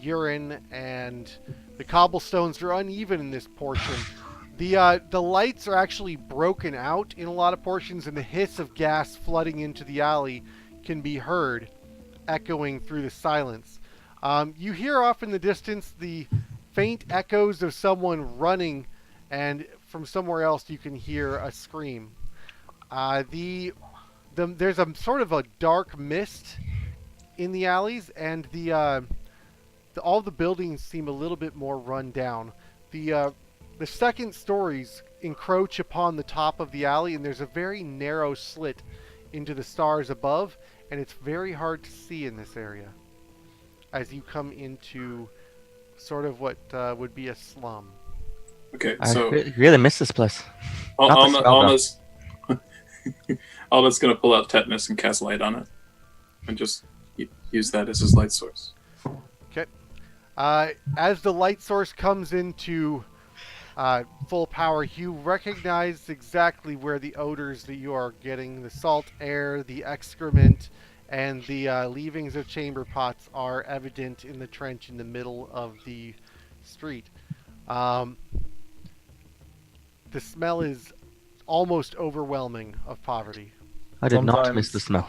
Speaker 1: urine, and the cobblestones are uneven in this portion. The lights are actually broken out in a lot of portions, and the hiss of gas flooding into the alley can be heard, echoing through the silence. You hear off in the distance the faint echoes of someone running, and from somewhere else you can hear a scream. There's a sort of a dark mist in the alleys, and all the buildings seem a little bit more run down. The second stories encroach upon the top of the alley, and there's a very narrow slit into the stars above, and it's very hard to see in this area as you come into sort of what would be a slum.
Speaker 2: Okay,
Speaker 3: I
Speaker 2: so
Speaker 3: really miss this place. Not the smell, though.
Speaker 2: Alma's Alma's gonna pull out tetanus and cast light on it, and just use that as his light source.
Speaker 1: Okay. As the light source comes into full power, you recognize exactly where the odors that you are getting, the salt air, the excrement, and the leavings of chamber pots are evident in the trench in the middle of the street. The smell is almost overwhelming of poverty.
Speaker 3: I did not
Speaker 4: Sometimes-
Speaker 3: miss the smell.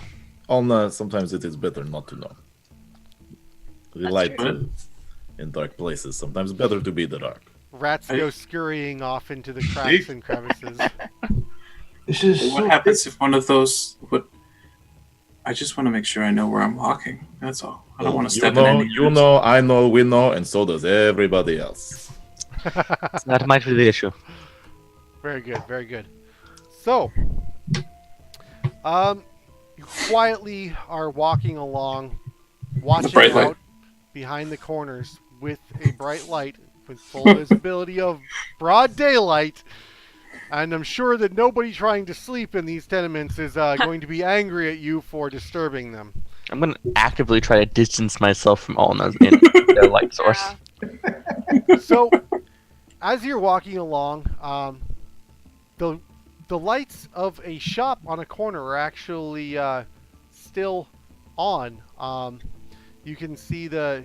Speaker 4: Sometimes it is better not to know. We like to in dark places. Sometimes better to be in the dark.
Speaker 1: Rats go scurrying off into the cracks and crevices.
Speaker 6: This is
Speaker 2: What happens if one of those? I just want to make sure I know where I'm walking. That's all. I don't want to step in any.
Speaker 4: You know, I know, we know, and so does everybody else.
Speaker 3: That might be the issue.
Speaker 1: Very good, very good. So, you quietly are walking along, watching
Speaker 2: bright light.
Speaker 1: out behind the corners with a bright light with full visibility of broad daylight. And I'm sure that nobody trying to sleep in these tenements is going to be angry at you for disturbing them.
Speaker 3: I'm going to actively try to distance myself from Alna's in their light source.
Speaker 5: Yeah.
Speaker 1: So, as you're walking along, the lights of a shop on a corner are actually still on. You can see the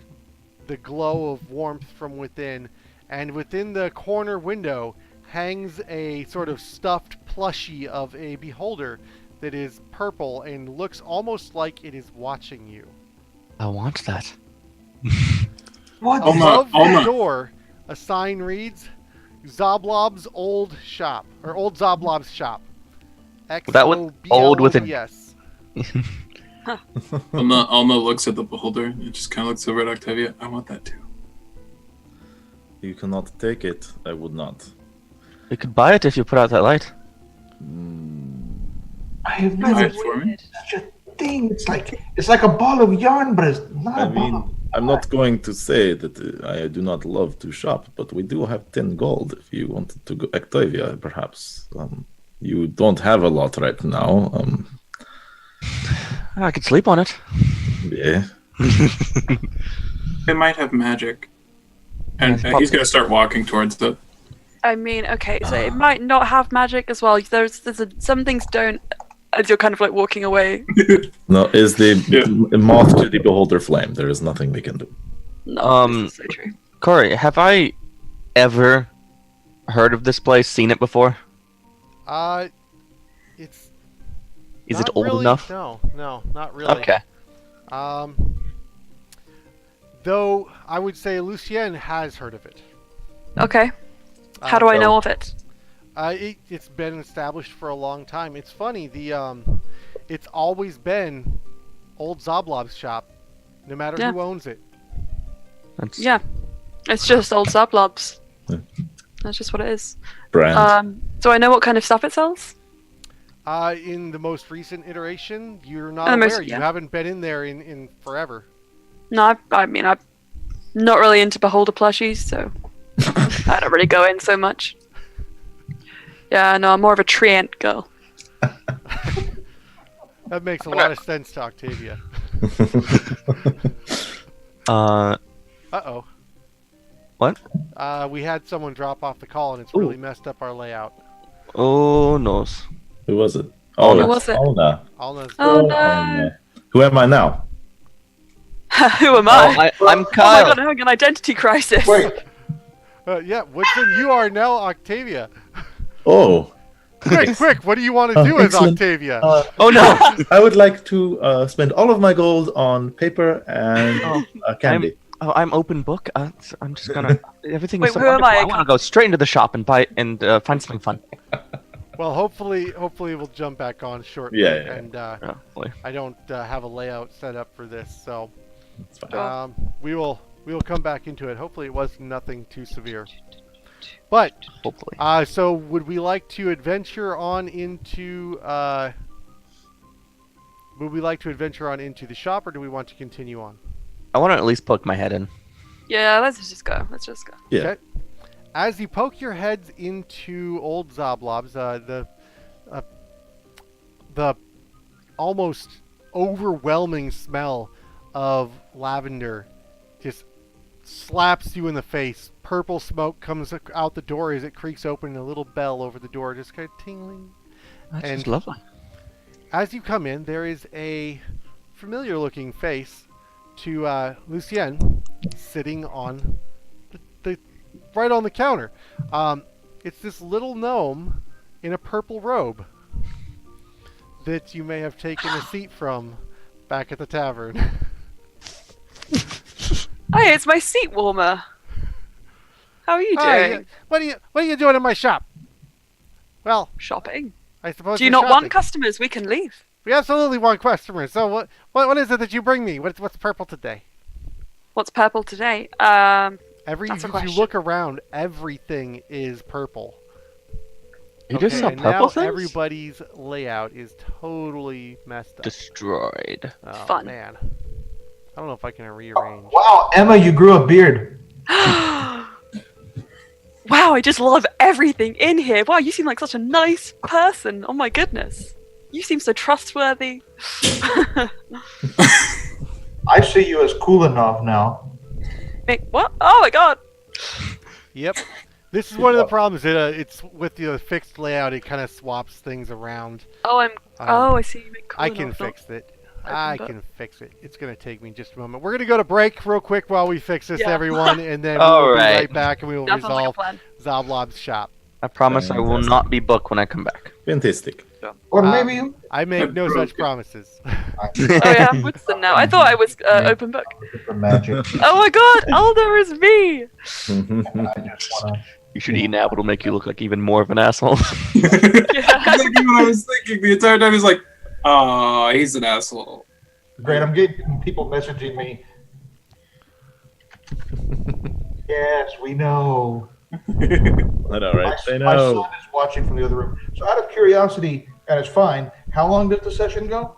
Speaker 1: glow of warmth from within, and within the corner window hangs a sort of stuffed plushie of a beholder that is purple and looks almost like it is watching you.
Speaker 3: I want that.
Speaker 6: what?
Speaker 1: Above the
Speaker 2: Alma.
Speaker 1: door, a sign reads, Zoblob's Old Shop, or Old Zoblob's Shop.
Speaker 3: That was old with a-
Speaker 1: Yes.
Speaker 2: Alma looks at the beholder and just kind of looks over at Octavia. I want that too.
Speaker 4: You cannot take it. I would not.
Speaker 3: You could buy it if you put out that light.
Speaker 6: I have
Speaker 2: Buy
Speaker 6: never
Speaker 2: it for me.
Speaker 6: seen such a thing. It's like a ball of yarn, but it's not
Speaker 4: I
Speaker 6: a ball.
Speaker 4: mean, I'm not going to say that I do not love to shop, but we do have 10 gold if you wanted to go. Octavia, perhaps. You don't have a lot right now.
Speaker 3: I could sleep on it.
Speaker 4: Yeah.
Speaker 2: They might have magic. And he's going to start walking towards the.
Speaker 5: I mean, okay, so it might not have magic as well. Some things don't. As you're kind of like walking away.
Speaker 4: No, is the
Speaker 2: Yeah.
Speaker 4: moth to the beholder flame. There is nothing we can do.
Speaker 5: No, this is so true.
Speaker 3: Corey, have I ever heard of this place, seen it before?
Speaker 1: It's.
Speaker 3: Is
Speaker 1: not
Speaker 3: it old
Speaker 1: really,
Speaker 3: enough?
Speaker 1: No, not really.
Speaker 3: Okay.
Speaker 1: Though I would say Lucien has heard of it.
Speaker 5: Okay. How do I know of it?
Speaker 1: It's been established for a long time. It's funny, it's always been Old Zoblob's shop, no matter
Speaker 5: Yeah.
Speaker 1: who owns it.
Speaker 3: That's...
Speaker 5: Yeah. It's just old Zablobs.
Speaker 4: Yeah.
Speaker 5: That's just what it is.
Speaker 4: Brand.
Speaker 5: Do I know what kind of stuff it sells?
Speaker 1: In the most recent iteration, you're not
Speaker 5: The
Speaker 1: aware.
Speaker 5: most-
Speaker 1: You
Speaker 5: yeah.
Speaker 1: haven't been in there in forever.
Speaker 5: No, I mean, I'm not really into beholder plushies, so I don't really go in so much. Yeah, no, I'm more of a treant girl.
Speaker 1: That makes a lot of sense to Octavia.
Speaker 3: Uh,
Speaker 1: Uh-oh.
Speaker 3: What?
Speaker 1: We had someone drop off the call, and it's
Speaker 3: Ooh.
Speaker 1: really messed up our layout.
Speaker 3: Oh no.
Speaker 4: Who was it?
Speaker 3: Who
Speaker 5: was it?
Speaker 4: Alna.
Speaker 1: Alna's
Speaker 5: Oh
Speaker 4: Alna.
Speaker 5: no!
Speaker 4: Who am I now?
Speaker 5: Who am
Speaker 3: Oh,
Speaker 5: I?
Speaker 3: I'm
Speaker 5: Oh my
Speaker 3: Kyle.
Speaker 5: god, I'm having an identity crisis.
Speaker 6: Wait,
Speaker 1: yeah, Woodson, you are now Octavia.
Speaker 4: Oh.
Speaker 1: Quick! What do you want to do as
Speaker 4: Excellent.
Speaker 1: Octavia?
Speaker 3: Oh no.
Speaker 4: I would like to spend all of my gold on paper and
Speaker 3: Oh,
Speaker 4: candy.
Speaker 3: I'm open book. I'm just gonna. Everything
Speaker 5: Wait,
Speaker 3: is so
Speaker 5: who am
Speaker 3: wonderful.
Speaker 5: I?
Speaker 3: I want to go straight into the shop and buy and find something fun.
Speaker 1: Well, hopefully we'll jump back on shortly.
Speaker 4: Yeah.
Speaker 1: And
Speaker 3: Yeah, boy.
Speaker 1: I don't have a layout set up for this, so
Speaker 4: That's fine.
Speaker 5: Sure.
Speaker 1: we will come back into it. Hopefully, it was nothing too severe. But
Speaker 3: Hopefully.
Speaker 1: so would we like to adventure on into the shop, or do we want to continue on?
Speaker 3: I want to at least poke my head in.
Speaker 5: Yeah, let's just go. Let's just go.
Speaker 4: Yeah.
Speaker 1: Okay. As you poke your heads into old Zoblob's, the almost overwhelming smell of lavender just slaps you in the face. Purple smoke comes out the door as it creaks open, and a little bell over the door just kind of tingling.
Speaker 3: That's
Speaker 1: And-
Speaker 3: just lovely.
Speaker 1: As you come in, there is a familiar-looking face to Lucien sitting on the right on the counter. It's this little gnome in a purple robe that you may have taken a seat from back at the tavern.
Speaker 5: Hey, it's my seat warmer. How are you
Speaker 1: Hi,
Speaker 5: doing?
Speaker 1: what are you doing in my shop? Well,
Speaker 5: Shopping.
Speaker 1: I suppose
Speaker 5: Do you
Speaker 1: you're
Speaker 5: not
Speaker 1: shopping.
Speaker 5: want customers? We can leave.
Speaker 1: We absolutely want customers. So what is it that you bring me? What's purple today?
Speaker 5: What's purple today?
Speaker 1: As
Speaker 5: That's a
Speaker 1: you
Speaker 5: question.
Speaker 1: look around, everything is purple.
Speaker 3: You just saw
Speaker 1: and
Speaker 3: purple
Speaker 1: now
Speaker 3: things?
Speaker 1: everybody's layout is totally messed up.
Speaker 3: Destroyed.
Speaker 1: Oh,
Speaker 5: Fun.
Speaker 1: man. I don't know if I can rearrange.
Speaker 6: wow, Emma, you grew a beard.
Speaker 5: Wow, I just love everything in here. Wow, you seem like such a nice person. Oh my goodness. You seem so trustworthy.
Speaker 6: I see you as Kulinov now.
Speaker 5: Wait, what? Oh my god.
Speaker 1: Yep. This is one of the problems. It's with the fixed layout. It kind of swaps things around.
Speaker 5: Oh, I see. You make
Speaker 1: I
Speaker 5: Kulinov,
Speaker 1: can
Speaker 5: not-
Speaker 1: fix it.
Speaker 5: open
Speaker 1: I
Speaker 5: book.
Speaker 1: can fix it. It's going to take me just a moment. We're going to go to break real quick while we fix this,
Speaker 5: Yeah.
Speaker 1: everyone, and then we
Speaker 3: All
Speaker 1: will be
Speaker 3: right.
Speaker 1: right back, and we will
Speaker 5: That sounds like a
Speaker 1: resolve
Speaker 5: plan.
Speaker 1: Zoblob's shop.
Speaker 3: I promise I will
Speaker 4: Fantastic.
Speaker 3: not be book when I come back.
Speaker 4: Fantastic.
Speaker 6: Or
Speaker 1: Um,
Speaker 6: maybe you.
Speaker 1: I make no such promises.
Speaker 5: Oh yeah, Woodson now. I thought I was open book.
Speaker 6: For magic.
Speaker 5: Oh my god, Alder is me!
Speaker 6: I just wanna.
Speaker 3: You should eat an apple to make you look like even more of an asshole.
Speaker 5: Yeah.
Speaker 2: Exactly what I was thinking the entire time. He's like, oh, he's an asshole.
Speaker 6: Great, I'm getting people messaging me. Yes, we know.
Speaker 4: I know, right?
Speaker 6: My,
Speaker 4: I
Speaker 6: my
Speaker 4: know.
Speaker 6: son is watching from the other room. So, out of curiosity, and it's fine. How long does the session go?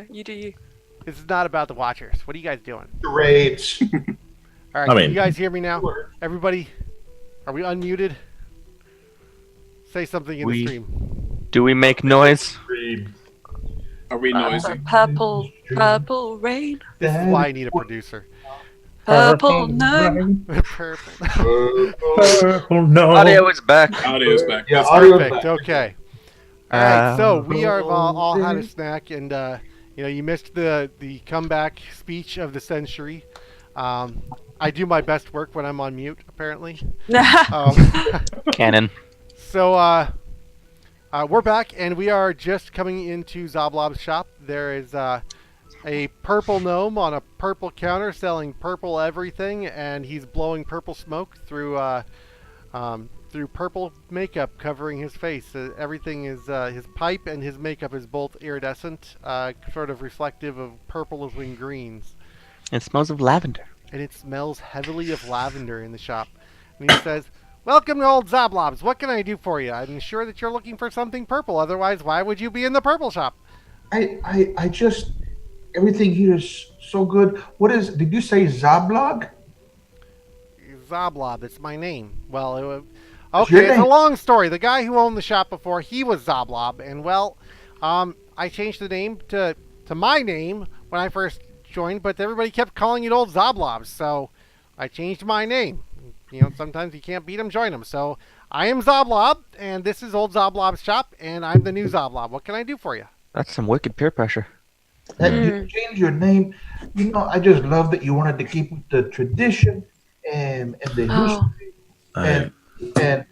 Speaker 5: you do you.
Speaker 1: This is not about the Watchers. What are you guys doing?
Speaker 6: Charades.
Speaker 1: All right,
Speaker 4: I
Speaker 1: can
Speaker 4: mean-
Speaker 1: you guys hear me now? Everybody, are we unmuted? Say something in the
Speaker 3: We-
Speaker 1: stream.
Speaker 3: Do we make noise?
Speaker 2: Are we noisy?
Speaker 5: Purple rain.
Speaker 1: This is why I need a producer.
Speaker 5: Purple no.
Speaker 1: Purple.
Speaker 4: Purple, no.
Speaker 3: Audio is back.
Speaker 2: Audio's back.
Speaker 6: Yeah,
Speaker 1: That's
Speaker 6: audio is
Speaker 1: perfect.
Speaker 6: back.
Speaker 1: Okay. All right. So we are all had a snack, and you missed the comeback speech of the century. I do my best work when I'm on mute, apparently. Um,
Speaker 3: Cannon.
Speaker 1: So we're back, and we are just coming into Zoblob's shop. There is a purple gnome on a purple counter selling purple everything, and he's blowing purple smoke through purple makeup covering his face. Everything is his pipe and his makeup is both iridescent, sort of reflective of purples and greens.
Speaker 3: It smells of lavender.
Speaker 1: And it smells heavily of lavender in the shop. And he says, "Welcome to Old Zoblobs. What can I do for you? I'm sure that you're looking for something purple. Otherwise, why would you be in the purple shop?"
Speaker 6: I just everything here is so good. What is? Did you say Zablog?
Speaker 1: Zoblob, it's my name. Well,
Speaker 6: Your
Speaker 1: okay, it's a
Speaker 6: name?
Speaker 1: long story. The guy who owned the shop before, he was Zoblob, and well, I changed the name to my name when I first joined, but everybody kept calling it Old Zoblobs, so I changed my name. Sometimes you can't beat them, join them. So I am Zoblob, and this is Old Zoblob's shop, and I'm the new Zoblob. What can I do for you?
Speaker 3: That's some wicked peer pressure.
Speaker 6: That you changed your name. I just love that you wanted to keep with the tradition and the history
Speaker 4: I-
Speaker 6: and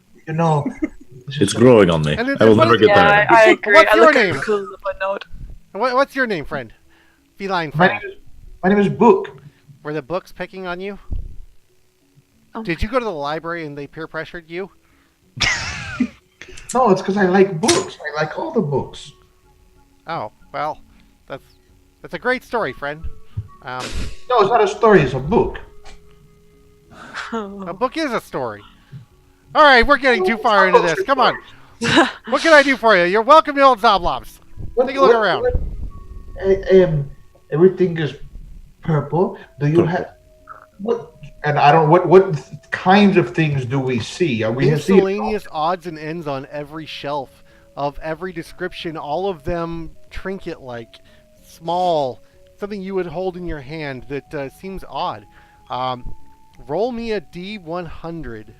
Speaker 4: It's growing on me.
Speaker 1: And then
Speaker 4: I will
Speaker 1: what
Speaker 4: never
Speaker 1: is-
Speaker 4: get
Speaker 5: Yeah,
Speaker 4: tired.
Speaker 5: I agree.
Speaker 1: What's
Speaker 5: I
Speaker 1: your
Speaker 5: look
Speaker 1: name?
Speaker 5: over cool if I nod.
Speaker 1: What's your name, friend? Feline
Speaker 6: My
Speaker 1: friend.
Speaker 6: name is Book.
Speaker 1: Were the books picking on you?
Speaker 5: Oh
Speaker 1: Did you go to the library and they peer pressured you?
Speaker 6: No, it's because I like books. I like all the books.
Speaker 1: Oh, well, that's a great story, friend.
Speaker 6: No, it's not a story. It's a book.
Speaker 1: A book is a story. All right, we're getting too far into this. Come on. What can I do for you? You're welcome to Old Zoblobs. Take a look around.
Speaker 6: Everything is purple. Do you
Speaker 4: Purple.
Speaker 6: have what? And I don't. What kinds of things do we see? Are we seeing?
Speaker 1: Miscellaneous odds and ends on every shelf of every description, all of them trinket-like, small, something you would hold in your hand that seems odd. Roll me a D100.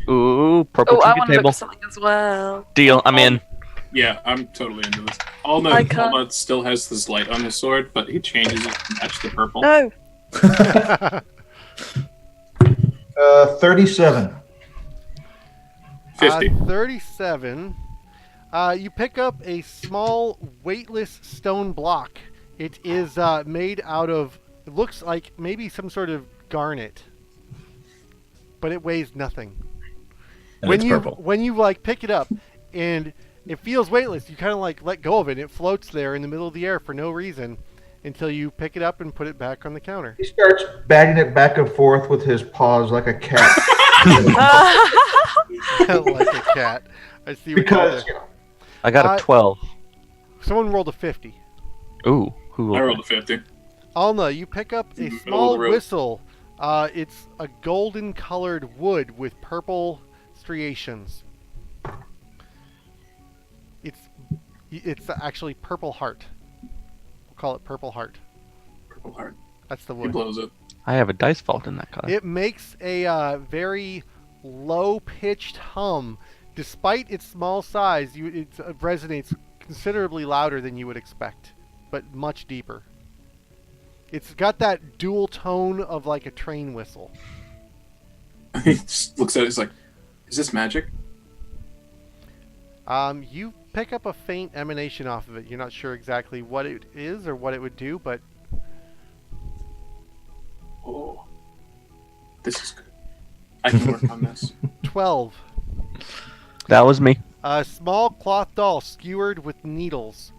Speaker 3: Ooh, purple
Speaker 5: Oh, I
Speaker 3: trinket
Speaker 5: want to look
Speaker 3: table.
Speaker 5: at something as well.
Speaker 3: Deal. I'm in.
Speaker 2: Yeah, I'm totally into this.
Speaker 5: I
Speaker 2: Alnut
Speaker 5: can't-
Speaker 2: still has this light on his sword, but he changes it to match the purple.
Speaker 5: No.
Speaker 6: 37.
Speaker 2: 50.
Speaker 1: 37. You pick up a small, weightless stone block. It is made out of, it looks like maybe some sort of garnet, but it weighs nothing.
Speaker 4: And it's purple.
Speaker 1: When you pick it up, and it feels weightless, you kind of let go of it, and it floats there in the middle of the air for no reason until you pick it up and put it back on the counter.
Speaker 6: He starts batting it back and forth with his paws like a cat.
Speaker 1: Like a cat. I see what you
Speaker 6: Because
Speaker 1: did.
Speaker 3: I got a 12.
Speaker 1: Someone rolled a 50.
Speaker 3: Ooh, who?
Speaker 2: I rolled a 50.
Speaker 1: Alna, you pick up a
Speaker 2: Middle of
Speaker 1: small
Speaker 2: the road.
Speaker 1: whistle. It's a golden colored wood with purple striations. It's actually purple heart. We'll call it purple heart.
Speaker 2: Purple heart.
Speaker 1: That's the
Speaker 2: He
Speaker 1: wood.
Speaker 2: blows it.
Speaker 3: I have a dice vault in that color.
Speaker 1: It makes a very low-pitched hum. Despite its small size, it resonates considerably louder than you would expect, but much deeper. It's got that dual tone of like a train whistle.
Speaker 2: He just looks at it, he's like, is this magic?
Speaker 1: You pick up a faint emanation off of it. You're not sure exactly what it is or what it would do, but
Speaker 2: Oh. This is good. I can work on this.
Speaker 1: 12.
Speaker 3: That was me.
Speaker 1: A small cloth doll skewered with needles.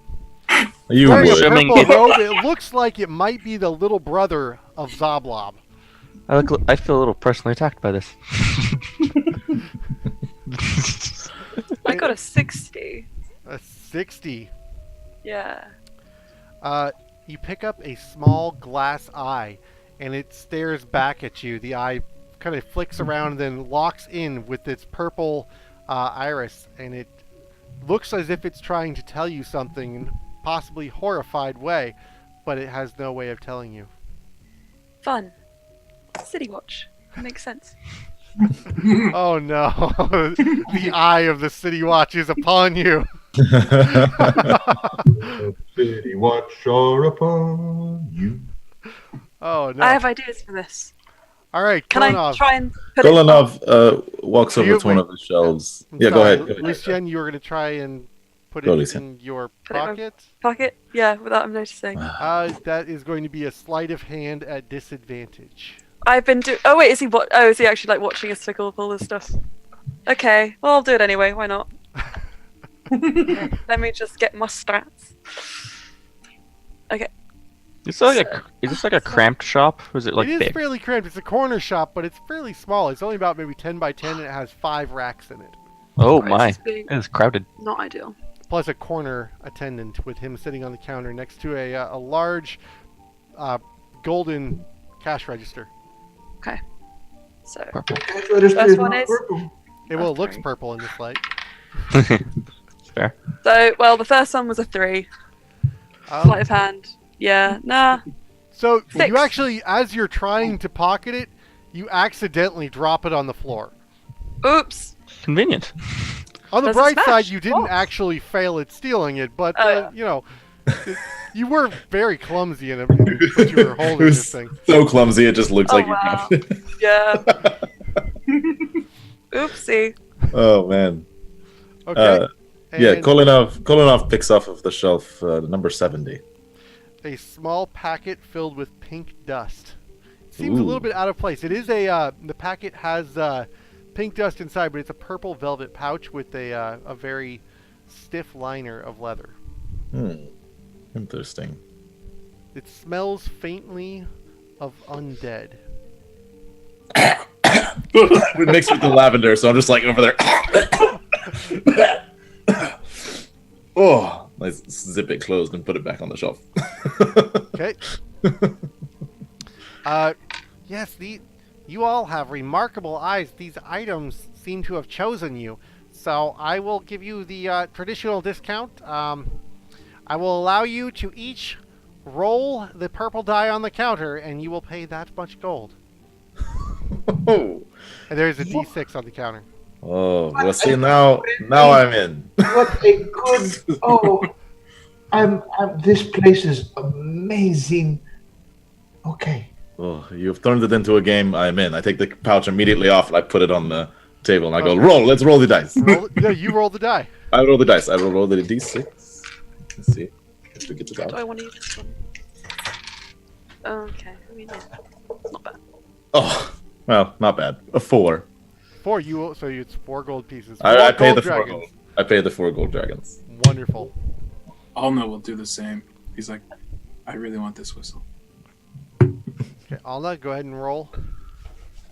Speaker 4: You
Speaker 1: Wearing a
Speaker 4: would.
Speaker 3: Swimming
Speaker 1: purple
Speaker 3: in-
Speaker 1: robe, it looks like it might be the little brother of Zoblob.
Speaker 3: I feel a little personally attacked by this.
Speaker 5: I got a 60.
Speaker 1: A 60.
Speaker 5: Yeah.
Speaker 1: You pick up a small glass eye, and it stares back at you. The eye kind of flicks around and then locks in with its purple iris, and it looks as if it's trying to tell you something in possibly horrified way, but it has no way of telling you.
Speaker 5: Fun. City Watch. Makes sense.
Speaker 1: Oh no, the eye of the City Watch is upon you.
Speaker 6: The city watch are upon you.
Speaker 1: Oh no.
Speaker 5: I have ideas for this.
Speaker 1: All right,
Speaker 5: Can I
Speaker 1: Kolanov.
Speaker 5: try and put it?
Speaker 4: Kolanov walks over to one
Speaker 1: wait.
Speaker 4: of the shelves.
Speaker 1: I'm
Speaker 4: Yeah, go
Speaker 1: sorry,
Speaker 4: ahead. Go ahead.
Speaker 1: Lucien, you were going to try and put
Speaker 4: Go,
Speaker 1: it
Speaker 4: Lucien.
Speaker 1: in your
Speaker 5: Put it in my-
Speaker 1: pocket.
Speaker 5: Pocket? Yeah, without him noticing.
Speaker 1: That is going to be a sleight of hand at disadvantage.
Speaker 5: I've been Oh wait, is he what? Oh, is he actually like watching us tickle up all this stuff? Okay, well I'll do it anyway. Why not? Let me just get my stats. Okay.
Speaker 3: Is this like a cramped shop? Or is it like
Speaker 1: it is
Speaker 3: big?
Speaker 1: fairly cramped. It's a corner shop, but it's fairly small. It's only about maybe 10 by 10, and it has 5 racks in it.
Speaker 3: Oh
Speaker 5: Right,
Speaker 3: my,
Speaker 5: it's big.
Speaker 3: it's crowded.
Speaker 5: Not ideal.
Speaker 1: Plus a corner attendant with him sitting on the counter next to a large golden cash register.
Speaker 5: Okay. So
Speaker 3: Purple.
Speaker 6: Cash register
Speaker 5: First
Speaker 6: is
Speaker 5: one
Speaker 6: not
Speaker 5: is-
Speaker 6: purple.
Speaker 1: It looks
Speaker 5: Okay.
Speaker 1: purple in this light.
Speaker 3: Fair.
Speaker 5: well, the first one was a 3.
Speaker 1: Um,
Speaker 5: Sleight of hand. Yeah. Nah.
Speaker 1: So you
Speaker 5: 6.
Speaker 1: actually, as you're trying to pocket it, you accidentally drop it on the floor.
Speaker 5: Oops.
Speaker 3: Convenient.
Speaker 1: On the
Speaker 5: Does it
Speaker 1: bright
Speaker 5: smash?
Speaker 1: side, you didn't
Speaker 5: Oh.
Speaker 1: actually fail at stealing it, but
Speaker 5: Oh, yeah.
Speaker 1: you know, you were very clumsy in what you were
Speaker 4: It
Speaker 1: holding
Speaker 4: was
Speaker 1: this thing.
Speaker 4: so clumsy, it just looks
Speaker 5: Oh,
Speaker 4: like you
Speaker 5: wow.
Speaker 4: dropped it.
Speaker 5: Yeah. Oopsie.
Speaker 4: Oh man.
Speaker 1: Okay.
Speaker 4: Yeah,
Speaker 1: And
Speaker 4: Kolanov picks off of the shelf number 70.
Speaker 1: a small packet filled with pink dust. It seems a
Speaker 4: Ooh.
Speaker 1: little bit out of place. It is the packet has pink dust inside, but it's a purple velvet pouch with a very stiff liner of leather.
Speaker 4: Interesting.
Speaker 1: It smells faintly of undead.
Speaker 4: We mixed with the lavender, so I'm just like over there. Oh, let's zip it closed and put it back on the shelf.
Speaker 1: Okay. Yes, you all have remarkable eyes. These items seem to have chosen you. So I will give you the traditional discount. I will allow you to each roll the purple die on the counter, and you will pay that much gold.
Speaker 4: Oh,
Speaker 1: And there's a D6 on the counter.
Speaker 4: well, see now I'm in.
Speaker 6: What a good. Oh, this place is amazing. Okay.
Speaker 4: Oh, you've turned it into a game. I'm in. I take the pouch immediately off and I put it on the table and I go, roll. Let's roll the dice.
Speaker 1: No, you roll the die.
Speaker 4: I roll the dice. I will roll the d6. Let's see if we get it
Speaker 5: Do I
Speaker 4: out.
Speaker 5: want to use this one? Okay. I mean, yeah. It's not bad.
Speaker 4: Oh, well, not bad. A 4.
Speaker 1: 4. So it's 4 gold pieces.
Speaker 4: I
Speaker 1: 4
Speaker 4: pay
Speaker 1: gold
Speaker 4: the 4
Speaker 1: dragons.
Speaker 4: gold. I pay the 4 gold dragons.
Speaker 1: Wonderful.
Speaker 2: Alna will do the same. He's like, I really want this whistle.
Speaker 1: Okay, Alna, go ahead and roll.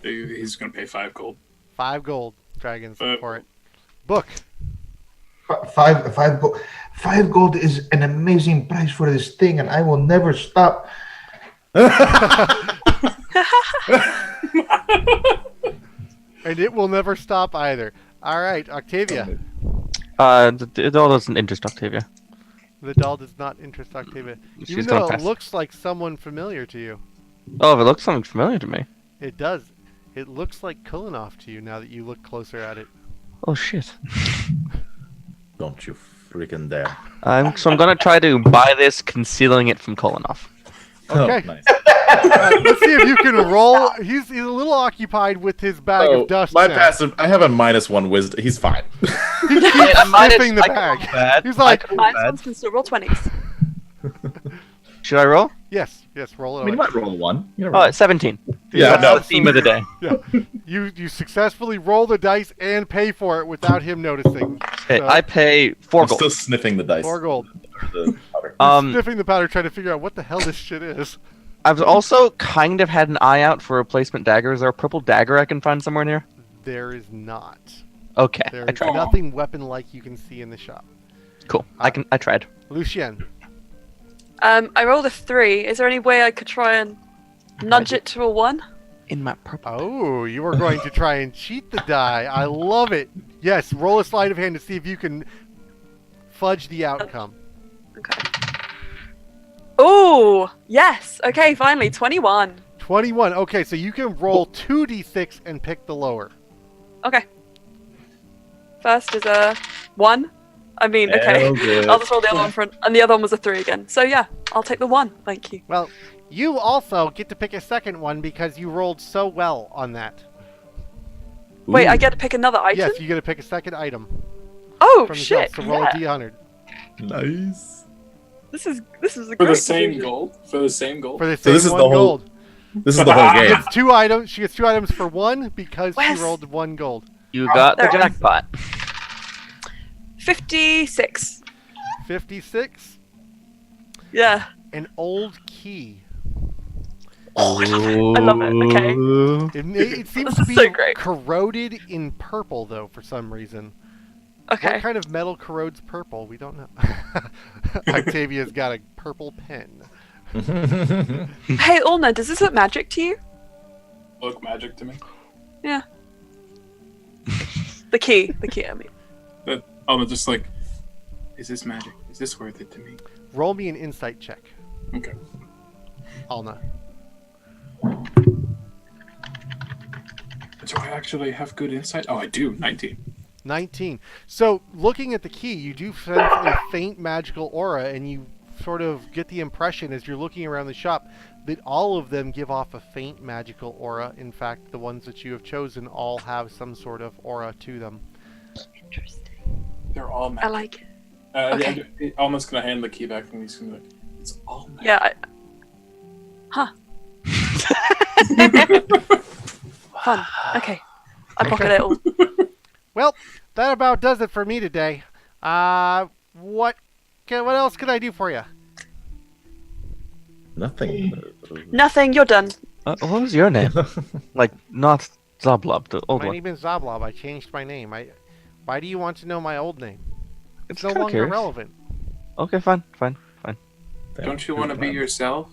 Speaker 2: He's gonna pay 5 gold.
Speaker 1: 5 gold dragons for it. Book.
Speaker 6: Five gold is an amazing price for this thing, and I will never stop.
Speaker 1: And it will never stop either. All right, Octavia.
Speaker 3: The doll doesn't interest Octavia.
Speaker 1: The doll does not interest Octavia.
Speaker 3: She's
Speaker 1: Even
Speaker 3: gonna
Speaker 1: though it
Speaker 3: pass.
Speaker 1: looks like someone familiar to you.
Speaker 3: Oh, if it looks something familiar to me.
Speaker 1: It does. It looks like Kulinov to you now that you look closer at it.
Speaker 3: Oh shit.
Speaker 4: Don't you freaking dare.
Speaker 3: So I'm gonna try to buy this, concealing it from Kolanov.
Speaker 1: Okay.
Speaker 4: Oh, nice.
Speaker 1: Let's see if you can roll. He's a little occupied with his bag of dust
Speaker 4: my
Speaker 1: now.
Speaker 4: passive. I have a -1 wisdom. He's fine.
Speaker 1: He keeps sniffing the
Speaker 3: I can roll
Speaker 1: bag.
Speaker 3: bad.
Speaker 1: He's like,
Speaker 5: Nice ones can still roll 20s.
Speaker 3: Should I roll?
Speaker 1: yes, roll it.
Speaker 4: I mean, you
Speaker 1: away.
Speaker 4: might roll a 1. You never
Speaker 3: Oh,
Speaker 4: know.
Speaker 3: it's 17.
Speaker 4: Yeah,
Speaker 3: That's
Speaker 4: no.
Speaker 3: the theme of the day.
Speaker 1: Yeah. You successfully roll the dice and pay for it without him noticing.
Speaker 3: Okay,
Speaker 1: So,
Speaker 3: I pay 4
Speaker 4: I'm
Speaker 3: gold.
Speaker 4: still sniffing the dice.
Speaker 1: 4 gold.
Speaker 4: The powder.
Speaker 1: Sniffing the powder, trying to figure out what the hell this shit is.
Speaker 3: I've also kind of had an eye out for replacement dagger. Is there a purple dagger I can find somewhere near?
Speaker 1: There is not.
Speaker 3: Okay,
Speaker 1: There
Speaker 3: I
Speaker 1: is
Speaker 3: tried.
Speaker 1: nothing weapon-like you can see in the shop.
Speaker 3: Cool. I tried.
Speaker 1: Lucien.
Speaker 5: I rolled a 3. Is there any way I could try and nudge it to a 1?
Speaker 3: In my purple.
Speaker 1: Oh, you are going to try and cheat the die. I love it. Yes, roll a sleight of hand to see if you can fudge the outcome.
Speaker 5: Okay. Oh, yes. Okay, finally, 21.
Speaker 1: 21. Okay, so you can roll 2d6 and pick the lower.
Speaker 5: Okay. First is a 1. I mean, okay.
Speaker 4: Okay.
Speaker 5: I'll just roll the other one for and the other one was a 3 again. So yeah, I'll take the 1. Thank you.
Speaker 1: Well, you also get to pick a second one because you rolled so well on that.
Speaker 5: Wait, I
Speaker 4: Ooh,
Speaker 5: get to pick another item?
Speaker 1: Yes, you get to pick a second item
Speaker 5: Oh
Speaker 1: from the
Speaker 5: shit!
Speaker 1: shelf. So roll
Speaker 5: Yeah.
Speaker 1: a d100
Speaker 4: nice.
Speaker 5: This is a
Speaker 2: For
Speaker 5: great
Speaker 2: the same
Speaker 5: decision.
Speaker 2: gold? For the same gold?
Speaker 1: for the
Speaker 4: So
Speaker 1: same
Speaker 4: this is
Speaker 1: one
Speaker 4: the whole-
Speaker 1: gold.
Speaker 4: This is the whole
Speaker 1: She
Speaker 4: game.
Speaker 1: gets 2 items. She gets 2 items for 1 because
Speaker 5: Wes.
Speaker 1: she rolled 1 gold.
Speaker 3: You got the
Speaker 5: there it is.
Speaker 3: jackpot.
Speaker 5: 56.
Speaker 1: 56.
Speaker 5: Yeah.
Speaker 1: An old key.
Speaker 5: Oh, I love it. Okay.
Speaker 1: It seems to
Speaker 5: This
Speaker 1: be
Speaker 5: is so great.
Speaker 1: corroded in purple, though, for some reason.
Speaker 5: Okay.
Speaker 1: What kind of metal corrodes purple? We don't know. Octavia's got a purple pen.
Speaker 5: Hey, Ulna, does this look magic to you?
Speaker 2: Look magic to me.
Speaker 5: Yeah. The key. I mean.
Speaker 2: I'm just like, is this magic? Is this worth it to me?
Speaker 1: Roll me an insight check,
Speaker 2: Okay.
Speaker 1: Alna.
Speaker 2: Do I actually have good insight? Oh, I do. 19.
Speaker 1: 19. So, looking at the key, you do sense a faint magical aura, and you sort of get the impression as you're looking around the shop that all of them give off a faint magical aura. In fact, the ones that you have chosen all have some sort of aura to them.
Speaker 5: Interesting.
Speaker 2: They're all
Speaker 5: I
Speaker 2: magic.
Speaker 5: like it.
Speaker 2: Okay.
Speaker 5: Okay.
Speaker 2: Almost gonna hand the key back and he's gonna be like, it's all magic.
Speaker 5: Yeah. Fun. Okay. I pocket it all.
Speaker 1: Well, that about does it for me today. What else can I do for you?
Speaker 4: Nothing.
Speaker 5: Nothing. You're done.
Speaker 3: What was your name? Like, not Zablob, the old
Speaker 1: My
Speaker 3: one.
Speaker 1: name is Zablob. I changed my name. Why do you want to know my old name? It's no
Speaker 3: kinda
Speaker 1: longer
Speaker 3: curious.
Speaker 1: relevant.
Speaker 3: Okay, fine.
Speaker 2: Don't you want to be yourself?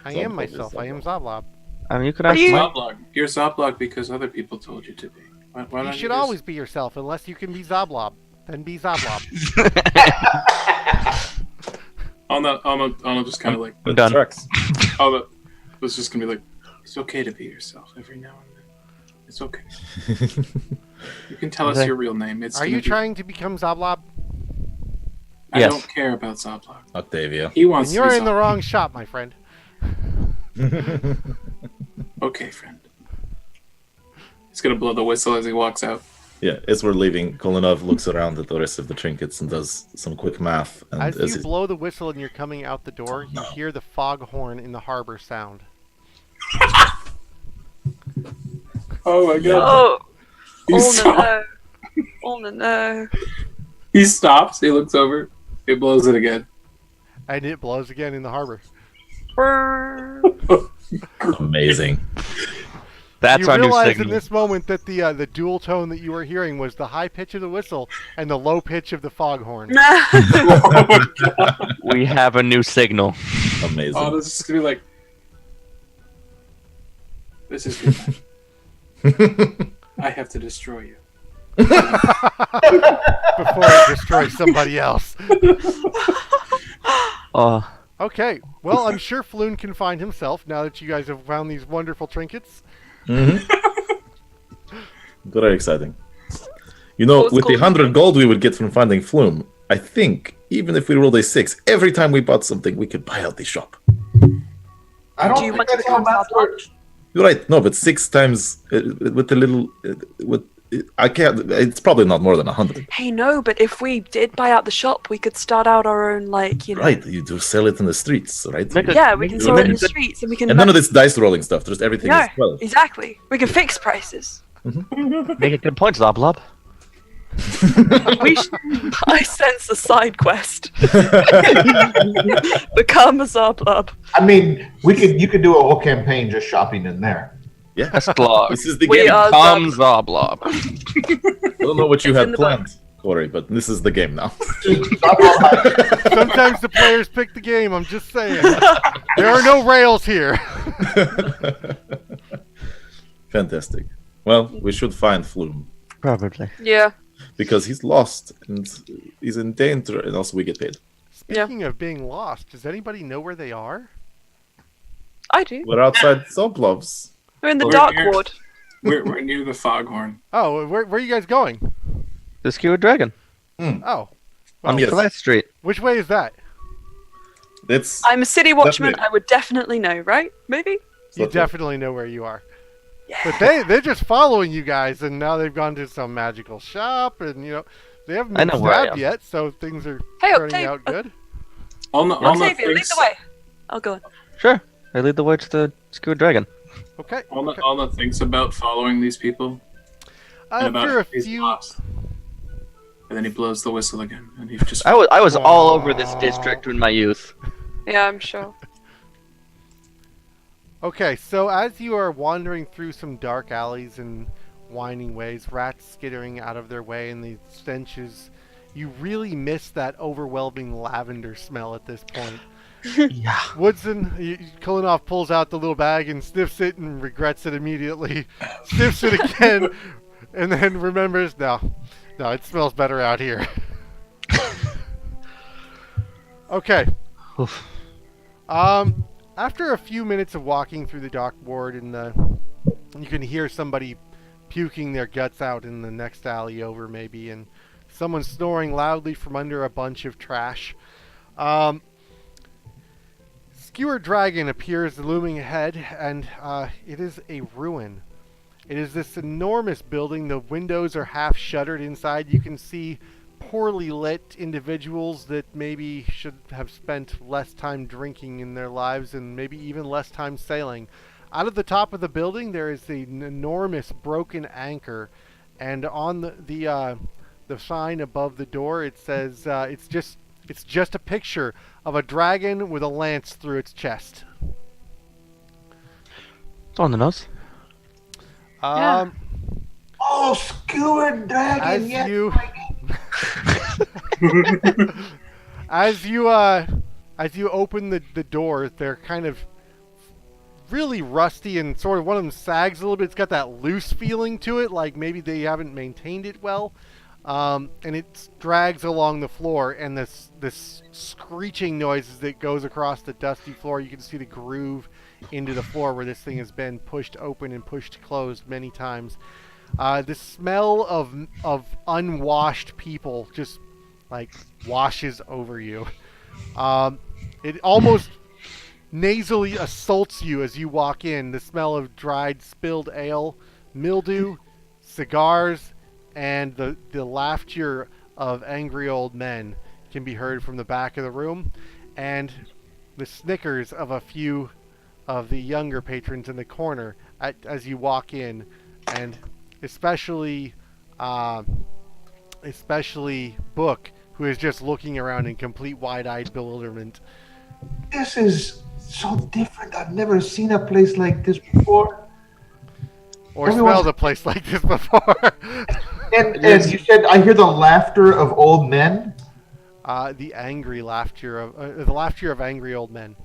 Speaker 1: I
Speaker 4: Zablob
Speaker 1: am
Speaker 4: is
Speaker 1: myself. I am
Speaker 4: Zablob.
Speaker 1: Zablob.
Speaker 3: I mean, you could
Speaker 5: What
Speaker 3: ask
Speaker 5: do you-
Speaker 3: my...
Speaker 2: Zoblog. You're Zoblog because other people told you to be. Why
Speaker 1: You
Speaker 2: don't
Speaker 1: should
Speaker 2: just-
Speaker 1: always be yourself, unless you can be Zablob. Then be Zablob.
Speaker 2: I'll just kind of like.
Speaker 3: I'm done.
Speaker 4: Trucks.
Speaker 2: I'll was just gonna be like, it's okay to be yourself every now and then. It's okay. You can tell us
Speaker 3: Okay.
Speaker 2: your real name. It's
Speaker 1: Are
Speaker 2: gonna
Speaker 1: you
Speaker 2: be-
Speaker 1: trying to become Zablob?
Speaker 2: I
Speaker 3: Yes.
Speaker 2: don't care about Zoblog.
Speaker 4: Octavia.
Speaker 2: He wants
Speaker 1: Then
Speaker 2: to
Speaker 1: you're
Speaker 2: be
Speaker 1: in the
Speaker 2: Zoblog.
Speaker 1: wrong shop, my friend.
Speaker 2: Okay, friend. He's gonna blow the whistle as he walks out.
Speaker 4: Yeah, as we're leaving, Kolinov looks around at the rest of the trinkets and does some quick math. And
Speaker 1: As you
Speaker 4: he's-
Speaker 1: blow the whistle and you're coming out the door, you hear the foghorn in the harbor sound.
Speaker 2: Oh my god.
Speaker 5: Oh.
Speaker 2: He,
Speaker 5: Oh
Speaker 2: stop-
Speaker 5: no. Oh no.
Speaker 2: he stops, he looks over, he blows it again.
Speaker 1: And it blows again in the harbor.
Speaker 5: Brrr.
Speaker 4: amazing.
Speaker 3: That's
Speaker 1: you
Speaker 3: our new
Speaker 1: realize in
Speaker 3: signal.
Speaker 1: this moment that the dual tone that you were hearing was the high pitch of the whistle and the low pitch of the foghorn.
Speaker 3: We have a new signal.
Speaker 4: Amazing.
Speaker 2: Oh, this is gonna be like. This is good. I have to destroy you.
Speaker 1: Before it destroys somebody else. Okay, well, I'm sure Floon can find himself now that you guys have found these wonderful trinkets.
Speaker 4: Mhm. Very exciting. You know,
Speaker 5: What's
Speaker 4: with the
Speaker 5: called-
Speaker 4: 100 gold we would get from finding Flume, I think even if we rolled a 6, every time we bought something, we could buy out the shop.
Speaker 6: I don't
Speaker 5: Do you
Speaker 6: think
Speaker 5: want to
Speaker 6: that's how
Speaker 5: become
Speaker 6: math
Speaker 5: Zablob?
Speaker 6: works.
Speaker 4: You're right. No, but 6 times with the little, I can't. It's probably not more than 100.
Speaker 5: Hey, no, but if we did buy out the shop, we could start out our own, like, you know.
Speaker 4: Right, you do sell it in the streets, right?
Speaker 3: Make a-
Speaker 5: Yeah, we can
Speaker 3: You
Speaker 5: sell it in
Speaker 4: remember
Speaker 5: the
Speaker 4: that-
Speaker 5: streets and we can.
Speaker 4: And none of this dice rolling stuff. Just everything
Speaker 5: No,
Speaker 4: is 12.
Speaker 5: exactly. We can fix prices.
Speaker 3: Make a good point, Zablob.
Speaker 5: I sense a side quest. Become a Zablob.
Speaker 6: I mean, you could do a whole campaign just shopping in there.
Speaker 4: Yeah,
Speaker 3: Sklog.
Speaker 4: this is the
Speaker 5: We
Speaker 4: game.
Speaker 5: are
Speaker 3: Come Zablob.
Speaker 4: I don't know what you
Speaker 5: It's
Speaker 4: had
Speaker 5: in the
Speaker 4: planned. Corey, but this is the game now.
Speaker 6: Stop all that.
Speaker 1: Sometimes the players pick the game. I'm just saying. There are no rails here.
Speaker 4: Fantastic. Well, we should find Flume
Speaker 3: Probably.
Speaker 5: Yeah.
Speaker 4: because he's lost and he's in danger, and also we get paid.
Speaker 1: Speaking of being lost, does anybody know where they are?
Speaker 5: I do.
Speaker 4: We're outside Soblobs.
Speaker 5: We're in the
Speaker 2: We're
Speaker 5: dark
Speaker 2: here.
Speaker 5: ward.
Speaker 2: We're near the foghorn.
Speaker 1: Oh, where are you guys going?
Speaker 3: The Skewered Dragon.
Speaker 1: Oh,
Speaker 4: Yes.
Speaker 3: Flat Street.
Speaker 1: which way is that?
Speaker 4: It's
Speaker 5: I'm a city watchman.
Speaker 4: Definitely.
Speaker 5: I would definitely know, right? Maybe?
Speaker 1: You
Speaker 4: That's it.
Speaker 1: definitely know where you are.
Speaker 5: Yeah.
Speaker 1: But they're just following you guys, and now they've gone to some magical shop, and they haven't
Speaker 3: I
Speaker 1: been
Speaker 3: know where I
Speaker 1: stabbed
Speaker 3: am.
Speaker 1: yet, so things are
Speaker 5: Hey,
Speaker 1: turning
Speaker 5: Octave-
Speaker 1: out good.
Speaker 5: Octavia, lead the way. I'll go on.
Speaker 3: Sure. I lead the way to the Skewered Dragon.
Speaker 1: Okay.
Speaker 2: All the things about following these people. And about
Speaker 1: After a
Speaker 2: he's
Speaker 1: few,
Speaker 2: lost. And then he blows the whistle again, and he just.
Speaker 3: I was all over this district in my youth.
Speaker 5: Yeah, I'm sure.
Speaker 1: okay, so as you are wandering through some dark alleys and winding ways, rats skittering out of their way, and the stenches, you really miss that overwhelming lavender smell at this point.
Speaker 3: Yeah.
Speaker 1: Woodson, Kulinov pulls out the little bag and sniffs it and regrets it immediately. Sniffs it again, and then remembers, no, it smells better out here. Okay.
Speaker 3: Oof.
Speaker 1: After a few minutes of walking through the dark ward, you can hear somebody puking their guts out in the next alley over, maybe, and someone snoring loudly from under a bunch of trash. Skewered Dragon appears looming ahead, and it is a ruin. It is this enormous building. The windows are half shuttered inside. You can see poorly lit individuals that maybe should have spent less time drinking in their lives and maybe even less time sailing. Out of the top of the building, there is an enormous broken anchor, and on the sign above the door, it says it's just a picture of a dragon with a lance through its chest.
Speaker 3: It's on the nose.
Speaker 5: Yeah.
Speaker 6: Oh, skewered dragon!
Speaker 1: As
Speaker 6: Yes.
Speaker 1: you as you open the door, they're kind of really rusty, and sort of one of them sags a little bit. It's got that loose feeling to it, like maybe they haven't maintained it well. And it drags along the floor, and this screeching noise as it goes across the dusty floor. You can see the groove into the floor where this thing has been pushed open and pushed closed many times. The smell of unwashed people just like washes over you. It almost nasally assaults you as you walk in. The smell of dried spilled ale, mildew, cigars, and the laughter of angry old men can be heard from the back of the room, and the snickers of a few of the younger patrons in the corner as you walk in, and especially Book, who is just looking around in complete wide-eyed bewilderment.
Speaker 6: This is so different. I've never seen a place like this before.
Speaker 1: Or
Speaker 6: Everyone's-
Speaker 1: smelled a place like this before.
Speaker 6: And you said I hear the laughter of old men.
Speaker 1: The angry laughter of the laughter of angry old men.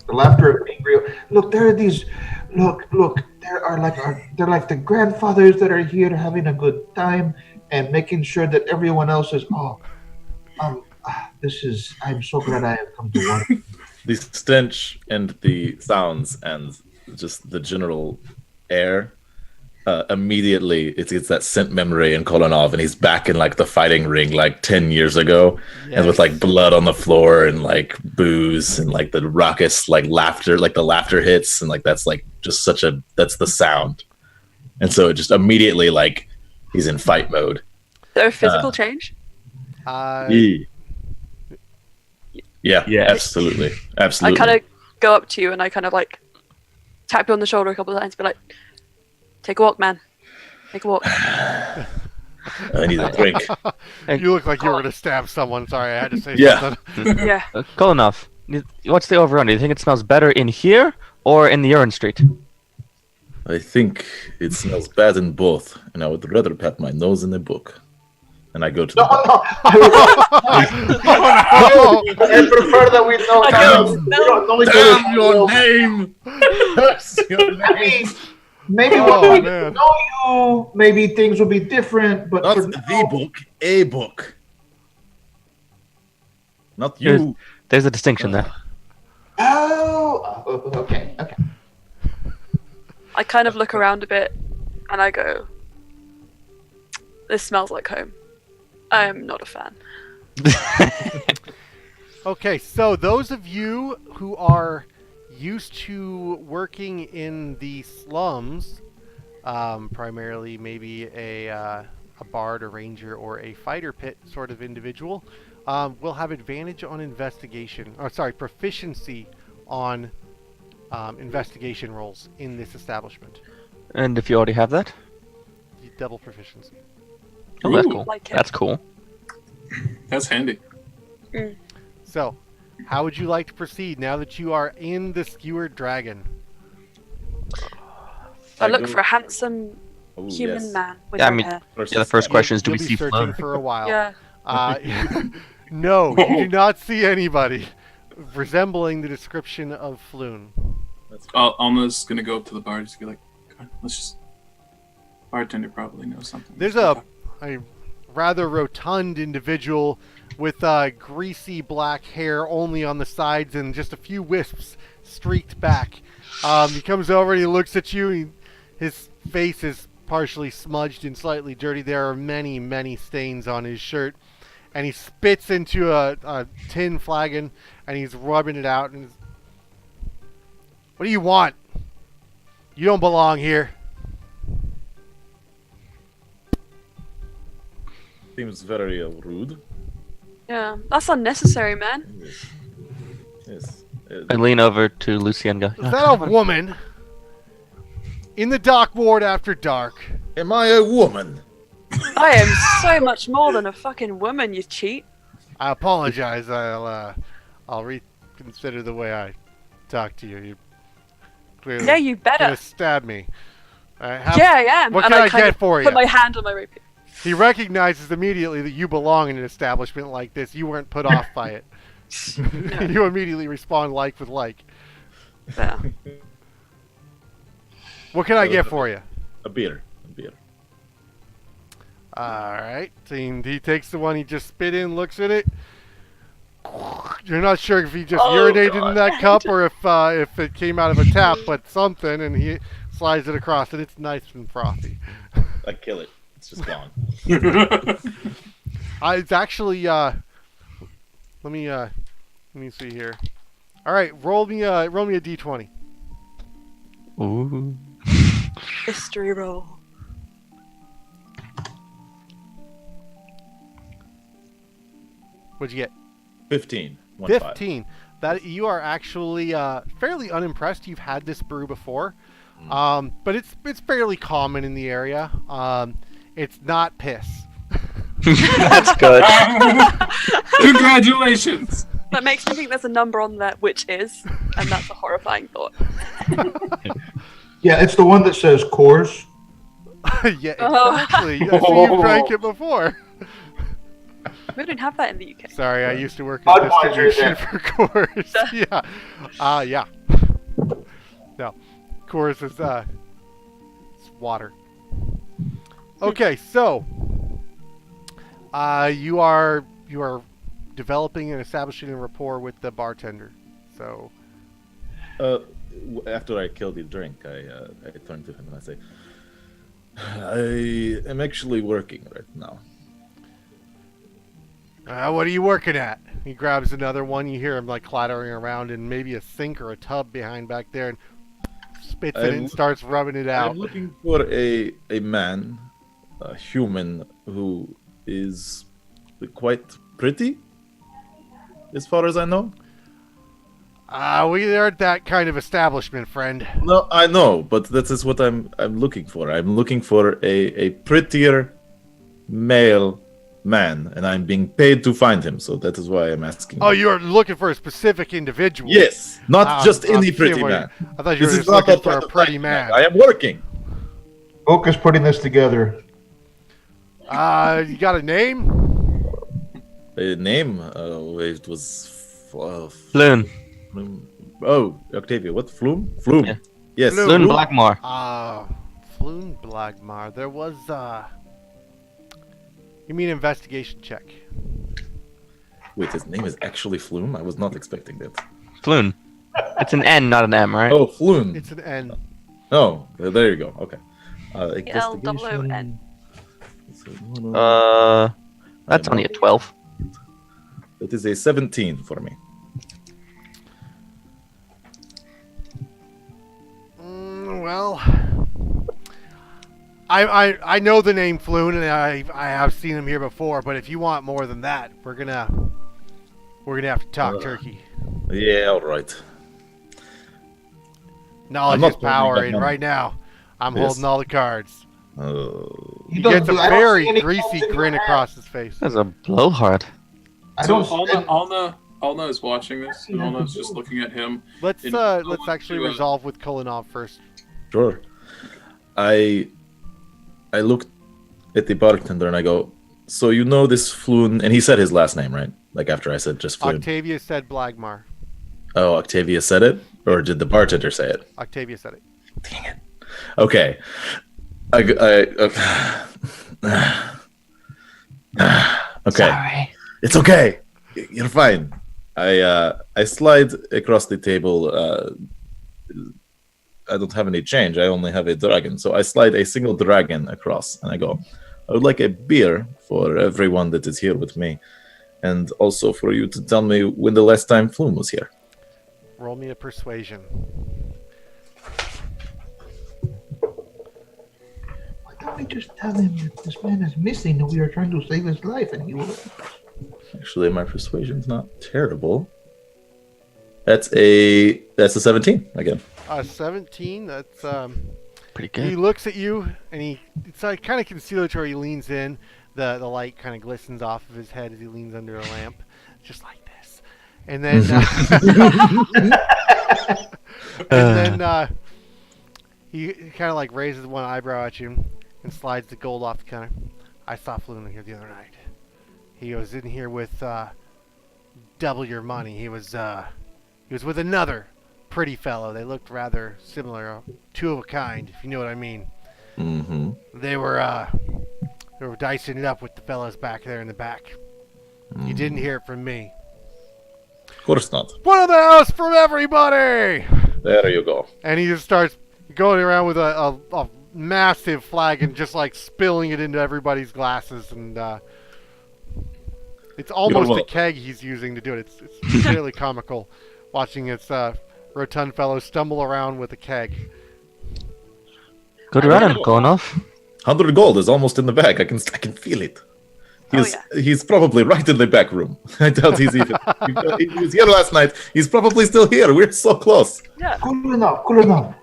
Speaker 6: The laughter of angry. Look, there are these. Look. They're like the grandfathers that are here having a good time and making sure that everyone else is. I'm so glad I have come to work.
Speaker 4: The stench and the sounds and just the general air. Immediately, it's that scent memory in Kolonov, and he's back in like the fighting ring like 10 years ago, and with like blood on the floor and like booze and like the raucous like laughter, like the laughter hits, and like that's like just that's the sound, and so it just immediately like he's in fight mode.
Speaker 5: Is there a physical change?
Speaker 4: Yeah, absolutely.
Speaker 5: I kind of go up to you and I kind of like tap you on the shoulder a couple of times, be like, "Take a walk, man. Take a walk."
Speaker 4: I need a drink.
Speaker 1: You look like you were going to stab someone. Sorry, I had to say
Speaker 4: Yeah.
Speaker 1: something.
Speaker 5: Yeah.
Speaker 3: Cool enough. What's the over-under? Do you think it smells better in here or in the urine street?
Speaker 4: I think it smells bad in both, and I would rather pat my nose in a book. And I go to
Speaker 6: No,
Speaker 4: the bar.
Speaker 6: no. I prefer that we know.
Speaker 5: I don't know.
Speaker 4: Damn your name! Curse your name!
Speaker 6: Maybe
Speaker 1: Oh,
Speaker 6: when we
Speaker 1: man.
Speaker 6: know you, maybe things will be different. But
Speaker 4: Not
Speaker 6: for
Speaker 4: the
Speaker 6: now-
Speaker 4: book, a book. Not you.
Speaker 3: There's a distinction there.
Speaker 6: Oh, okay.
Speaker 5: I kind of look around a bit and I go, this smells like home. I am not a fan.
Speaker 1: Okay, so those of you who are used to working in the slums, primarily maybe a bard, a ranger, or a fighter pit sort of individual, will have advantage on investigation. Or sorry, proficiency on investigation rolls in this establishment.
Speaker 3: And if you already have that,
Speaker 1: Double proficiency.
Speaker 3: oh, that's
Speaker 2: Ooh.
Speaker 3: cool.
Speaker 5: Like it.
Speaker 3: That's cool.
Speaker 2: That's handy.
Speaker 1: So, how would you like to proceed now that you are in the skewered dragon?
Speaker 5: I look for a handsome
Speaker 4: Oh,
Speaker 5: human
Speaker 4: yes.
Speaker 5: man with
Speaker 3: Yeah, I
Speaker 5: red
Speaker 3: mean-
Speaker 5: hair.
Speaker 3: Yeah, the first question is, do
Speaker 1: You'll
Speaker 3: we
Speaker 1: be
Speaker 3: see
Speaker 1: searching
Speaker 3: Fleur?
Speaker 1: for a while.
Speaker 5: Yeah.
Speaker 1: No, you do not see anybody resembling the description of Floon.
Speaker 4: That's fine.
Speaker 2: Alma's gonna go up to the bar, just be like, "Come on, let's just." Bartender probably knows something.
Speaker 1: There's a rather rotund individual with greasy black hair only on the sides and just a few wisps streaked back. He comes over and he looks at you. His face is partially smudged and slightly dirty. There are many, many stains on his shirt. And he spits into a tin flagon and he's rubbing it out. And what do you want? You don't belong here.
Speaker 4: Seems very rude.
Speaker 5: Yeah. That's unnecessary, man.
Speaker 4: Yes. Yes.
Speaker 3: I lean over to Lucy and go,
Speaker 1: Is that a woman? In the dock ward after dark.
Speaker 4: Am I a woman?
Speaker 5: I am so much more than a fucking woman, you cheat.
Speaker 1: I apologize. I'll reconsider the way I talk to you. You clearly
Speaker 5: Yeah, you better.
Speaker 1: gonna stab me.
Speaker 5: Yeah, I am.
Speaker 1: What
Speaker 5: and
Speaker 1: can I
Speaker 5: kind
Speaker 1: get
Speaker 5: of
Speaker 1: for
Speaker 5: put
Speaker 1: you?
Speaker 5: my hand on my rapier.
Speaker 1: He recognizes immediately that you belong in an establishment like this. You weren't put off by it. You immediately respond like with like.
Speaker 5: Yeah.
Speaker 1: What can I get for you?
Speaker 4: A beer. A beer.
Speaker 1: Alright. So he takes the one he just spit in, looks at it. You're not sure if he just
Speaker 5: Oh,
Speaker 1: urinated
Speaker 5: God.
Speaker 1: in that cup or if it came out of a tap, but something, and he slides it across, and it's nice and frothy.
Speaker 4: I kill it. It's just gone.
Speaker 1: It's actually let me see here. All right, roll me a d20.
Speaker 3: ooh.
Speaker 5: History roll.
Speaker 1: What'd you get?
Speaker 4: 15.
Speaker 1: 15. That you are actually fairly unimpressed. You've had this brew before, but it's fairly common in the area. It's not piss.
Speaker 3: That's good.
Speaker 2: Congratulations!
Speaker 5: That makes me think there's a number on there, which is, and that's a horrifying thought.
Speaker 6: Yeah, it's the one that says course.
Speaker 1: Yeah,
Speaker 5: Oh.
Speaker 1: exactly. I see you drank it before.
Speaker 5: We don't have that in the UK.
Speaker 1: Sorry, I used to work in
Speaker 6: Budweiser
Speaker 1: distribution
Speaker 6: then.
Speaker 1: for Coors. Yeah. Yeah. No. Coors is it's water. Okay, so you are developing and establishing a rapport with the bartender. So
Speaker 4: After I kill the drink, I turn to him and I say, I am actually working right now.
Speaker 1: what are you working at? He grabs another one. You hear him like clattering around in maybe a sink or a tub behind back there and spits it
Speaker 4: I'm-
Speaker 1: and starts rubbing it out.
Speaker 4: I'm looking for a man, a human who is quite pretty, as far as I know.
Speaker 1: We aren't that kind of establishment, friend.
Speaker 4: No, I know, but that is what I'm looking for. I'm looking for a prettier male man, and I'm being paid to find him, so that is why I'm asking.
Speaker 1: Oh, you're looking for a specific individual.
Speaker 4: Yes, not just
Speaker 1: I'm
Speaker 4: any
Speaker 1: seeing
Speaker 4: pretty
Speaker 1: what
Speaker 4: man.
Speaker 1: I thought you were
Speaker 4: This
Speaker 1: just
Speaker 4: is not
Speaker 1: looking for
Speaker 4: part
Speaker 1: a
Speaker 4: of
Speaker 1: pretty
Speaker 4: my
Speaker 1: man.
Speaker 4: I am working.
Speaker 6: Oak is putting this together.
Speaker 1: You got a name?
Speaker 4: A name? It was
Speaker 3: Floon.
Speaker 4: Flume. Oh, Octavia. What? Flume? Flume.
Speaker 3: Yeah.
Speaker 4: Yes.
Speaker 3: Floon Blackmore.
Speaker 1: Floon Blagmar. There was, You mean investigation check?
Speaker 4: Wait, his name is actually Flume? I was not expecting that.
Speaker 3: Floon. It's an N, not an M, right?
Speaker 4: Oh, Flume.
Speaker 1: It's an N.
Speaker 4: Oh, there you go. Okay.
Speaker 5: L-O-O-N.
Speaker 3: That's only a 12.
Speaker 4: That is a 17 for me.
Speaker 1: Well, I know the name Floon, and I have seen him here before. But if you want more than that, we're gonna have to talk turkey.
Speaker 4: Yeah, all right.
Speaker 1: Knowledge
Speaker 4: not
Speaker 1: is power,
Speaker 4: holding
Speaker 1: and
Speaker 4: back
Speaker 1: right now, I'm
Speaker 4: Yes.
Speaker 1: holding all the cards.
Speaker 6: You
Speaker 1: He
Speaker 6: don't-
Speaker 1: gets a
Speaker 6: I don't see
Speaker 1: very
Speaker 6: any
Speaker 1: greasy
Speaker 6: cards in your
Speaker 1: grin
Speaker 6: hand.
Speaker 1: across his face.
Speaker 3: That's a blowhard.
Speaker 6: I
Speaker 2: So
Speaker 6: don't.
Speaker 2: Alna is watching this, and Alna is just looking at him.
Speaker 1: Let's
Speaker 2: And I
Speaker 1: let's
Speaker 2: want
Speaker 1: actually
Speaker 2: to,
Speaker 1: resolve with Kulinov first.
Speaker 4: Sure. I looked at the bartender and I go, so you know this Floon, and he said his last name, right? Like after I said just Floon.
Speaker 1: Octavia said Blagmar.
Speaker 4: Oh, Octavia said it? Or did the bartender say it?
Speaker 1: Octavia said it.
Speaker 4: Dang it. Okay. Okay.
Speaker 3: Sorry.
Speaker 4: It's okay. You're fine. I slide across the table. I don't have any change. I only have a dragon. So I slide a single dragon across and I go, I would like a beer for everyone that is here with me. And also for you to tell me when the last time Flume was here.
Speaker 1: Roll me a persuasion.
Speaker 6: Why don't we just tell him that this man is missing and we are trying to save his life and he will.
Speaker 4: Actually, my persuasion's not terrible. That's a 17 again.
Speaker 1: 17. That's
Speaker 3: Pretty
Speaker 1: He
Speaker 3: good.
Speaker 1: looks at you, and it's like kind of conciliatory. He leans in. The light kind of glistens off of his head as he leans under a lamp, just like this. And then, he kind of like raises one eyebrow at you and slides the gold off the counter. I saw Floon here the other night. He was in here with double your money. He was with another pretty fellow. They looked rather similar, two of a kind, if you know what I mean.
Speaker 4: Mm-hmm.
Speaker 1: They were dicing it up with the fellas back there in the back. You didn't hear it from me.
Speaker 4: Of course not.
Speaker 1: One of the house from everybody!
Speaker 4: There you go.
Speaker 1: And he just starts going around with a massive flagon, just like spilling it into everybody's glasses, and it's almost a
Speaker 4: welcome.
Speaker 1: keg he's using to do it. It's really comical watching this rotund fellow stumble around with a keg.
Speaker 3: Good running, Konov.
Speaker 4: 100 gold is almost in the bag. I can feel it. He's probably right in the back room. I doubt he's even. He was here last night. He's probably still here. We're so close.
Speaker 5: Yeah.
Speaker 6: Cool enough.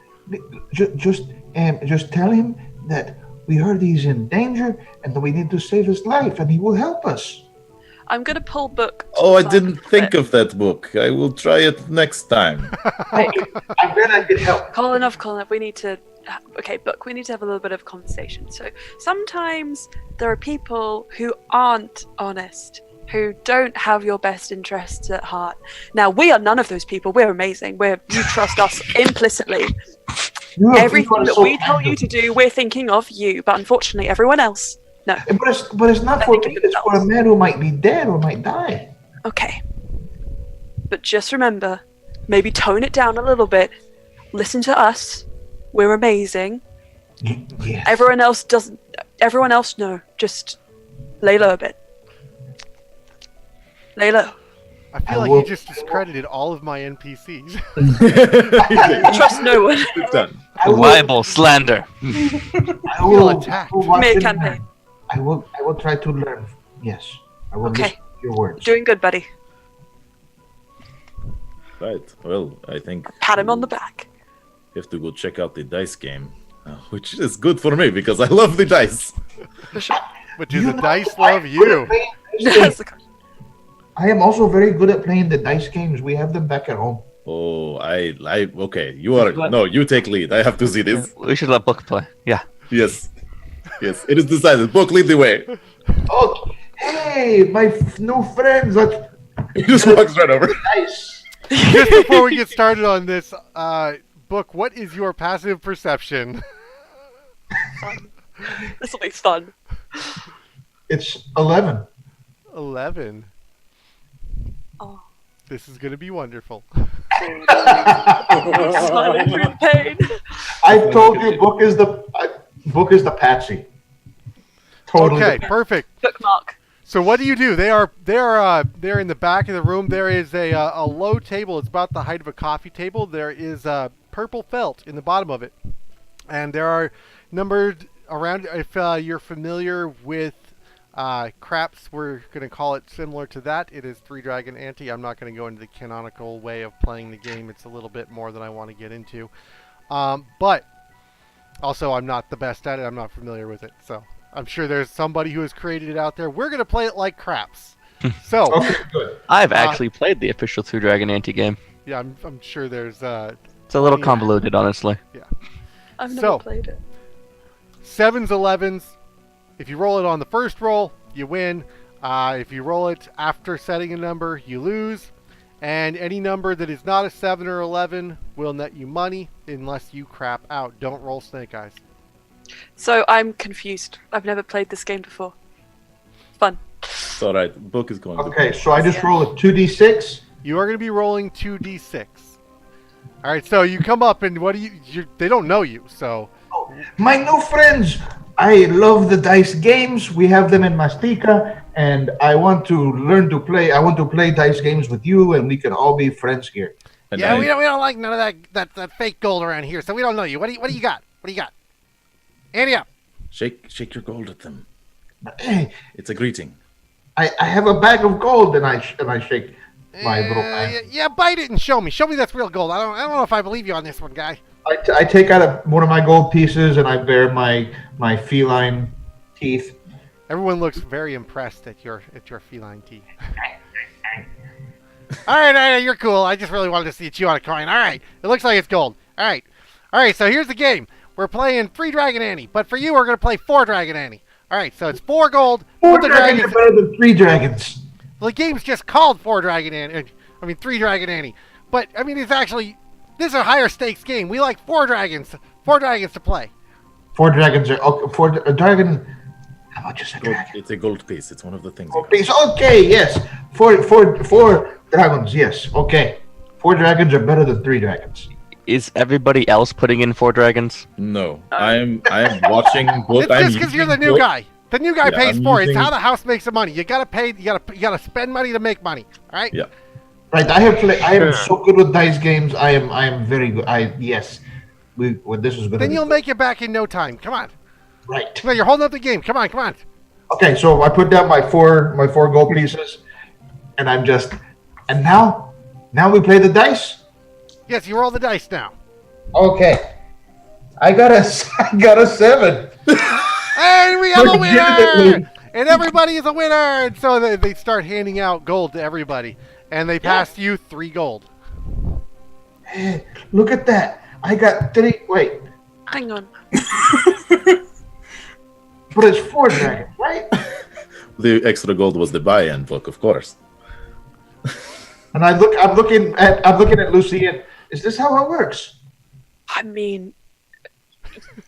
Speaker 6: Just tell him that we heard he's in danger and that we need to save his life and he will help us.
Speaker 5: I'm gonna pull book.
Speaker 4: Oh, I didn't think of that book. I will try it next time.
Speaker 6: Hey, I'm glad I could help.
Speaker 5: Colin, we need to. Okay, book. We need to have a little bit of conversation. So sometimes there are people who aren't honest, who don't have your best interests at heart. Now we are none of those people. We're amazing. You trust us implicitly. Everything that we tell you to do, we're thinking of you. But unfortunately, everyone else, no.
Speaker 6: But it's not for me. It's for a man who might be dead or might die.
Speaker 5: Okay. But just remember, maybe tone it down a little bit. Listen to us. We're amazing.
Speaker 6: Yes.
Speaker 5: Everyone else doesn't. Everyone else, no. Just lay low a bit. Lay low.
Speaker 1: I feel like you just discredited all of my NPCs.
Speaker 5: Trust no one.
Speaker 4: Done.
Speaker 3: Libel, slander.
Speaker 6: I
Speaker 1: feel
Speaker 6: will
Speaker 1: attacked.
Speaker 6: watch
Speaker 5: Mid
Speaker 6: it.
Speaker 5: campaign.
Speaker 6: I will try to learn. Yes. I will
Speaker 5: Okay.
Speaker 6: listen to your words.
Speaker 5: Doing good, buddy.
Speaker 4: Right. Well, I think
Speaker 5: Pat him on the back.
Speaker 4: we have to go check out the dice game, which is good for me because I love the dice.
Speaker 1: But do the dice love you?
Speaker 6: I am also very good at playing the dice games. We have them back at home.
Speaker 4: Oh, okay. You take lead. I have to see this.
Speaker 3: We should let Book play. Yeah.
Speaker 4: Yes. Yes, it is decided. Book, lead the way.
Speaker 6: Oh, hey, my new friends.
Speaker 4: He just walks right over.
Speaker 6: Nice.
Speaker 1: Just before we get started on this, Book, what is your passive perception?
Speaker 5: This will be fun.
Speaker 6: It's 11.
Speaker 1: 11.
Speaker 5: Oh.
Speaker 1: This is going to be wonderful.
Speaker 5: Smiling through the pain.
Speaker 6: I told you, book is the patsy. Totally.
Speaker 1: Okay, perfect.
Speaker 5: Bookmark.
Speaker 1: So what do you do? They're in the back of the room. There is a low table. It's about the height of a coffee table. There is purple felt in the bottom of it, and there are numbered around. If you're familiar with craps, we're going to call it similar to that. It is 3-Dragon Ante. I'm not going to go into the canonical way of playing the game. It's a little bit more than I want to get into, but also I'm not the best at it. I'm not familiar with it, so. I'm sure there's somebody who has created it out there. We're going to play it like craps. So,
Speaker 6: Okay, good.
Speaker 3: I've actually played the official 2-Dragon anti-game.
Speaker 1: yeah, I'm sure there's...
Speaker 3: It's a little convoluted, honestly.
Speaker 5: I've never
Speaker 1: So-
Speaker 5: played it.
Speaker 1: 7s, 11s. If you roll it on the first roll, you win. If you roll it after setting a number, you lose. And any number that is not a 7 or 11 will net you money unless you crap out. Don't roll snake eyes.
Speaker 5: So I'm confused. I've never played this game before. Fun.
Speaker 4: It's all right. Book is going.
Speaker 6: Okay, so I just roll a 2d6.
Speaker 1: You are going to be rolling 2d6. All right, so you come up and what do you they don't know you, so...
Speaker 6: My new friends, I love the dice games. We have them in Mastica, and I want to learn to play. I want to play dice games with you, and we can all be friends here.
Speaker 4: And
Speaker 1: Yeah,
Speaker 4: I-
Speaker 1: we don't like none of that fake gold around here, so we don't know you. What do you got? What do you got? Ante up.
Speaker 4: Shake your gold at them.
Speaker 6: Hey,
Speaker 4: It's a greeting.
Speaker 6: I have a bag of gold, and I shake my little bag.
Speaker 1: Yeah, bite it and show me. Show me that's real gold. I don't know if I believe you on this one, guy.
Speaker 6: I take out one of my gold pieces, and I bare my feline teeth.
Speaker 1: Everyone looks very impressed at your feline teeth. all right, you're cool. I just really wanted to see you chew on a coin. All right, it looks like it's gold. All right. So here's the game. We're playing 3-Dragon Ante, but for you, we're gonna play 4-Dragon Ante. All right, so it's 4 gold.
Speaker 6: Four
Speaker 1: Put the
Speaker 6: dragons are
Speaker 1: dragons.
Speaker 6: better than 3 dragons.
Speaker 1: The game's just called 4-Dragon Ante. I mean 3-Dragon Ante, but I mean it's actually this is a higher stakes game. We like 4 dragons to play.
Speaker 6: 4 dragons are okay, 4 a dragon. How about just a
Speaker 4: Gold,
Speaker 6: dragon?
Speaker 4: it's a gold piece. It's one of the things.
Speaker 6: Oh, please. Okay, yes. Four dragons. Yes. Okay. 4 dragons are better than 3 dragons.
Speaker 3: Is everybody else putting in 4 dragons?
Speaker 4: No, I am watching book.
Speaker 1: It's just because you're the new guy. The new guy
Speaker 4: Yeah,
Speaker 1: pays
Speaker 4: I'm
Speaker 1: for it. It's
Speaker 4: using-
Speaker 1: how the house makes the money. You gotta pay. You gotta spend money to make money. All right.
Speaker 4: Yeah.
Speaker 6: Right. I am so good with dice games. I am very good. Yes. This is good.
Speaker 1: Then you'll make it back in no time. Come on.
Speaker 6: Right.
Speaker 1: No, you're holding up the game. Come on.
Speaker 6: Okay. So I put down my four gold pieces, and now we play the dice.
Speaker 1: Yes, you roll the dice now.
Speaker 6: Okay. I got a 7.
Speaker 1: And we have a winner!
Speaker 6: Legitimately.
Speaker 1: And everybody is a winner! And so they start handing out gold to everybody. And they pass you 3 gold.
Speaker 6: Look at that. I got 3. Wait.
Speaker 5: Hang on.
Speaker 6: But it's 4 dragons, right?
Speaker 4: The extra gold was the buy-in book, of course.
Speaker 6: And I'm looking at Lucy, and is this how it works?
Speaker 5: I mean,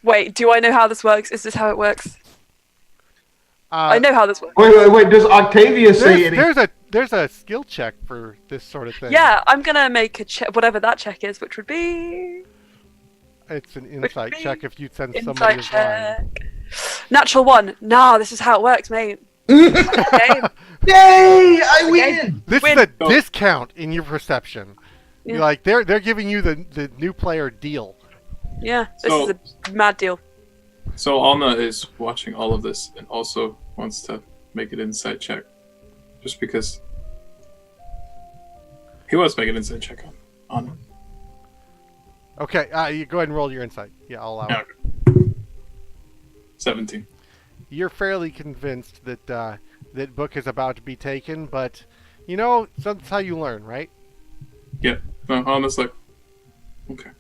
Speaker 5: wait. Do I know how this works? Is this how it works? I know how this works.
Speaker 6: Wait. Does Octavia say anything?
Speaker 1: There's a skill check for this sort of thing.
Speaker 5: Yeah, I'm gonna make a check, whatever that check is, which would be
Speaker 1: It's an insight
Speaker 5: me.
Speaker 1: check if you send somebody
Speaker 5: insight
Speaker 1: who's lying.
Speaker 5: check. Natural 1. Nah, this is how it works, mate. Okay.
Speaker 6: Yay! I win.
Speaker 1: This
Speaker 5: Win.
Speaker 1: is a discount in your perception.
Speaker 5: Yeah.
Speaker 1: You're like they're giving you the new player deal.
Speaker 5: Yeah, this
Speaker 2: So-
Speaker 5: is a mad deal.
Speaker 2: So Alna is watching all of this and also wants to make an insight check. Just because he wants to make an insight check on
Speaker 1: Okay, you go ahead and roll your insight. Yeah, I'll allow it.
Speaker 2: Okay. 17.
Speaker 1: You're fairly convinced that that book is about to be taken, but you know that's how you learn, right?
Speaker 2: Yeah. No, Alna's like, okay.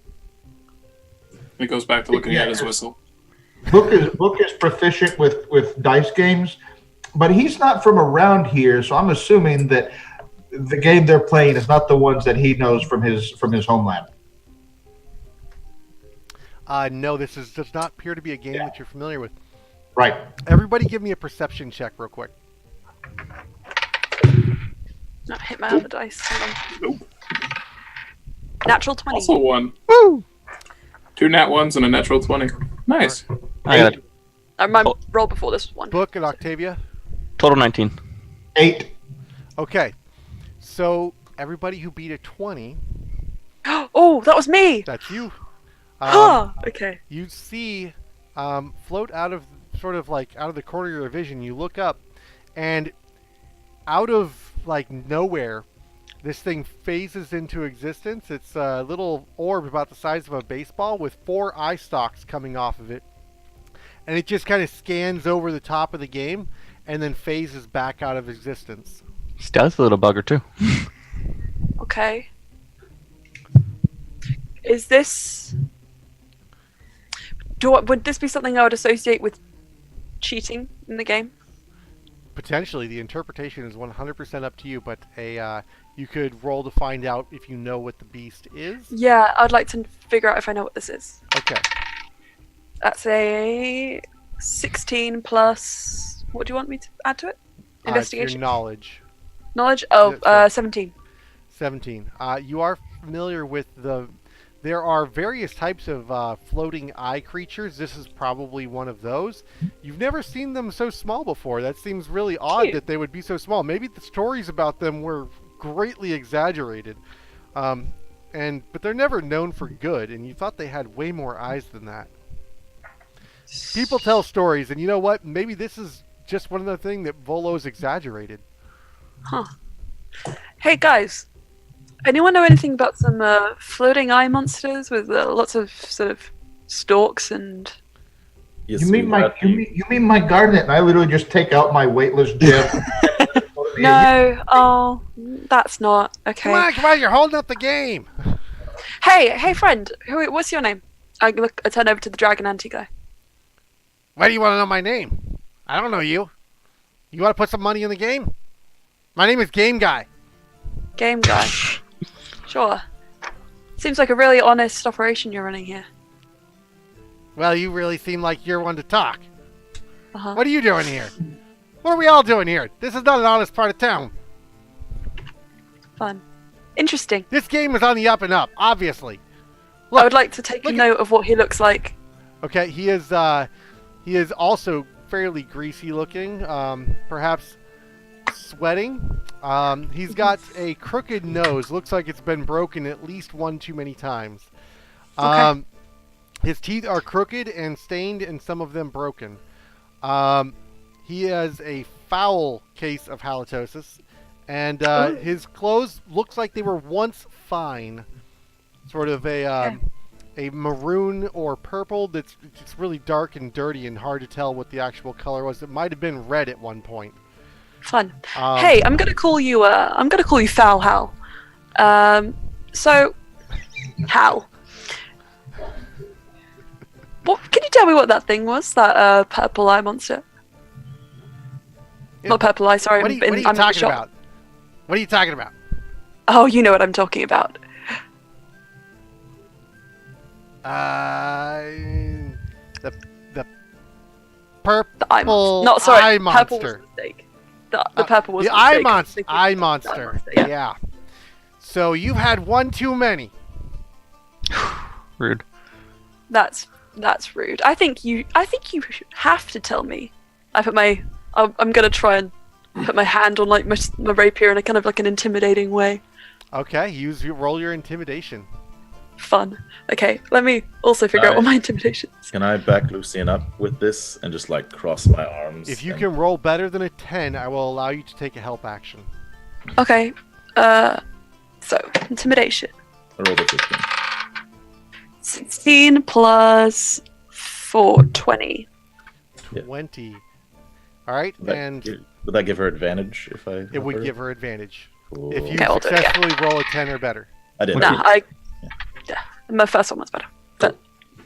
Speaker 2: He goes back to looking at his whistle.
Speaker 6: Book is proficient with dice games, but he's not from around here, so I'm assuming that the game they're playing is not the ones that he knows from his homeland.
Speaker 1: No, this does not appear to be a game that you're familiar with.
Speaker 6: Right.
Speaker 1: Everybody give me a perception check real quick.
Speaker 5: No, hit my other dice. Hold on. Natural 20.
Speaker 2: Also one.
Speaker 3: Woo!
Speaker 2: 2 nat ones and a natural 20. Nice.
Speaker 3: I got it.
Speaker 5: My roll before this was 1.
Speaker 1: Book and Octavia.
Speaker 3: Total 19.
Speaker 6: 8.
Speaker 1: Okay. So everybody who beat a 20,
Speaker 5: Oh, that was me!
Speaker 1: that's you.
Speaker 5: Okay.
Speaker 1: You see float out of the corner of your vision, you look up, and out of like nowhere, this thing phases into existence. It's a little orb about the size of a baseball with 4 eye stalks coming off of it. And it just kind of scans over the top of the game and then phases back out of existence.
Speaker 3: Stealth, a little bugger too.
Speaker 5: Okay. Is this... would this be something I would associate with cheating in the game?
Speaker 1: Potentially, the interpretation is 100% up to you, but you could roll to find out if you know what the beast is.
Speaker 5: Yeah, I'd like to figure out if I know what this is.
Speaker 1: Okay.
Speaker 5: That's a 16 plus... What do you want me to add to it?
Speaker 1: Your
Speaker 5: Investigation?
Speaker 1: knowledge.
Speaker 5: Knowledge? Oh,
Speaker 1: Yeah,
Speaker 5: 17.
Speaker 1: 17. You are familiar with there are various types of floating eye creatures. This is probably one of those. You've never seen them so small before. That seems really odd
Speaker 5: Cute.
Speaker 1: that they would be so small. Maybe the stories about them were greatly exaggerated. But they're never known for good, and you thought they had way more eyes than that. People tell stories, and you know what? Maybe this is just one of the things that Volo's exaggerated.
Speaker 5: Huh. Hey, guys. Anyone know anything about some floating eye monsters with lots of sort of stalks and...
Speaker 4: Yes,
Speaker 6: You mean
Speaker 4: we
Speaker 6: my
Speaker 4: have the-
Speaker 6: you mean my garden, and I literally just take out my weightless gem.
Speaker 5: No, oh, that's not okay.
Speaker 1: Come on, you're holding up the game.
Speaker 5: Hey, friend, what's your name? I turn over to the dragon auntie guy.
Speaker 1: Why do you want to know my name? I don't know you. You want to put some money in the game? My name is Game Guy.
Speaker 5: Game guy. Sure. Seems like a really honest operation you're running here.
Speaker 1: Well, you really seem like you're one to talk.
Speaker 5: Uh-huh.
Speaker 1: What are you doing here? What are we all doing here? This is not an honest part of town.
Speaker 5: Fun. Interesting.
Speaker 1: This game is on the up and up, obviously.
Speaker 5: I would like to take a
Speaker 1: look at-
Speaker 5: note of what he looks like.
Speaker 1: Okay, he is also fairly greasy looking, perhaps sweating. He's got a crooked nose. Looks like it's been broken at least one too many times.
Speaker 5: Okay.
Speaker 1: His teeth are crooked and stained, and some of them broken. He has a foul case of halitosis, and his clothes looks like they were once fine. Sort of a maroon or purple that's it's really dark and dirty and hard to tell what the actual color was. It might have been red at one point.
Speaker 5: Fun. Hey, I'm gonna call you Foul Hal. So, Hal. What? Can you tell me what that thing was? That purple eye monster? Not purple eye. Sorry,
Speaker 1: What are you
Speaker 5: I'm in the
Speaker 1: talking
Speaker 5: shop.
Speaker 1: about? What are you talking about?
Speaker 5: Oh, you know what I'm talking about.
Speaker 1: The purple
Speaker 5: The eye monster. No, sorry.
Speaker 1: eye
Speaker 5: Purple was
Speaker 1: monster.
Speaker 5: a mistake. The purple was
Speaker 1: The
Speaker 5: a
Speaker 1: eye
Speaker 5: mistake. I was
Speaker 1: monster.
Speaker 5: thinking
Speaker 1: Eye
Speaker 5: of the
Speaker 1: monster.
Speaker 5: yeah.
Speaker 1: Yeah. So you've had one too many.
Speaker 3: Rude.
Speaker 5: That's rude. I think you have to tell me. I'm gonna try and put my hand on like my rapier in a kind of like an intimidating way.
Speaker 1: Okay, roll your intimidation.
Speaker 5: Fun. Okay, let me also figure out what my intimidation is.
Speaker 4: Can I back Lucien up with this and just like cross my arms?
Speaker 1: If you
Speaker 4: and-
Speaker 1: can roll better than a 10, I will allow you to take a help action.
Speaker 5: Okay. So intimidation.
Speaker 4: I rolled a 15.
Speaker 5: 16 plus 4, 20.
Speaker 4: Yeah.
Speaker 1: 20. All right, and
Speaker 4: Would that give her advantage if I?
Speaker 1: it would give her advantage.
Speaker 4: Cool.
Speaker 1: If you
Speaker 5: Okay, I'll do it, yeah.
Speaker 1: successfully roll a 10 or better.
Speaker 4: I did.
Speaker 5: Nah, my first one was better. But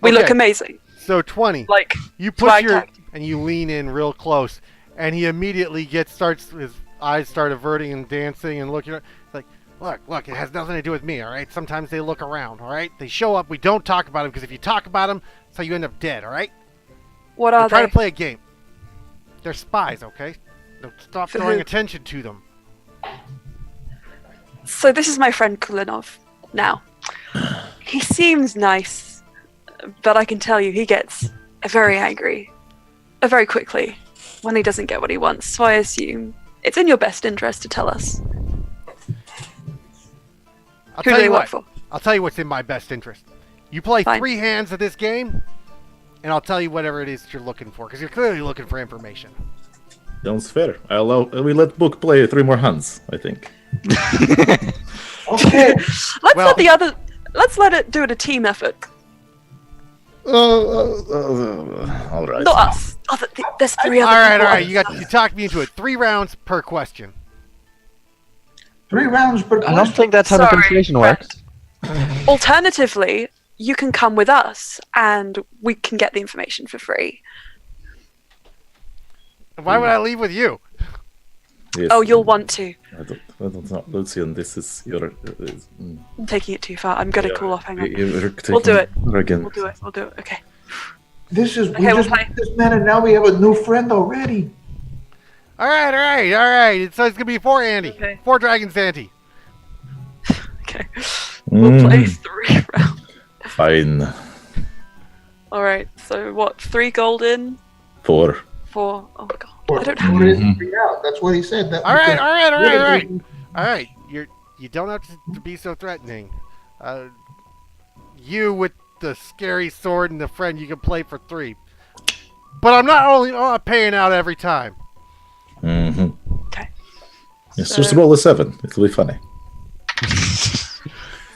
Speaker 5: we
Speaker 1: Okay.
Speaker 5: look amazing.
Speaker 1: So 20.
Speaker 5: Like,
Speaker 1: You push
Speaker 5: swag
Speaker 1: your
Speaker 5: tactic.
Speaker 1: and you lean in real close, and he immediately starts his eyes start averting and dancing and looking. It's like, look, it has nothing to do with me. All right. Sometimes they look around. All right. They show up. We don't talk about them because if you talk about them, that's how you end up dead. All right.
Speaker 5: What
Speaker 1: We're
Speaker 5: are
Speaker 1: trying
Speaker 5: they?
Speaker 1: to play a game. They're spies. Okay. Don't stop
Speaker 5: For
Speaker 1: throwing
Speaker 5: who?
Speaker 1: attention to them.
Speaker 5: So this is my friend Kulinov. Now, he seems nice, but I can tell you he gets very angry, very quickly, when he doesn't get what he wants. So I assume it's in your best interest to tell us.
Speaker 1: I'll
Speaker 5: Who
Speaker 1: tell
Speaker 5: do they
Speaker 1: you
Speaker 5: work
Speaker 1: what.
Speaker 5: for?
Speaker 1: I'll tell you what's in my best interest. You play
Speaker 5: Fine.
Speaker 1: 3 hands of this game, and I'll tell you whatever it is that you're looking for, because you're clearly looking for information.
Speaker 4: Sounds fair. We let Book play 3 more hands, I think.
Speaker 6: Okay.
Speaker 5: Let's let it do it a team effort.
Speaker 4: All right.
Speaker 5: Not us. There's 3 other
Speaker 1: All right,
Speaker 5: people.
Speaker 1: you talked me into it. 3 rounds per question.
Speaker 6: 3 rounds per
Speaker 3: I
Speaker 6: question.
Speaker 3: don't think that's how the
Speaker 5: Sorry,
Speaker 3: conversation works.
Speaker 5: Alternatively, you can come with us and we can get the information for free.
Speaker 1: Why would I leave with you?
Speaker 4: Yes.
Speaker 5: Oh, you'll want to.
Speaker 4: I don't know. Lucian, this is your...
Speaker 5: I'm taking it too far. I'm gonna cool off. Hang on.
Speaker 4: We'll
Speaker 5: do it.
Speaker 4: Again.
Speaker 5: We'll do it. Okay.
Speaker 6: This is
Speaker 5: Okay,
Speaker 6: we
Speaker 5: we'll
Speaker 6: just
Speaker 5: play.
Speaker 6: met this man, and now we have a new friend already.
Speaker 1: All right. So it's gonna be 4 Andy.
Speaker 5: Okay.
Speaker 1: 4 dragons Andy.
Speaker 5: Okay. We'll play 3 rounds.
Speaker 4: Fine.
Speaker 5: All right. So what? 3 gold in?
Speaker 4: 4.
Speaker 5: 4. Oh god.
Speaker 6: Or,
Speaker 5: I don't
Speaker 6: or
Speaker 5: have.
Speaker 6: is it 3 out? That's what he said. That
Speaker 1: All right.
Speaker 6: because-
Speaker 1: All right. You don't have to be so threatening. You with the scary sword and the friend you can play for 3. But I'm not paying out every time.
Speaker 4: Mm-hmm.
Speaker 5: Okay.
Speaker 4: Yes,
Speaker 5: So-
Speaker 4: just roll a 7. It'll be funny.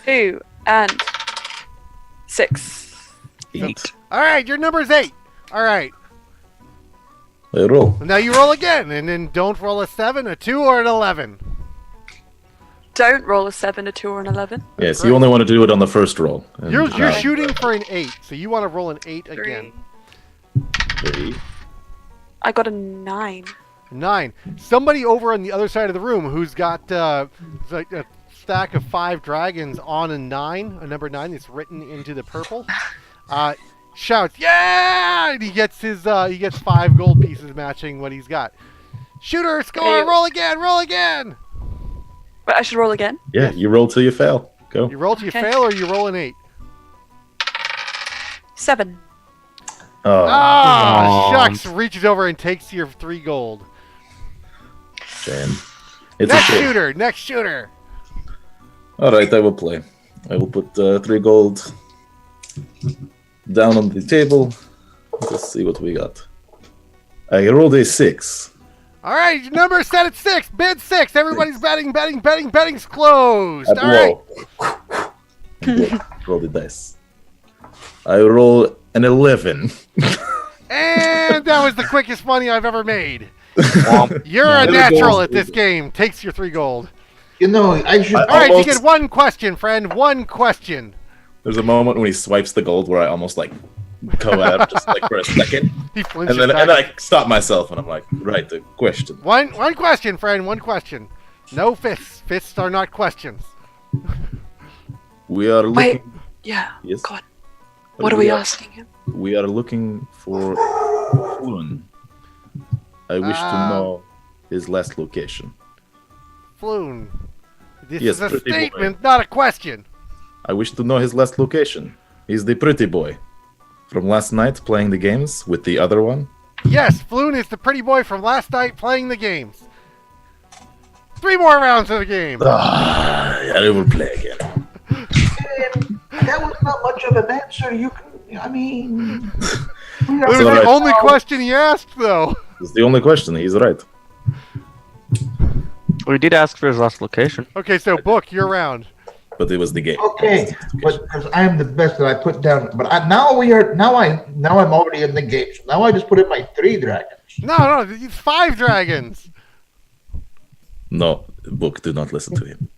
Speaker 5: 2 and 6.
Speaker 4: 8.
Speaker 1: All right, your number's 8. All right.
Speaker 4: I roll.
Speaker 1: Now you roll again, and then don't roll a 7, a 2, or an 11.
Speaker 5: Don't roll a 7, a 2, or an 11.
Speaker 4: Yes,
Speaker 1: Great.
Speaker 4: you only want to do it on the first roll. And,
Speaker 1: You're
Speaker 4: uh,
Speaker 1: shooting for an 8, so you want to roll an 8 again.
Speaker 4: 3.
Speaker 5: I got a 9.
Speaker 1: 9. Somebody over on the other side of the room who's got like a stack of 5 dragons on a 9, a number 9 that's written into the purple, shouts, "Yeah!" And he gets 5 gold pieces matching what he's got. Shooter, score!
Speaker 5: Hey.
Speaker 1: Roll again!
Speaker 5: But I should roll again.
Speaker 4: Yeah, you roll till you fail. Go.
Speaker 1: You roll till you
Speaker 5: Okay.
Speaker 1: fail, or you roll an 8.
Speaker 5: 7.
Speaker 4: Oh,
Speaker 1: Ah,
Speaker 3: Womp.
Speaker 1: shucks! Reaches over and takes your 3 gold.
Speaker 4: shame. It's
Speaker 1: Next
Speaker 4: a shame.
Speaker 1: shooter.
Speaker 4: All right, I will play. I will put 3 gold down on the table. Let's see what we got. I rolled a 6.
Speaker 1: All right, your number is set at 6. Bid 6. Everybody's betting. Betting's closed.
Speaker 4: At
Speaker 1: All right.
Speaker 4: roll. Roll the dice. I roll an 11.
Speaker 1: And that was the quickest money I've ever made.
Speaker 3: Womp.
Speaker 1: You're a
Speaker 4: Really
Speaker 1: natural
Speaker 4: gold.
Speaker 1: at this game. Takes your 3 gold.
Speaker 6: You know, I should.
Speaker 4: I-
Speaker 1: All right, you
Speaker 4: Almost.
Speaker 1: get 1 question, friend. 1 question.
Speaker 4: There's a moment when he swipes the gold where I almost like go at him just like for a second.
Speaker 1: He flinches
Speaker 4: And then
Speaker 1: back.
Speaker 4: I stop myself and I'm like, right, the question.
Speaker 1: One question, friend. 1 question. No fists. Fists are not questions.
Speaker 4: We are
Speaker 5: Wait.
Speaker 4: looking.
Speaker 5: Yeah.
Speaker 4: Yes.
Speaker 5: God. What are we asking him?
Speaker 4: We are looking for Floon. I wish to know his last location.
Speaker 1: Floon. This
Speaker 4: Yes,
Speaker 1: is a
Speaker 4: pretty boy.
Speaker 1: statement, not a question.
Speaker 4: I wish to know his last location. He's the pretty boy from last night playing the games with the other one.
Speaker 1: Yes, Floon is the pretty boy from last night playing the games. 3 more rounds of the game.
Speaker 4: I will play again.
Speaker 6: That was not much of an answer. You can. I mean. We
Speaker 1: It was
Speaker 6: are,
Speaker 1: the
Speaker 4: alright.
Speaker 1: only question he asked, though.
Speaker 4: It's the only question. He's right.
Speaker 3: We did ask for his last location.
Speaker 1: Okay, so Book, you're round.
Speaker 4: But it was the game.
Speaker 6: okay, but because I am the best that I put down. But now I'm already in the game. So now I just put in my 3 dragons.
Speaker 1: No, it's 5 dragons.
Speaker 4: No, Book, do not listen to him.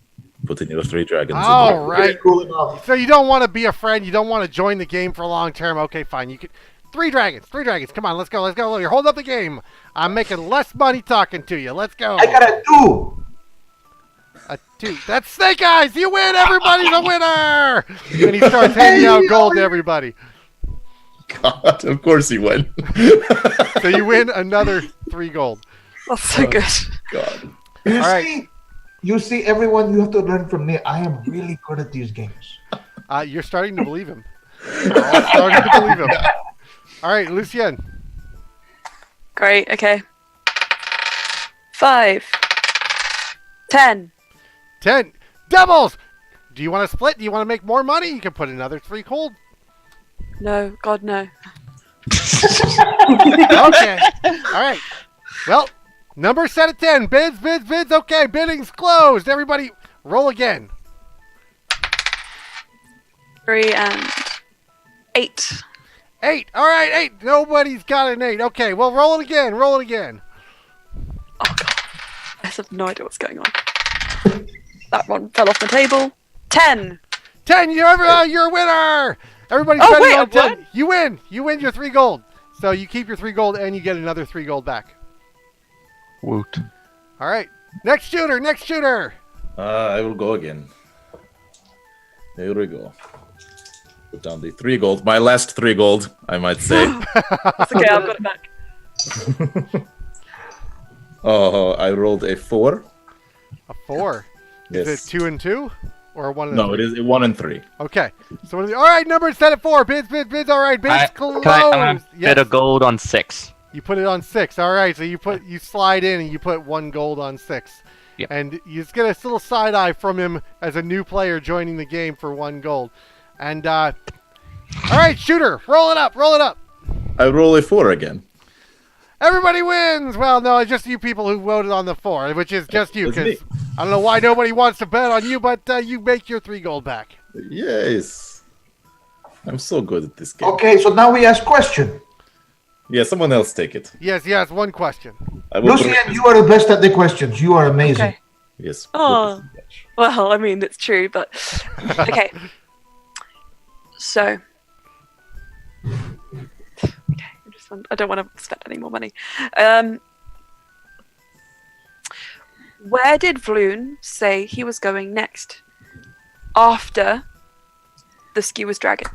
Speaker 4: Put in your 3 dragons.
Speaker 1: All right.
Speaker 6: Cool enough.
Speaker 1: So you don't want to be a friend. You don't want to join the game for long term. Okay, fine. You can Three dragons. Come on, let's go. You're holding up the game. I'm making less money talking to you. Let's go.
Speaker 6: I got a 2.
Speaker 1: A 2. That's Snake Eyes. You win. Everybody's a winner. And he starts handing out gold to everybody.
Speaker 4: God, of course he won.
Speaker 1: So you win another 3 gold.
Speaker 5: That's so good.
Speaker 4: God.
Speaker 6: You see, everyone, you have to learn from me. I am really good at these games.
Speaker 1: You're starting to believe him. All right, Lucien.
Speaker 5: Great. Okay. 5. 10.
Speaker 1: 10. Doubles! Do you want to split? Do you want to make more money? You can put another 3 gold.
Speaker 5: No. God, no.
Speaker 1: Okay. All right. Well, number set at 10. Bids. Okay, bidding's closed. Everybody, roll again.
Speaker 5: 3 and 8.
Speaker 1: 8. All right, 8. Nobody's got an 8. Okay, well, roll it again.
Speaker 5: Oh, God. I have no idea what's going on. That one fell off the table. 10.
Speaker 1: 10. You're a winner. Everybody's
Speaker 5: Oh,
Speaker 1: betting
Speaker 5: wait,
Speaker 1: on
Speaker 5: I
Speaker 1: 10.
Speaker 5: won?
Speaker 1: You win. You win your 3 gold. So you keep your 3 gold and you get another 3 gold back.
Speaker 3: Woot.
Speaker 1: All right. Next shooter.
Speaker 4: I will go again. Here we go. Put down the 3 gold. My last 3 gold, I might say.
Speaker 5: It's okay, I've got it back.
Speaker 1: Oh,
Speaker 4: I rolled a 4.
Speaker 1: a 4.
Speaker 4: Yes.
Speaker 1: Is it 2 and 2? Or 1 and
Speaker 4: No,
Speaker 1: 3?
Speaker 4: it is 1 and 3.
Speaker 1: Okay. So all right, numbers set at 4. Bids. All right, bids closed.
Speaker 3: I'm gonna
Speaker 1: Yes.
Speaker 3: bid a gold on 6.
Speaker 1: You put it on 6. All right. So you slide in and you put 1 gold on 6.
Speaker 3: Yep.
Speaker 1: And you just get a little side eye from him as a new player joining the game for 1 gold. And all right, shooter, roll it up.
Speaker 4: I roll a 4 again.
Speaker 1: Everybody wins. Well, no, it's just you people who voted on the 4, which is just you.
Speaker 4: It's me.
Speaker 1: Because I don't know why nobody wants to bet on you, but you make your 3 gold back.
Speaker 4: Yes. I'm so good at this game.
Speaker 6: Okay, so now we ask question.
Speaker 4: Yeah, someone else take it.
Speaker 1: Yes. 1 question.
Speaker 4: I will
Speaker 6: Lucien, you are the best at the questions. You are amazing.
Speaker 5: Okay.
Speaker 4: Yes.
Speaker 5: Oh. Well, I mean, it's true, but okay. So, I don't want to spend any more money. Where did Vloon say he was going next? After the skewered dragon.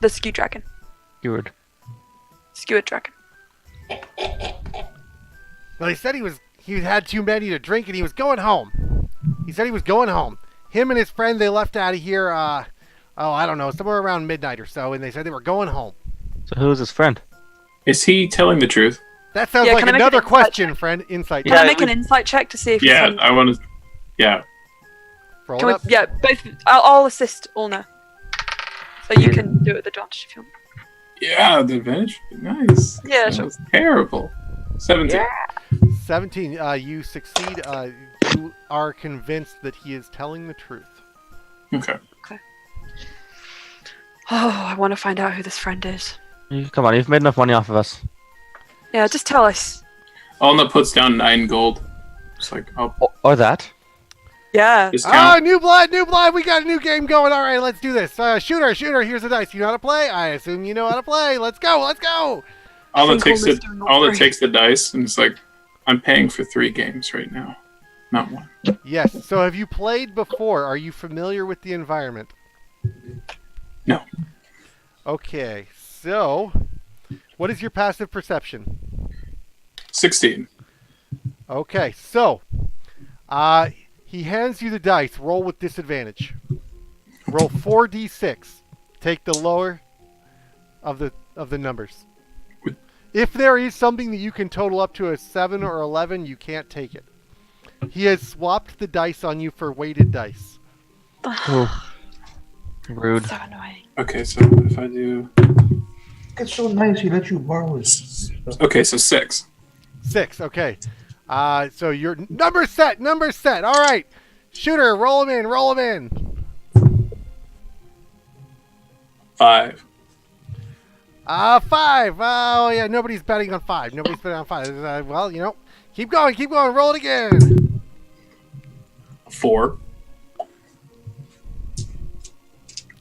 Speaker 3: Skewered.
Speaker 5: Skewered dragon.
Speaker 1: Well, he said he had too many to drink and he was going home. He said he was going home. Him and his friend, they left out of here, I don't know, somewhere around midnight or so, and they said they were going home.
Speaker 3: So who's his friend?
Speaker 2: Is he telling the truth?
Speaker 1: That sounds
Speaker 5: Yeah,
Speaker 1: like
Speaker 5: can I make
Speaker 1: another
Speaker 5: an insight
Speaker 1: question,
Speaker 5: check?
Speaker 1: friend. Insight.
Speaker 5: Can I make an insight check to see if
Speaker 2: Yeah,
Speaker 5: he's
Speaker 2: I want to. Yeah.
Speaker 1: Roll
Speaker 5: Can
Speaker 1: it
Speaker 5: we,
Speaker 1: up.
Speaker 5: yeah, both. I'll assist Ulna. So you can do it with advantage if you want.
Speaker 2: Yeah, the advantage. Nice.
Speaker 5: Yeah,
Speaker 2: That
Speaker 5: sure.
Speaker 2: was terrible. 17.
Speaker 5: Yeah.
Speaker 1: 17. You succeed. You are convinced that he is telling the truth.
Speaker 2: Okay.
Speaker 5: Oh, I want to find out who this friend is.
Speaker 3: Come on, you've made enough money off of us.
Speaker 5: Yeah, just tell us.
Speaker 2: Alna puts down 9 gold. It's like, oh,
Speaker 3: Or that.
Speaker 5: Yeah.
Speaker 2: discount.
Speaker 1: New blood. We got a new game going. All right, let's do this. Shooter, here's the dice. You know how to play? I assume you know how to play. Let's go.
Speaker 2: Alna
Speaker 5: think
Speaker 2: takes
Speaker 5: Alna's
Speaker 2: the
Speaker 5: doing all
Speaker 2: Alna
Speaker 5: three.
Speaker 2: takes the dice and it's like, I'm paying for 3 games right now, not 1.
Speaker 1: Yes. So have you played before? Are you familiar with the environment?
Speaker 2: No.
Speaker 1: Okay. So, what is your passive perception?
Speaker 2: 16.
Speaker 1: Okay. So, he hands you the dice. Roll with disadvantage. Roll 4d6. Take the lower of the numbers. If there is something that you can total up to a 7 or 11, you can't take it. He has swapped the dice on you for weighted dice.
Speaker 3: Rude.
Speaker 5: So annoying.
Speaker 2: Okay, so if I do.
Speaker 6: It's so nice he let you borrow his.
Speaker 2: Okay, so 6.
Speaker 1: 6. Okay. So your number set. All right. Shooter, roll him in.
Speaker 2: 5.
Speaker 1: 5. Oh, yeah, nobody's betting on 5. Well, keep going. Roll it again.
Speaker 2: 4.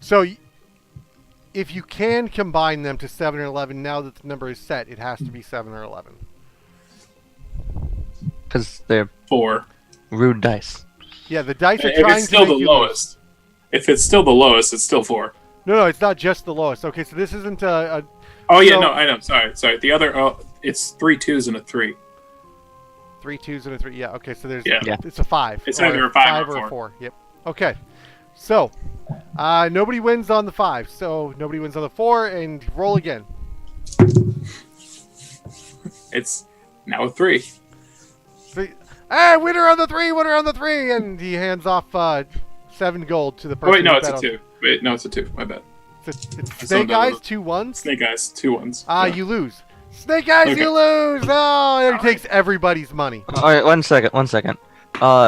Speaker 1: So if you can combine them to 7 or 11, now that the number is set, it has to be 7 or 11.
Speaker 3: Because they're
Speaker 2: 4.
Speaker 3: rude dice.
Speaker 1: Yeah, the dice are
Speaker 2: If
Speaker 1: trying
Speaker 2: it's still
Speaker 1: to
Speaker 2: the
Speaker 1: make you
Speaker 2: lowest. If it's still the lowest, it's still 4.
Speaker 1: No, it's not just the lowest. Okay, so this isn't a
Speaker 2: Oh yeah,
Speaker 1: So-
Speaker 2: no, I know. Sorry. The other, it's 3 2s and a 3.
Speaker 1: 3 2s and a 3. Yeah, okay, so there's
Speaker 2: Yeah.
Speaker 1: it's a 5.
Speaker 2: It's
Speaker 1: or
Speaker 2: either a 5 or a
Speaker 1: 5
Speaker 2: 4.
Speaker 1: Yep. Okay. So, nobody wins on the 5, so nobody wins on the 4, and roll again.
Speaker 2: It's now a 3.
Speaker 1: 3. Hey, winner on the 3, winner on the 3, and he hands off 7 gold to the person.
Speaker 2: Oh wait, no,
Speaker 1: who
Speaker 2: it's
Speaker 1: bet
Speaker 2: a
Speaker 1: on-
Speaker 2: 2. Wait, no, it's a 2. My bad.
Speaker 1: It's
Speaker 2: It's
Speaker 1: Snake
Speaker 2: on the-
Speaker 1: Eyes, 2 1s.
Speaker 2: Snake Eyes, 2 1s.
Speaker 1: You lose. Snake Eyes,
Speaker 2: Okay.
Speaker 1: you lose! Oh, it takes everybody's money.
Speaker 3: All right, one second.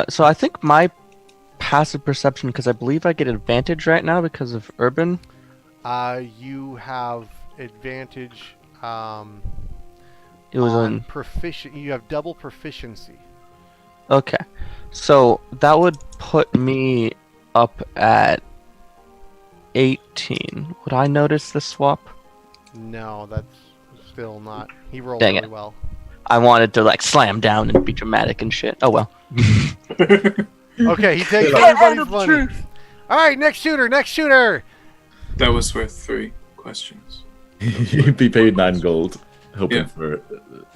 Speaker 3: So I think my passive perception, because I believe I get advantage right now because of urban.
Speaker 1: You have advantage.
Speaker 3: It was
Speaker 1: on
Speaker 3: on.
Speaker 1: proficient. You have double proficiency.
Speaker 3: Okay, so that would put me up at 18. Would I notice the swap?
Speaker 1: No, that's still not. He rolled
Speaker 3: Dang
Speaker 1: really
Speaker 3: it.
Speaker 1: well.
Speaker 3: I wanted to like slam down and be dramatic and shit. Oh well.
Speaker 1: Okay, he takes
Speaker 6: Get
Speaker 1: everybody's money. All right, next shooter.
Speaker 2: That was worth 3 questions.
Speaker 4: You'd be paid 9 gold, hoping
Speaker 2: Yeah.
Speaker 4: for